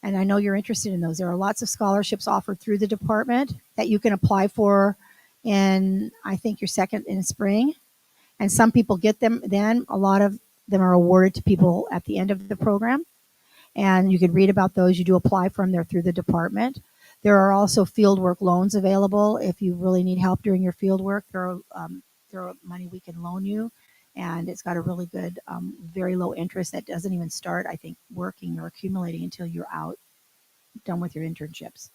And I know you're interested in those. There are lots of scholarships offered through the department that you can apply for in, I think, your second in spring. And some people get them then. A lot of them are awarded to people at the end of the program. And you can read about those. You do apply for them. They're through the department. There are also fieldwork loans available if you really need help during your fieldwork. There are money we can loan you and it's got a really good, very low interest that doesn't even start, I think, working or accumulating until you're out, done with your internships.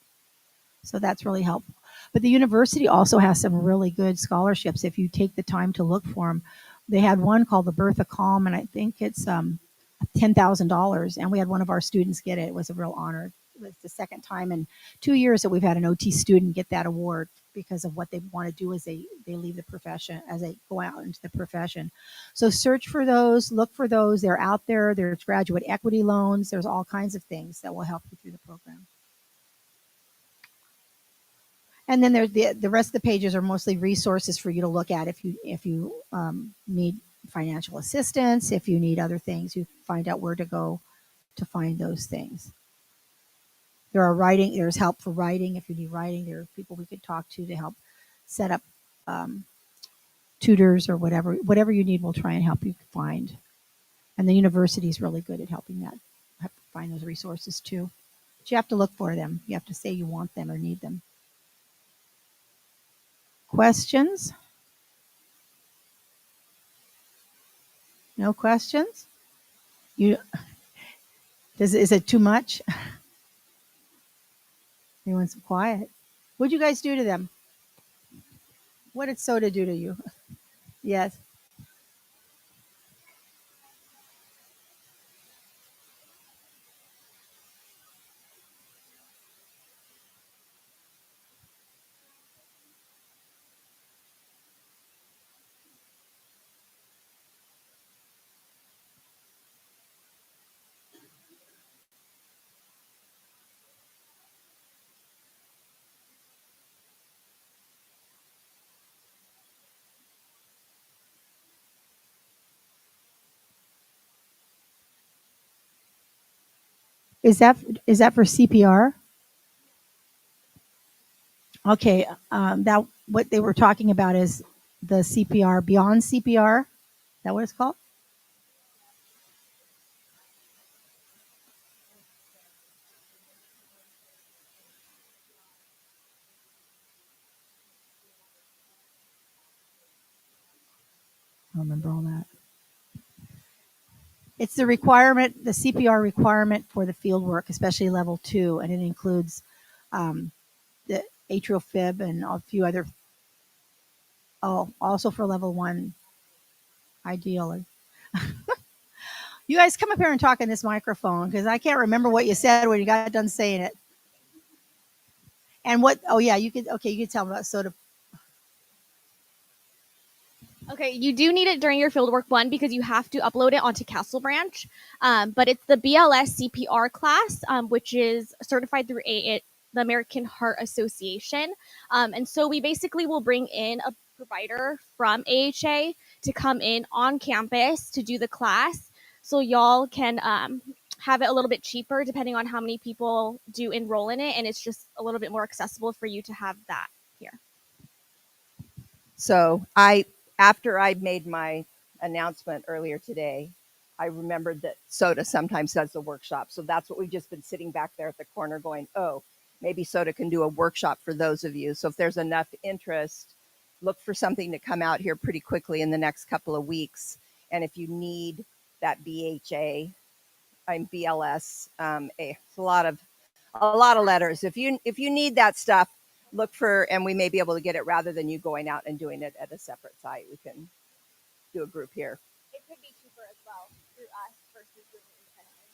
So that's really helpful. But the university also has some really good scholarships if you take the time to look for them. They had one called the Bertha Calm, and I think it's $10,000. And we had one of our students get it. It was a real honor. It was the second time in 2 years that we've had an OT student get that award because of what they want to do as they leave the profession, as they go out into the profession. So search for those, look for those. They're out there. There's graduate equity loans. There's all kinds of things that will help you through the program. And then there's the rest of the pages are mostly resources for you to look at if you need financial assistance, if you need other things, you find out where to go to find those things. There's help for writing if you need writing. There are people we could talk to help set up tutors or whatever you need. We'll try and help you find. And the university is really good at helping that, find those resources too. But you have to look for them. You have to say you want them or need them. Questions? No questions? Is it too much? Everyone's quiet. What'd you guys do to them? What did soda do to you? Yes. Is that for CPR? Okay. That what they were talking about is the CPR beyond CPR. Is that what it's called? I don't remember all that. It's the requirement, the CPR requirement for the field work, especially level 2, and it includes the atrial fib and a few other. Oh, also for level 1, ideally. You guys come up here and talk in this microphone because I can't remember what you said when you got done saying it. And what? Oh yeah, you could. Okay, you could tell about soda. Okay, you do need it during your fieldwork 1 because you have to upload it onto Castle Branch. But it's the BLS CPR class, which is certified through the American Heart Association. And so we basically will bring in a provider from AHA to come in on campus to do the class. So y'all can have it a little bit cheaper depending on how many people do enroll in it. And it's just a little bit more accessible for you to have that here. So after I made my announcement earlier today, I remembered that SOTA sometimes does the workshop. So that's what we've just been sitting back there at the corner going, oh, maybe SOTA can do a workshop for those of you. So if there's enough interest, look for something to come out here pretty quickly in the next couple of weeks. And if you need that BHA, I'm BLS, it's a lot of letters. If you need that stuff, look for, and we may be able to get it rather than you going out and doing it at a separate site. We can do a group here. It could be cheaper as well through us versus doing it independently.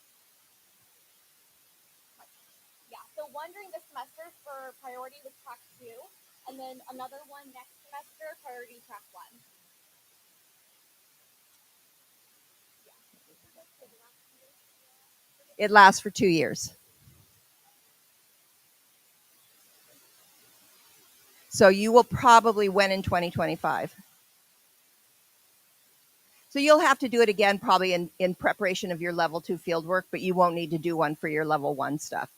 Yeah, so one during the semester for priority with track 2, and then another one next semester, priority track 1. It lasts for 2 years. So you will probably win in 2025. So you'll have to do it again probably in preparation of your level 2 field work, but you won't need to do one for your level 1 stuff.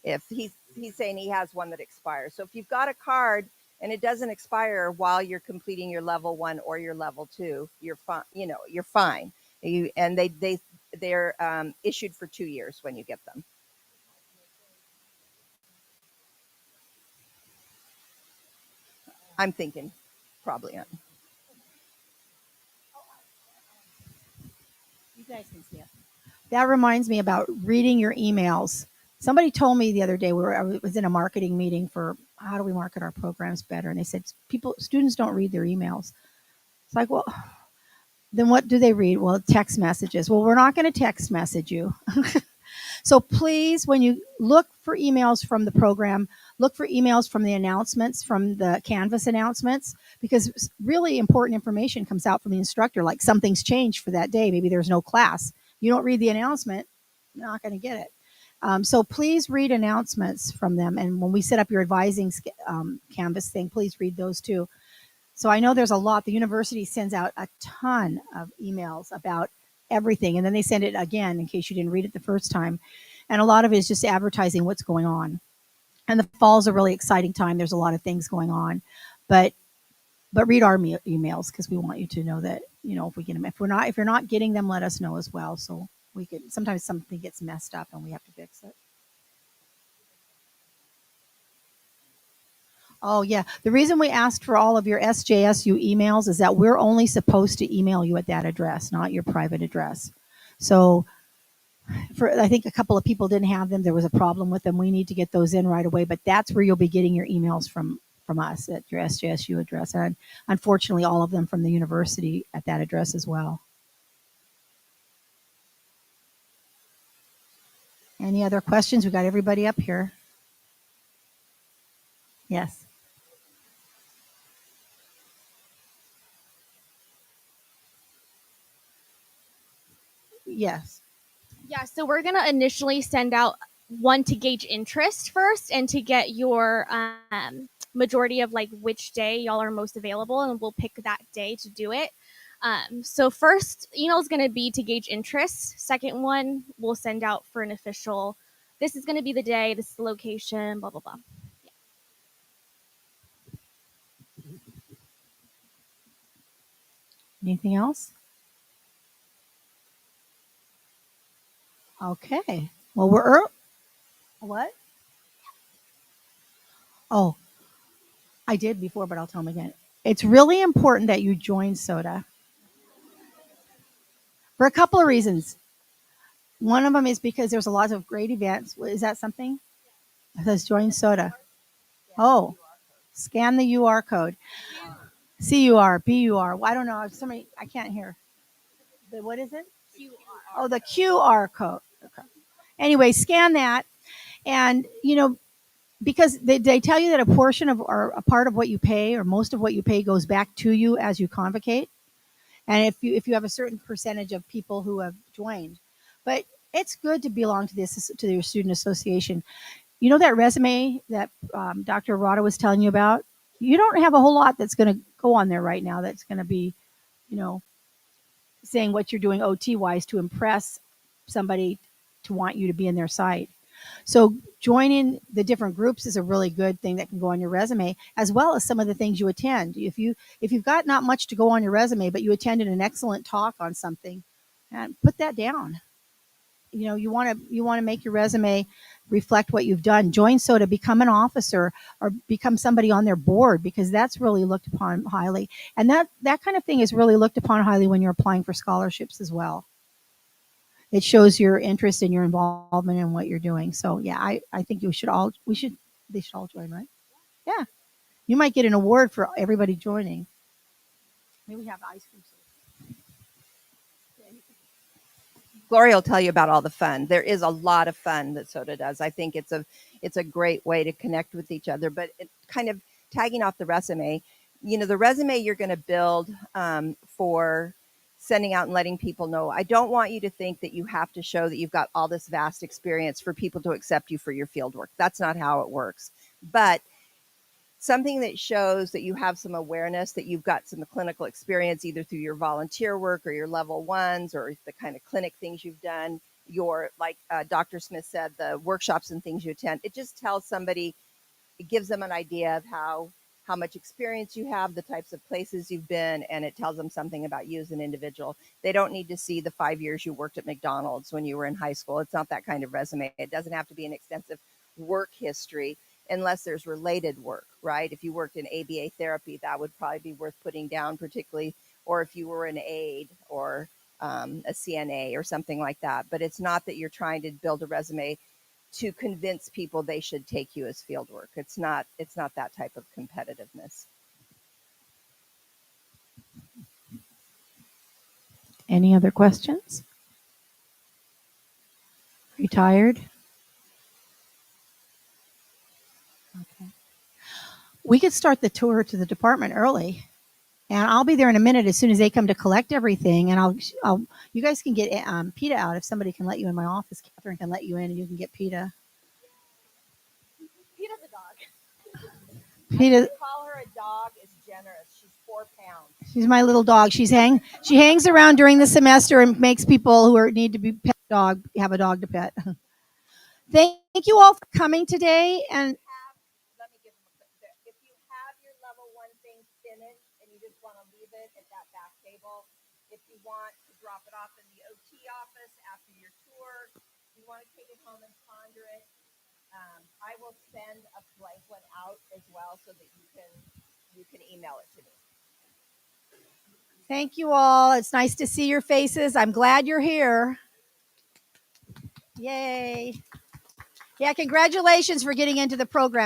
If he's saying he has one that expires. So if you've got a card and it doesn't expire while you're completing your level 1 or your level 2, you're fine. You're fine. They're issued for 2 years when you get them. I'm thinking probably not. You guys can see it. That reminds me about reading your emails. Somebody told me the other day I was in a marketing meeting for how do we market our programs better, and they said students don't read their emails. It's like, well, then what do they read? Well, text messages. Well, we're not going to text message you. So please, when you look for emails from the program, look for emails from the announcements, from the Canvas announcements, because really important information comes out from the instructor, like something's changed for that day. Maybe there's no class. You don't read the announcement, you're not going to get it. So please read announcements from them. And when we set up your advising Canvas thing, please read those too. So I know there's a lot. The university sends out a ton of emails about everything, and then they send it again in case you didn't read it the first time. And a lot of it is just advertising what's going on. And the fall is a really exciting time. There's a lot of things going on, but read our emails, because we want you to know that, if we get them. If you're not getting them, let us know as well. So we could, sometimes something gets messed up and we have to fix it. Oh, yeah. The reason we asked for all of your SJSU emails is that we're only supposed to email you at that address, not your private address. So I think a couple of people didn't have them. There was a problem with them. We need to get those in right away. But that's where you'll be getting your emails from us at your SJSU address. And unfortunately, all of them from the university at that address as well. Any other questions? We got everybody up here. Yes. Yes. Yeah, so we're going to initially send out one to gauge interest first and to get your majority of like which day y'all are most available, and we'll pick that day to do it. So first email is going to be to gauge interest. Second one we'll send out for an official, this is going to be the day, this is the location, blah, blah, blah. Anything else? Okay. Well, we're what? Oh, I did before, but I'll tell them again. It's really important that you join SOTA for a couple of reasons. One of them is because there's a lot of great events. Is that something? It says join SOTA. Oh, scan the UR code. CUR, BUR. I don't know. Somebody, I can't hear. What is it? QR. Oh, the QR code. Okay. Anyway, scan that. And, because they tell you that a portion of, or a part of what you pay, or most of what you pay, goes back to you as you convocate. And if you have a certain percentage of people who have joined, but it's good to belong to your student association. You know that resume that Dr. Arata was telling you about? You don't have a whole lot that's going to go on there right now that's going to be, saying what you're doing OT wise to impress somebody to want you to be in their site. So joining the different groups is a really good thing that can go on your resume, as well as some of the things you attend. If you've got not much to go on your resume, but you attended an excellent talk on something, and put that down. You want to make your resume reflect what you've done. Join SOTA, become an officer, or become somebody on their board, because that's really looked upon highly. And that kind of thing is really looked upon highly when you're applying for scholarships as well. It shows your interest and your involvement in what you're doing. So yeah, I think they should all join, right? Yeah. You might get an award for everybody joining. Maybe we have ice cream. Gloria will tell you about all the fun. There is a lot of fun that SOTA does. I think it's a great way to connect with each other. But it kind of tagging off the resume, the resume you're going to build for sending out and letting people know. I don't want you to think that you have to show that you've got all this vast experience for people to accept you for your field work. That's not how it works. But something that shows that you have some awareness, that you've got some clinical experience, either through your volunteer work or your level ones, or the kind of clinic things you've done, like Dr. Smith said, the workshops and things you attend. It just tells somebody, it gives them an idea of how much experience you have, the types of places you've been, and it tells them something about you as an individual. They don't need to see the 5 years you worked at McDonald's when you were in high school. It's not that kind of resume. It doesn't have to be an extensive work history, unless there's related work, right? If you worked in ABA therapy, that would probably be worth putting down, particularly, or if you were an aide or a CNA or something like that. But it's not that you're trying to build a resume to convince people they should take you as field work. It's not that type of competitiveness. Any other questions? Are you tired? Okay. We could start the tour to the department early, and I'll be there in a minute as soon as they come to collect everything. And you guys can get PETA out if somebody can let you in my office. Catherine can let you in, and you can get PETA. PETA's a dog. PETA. Call her a dog is generous. She's 4 pounds. She's my little dog. She hangs around during the semester and makes people who need to be pet dog have a dog to pet. Thank you all for coming today. And Let me give them a quick. If you have your level 1 thing finished and you just want to leave it at that back table, if you want to drop it off in the OT office after your tour, you want to take it home and ponder it. I will send a blank one out as well so that you can email it to me. thank you all. It's nice to see your faces. I'm glad you're here. Yay. Yeah, congratulations for getting into the program.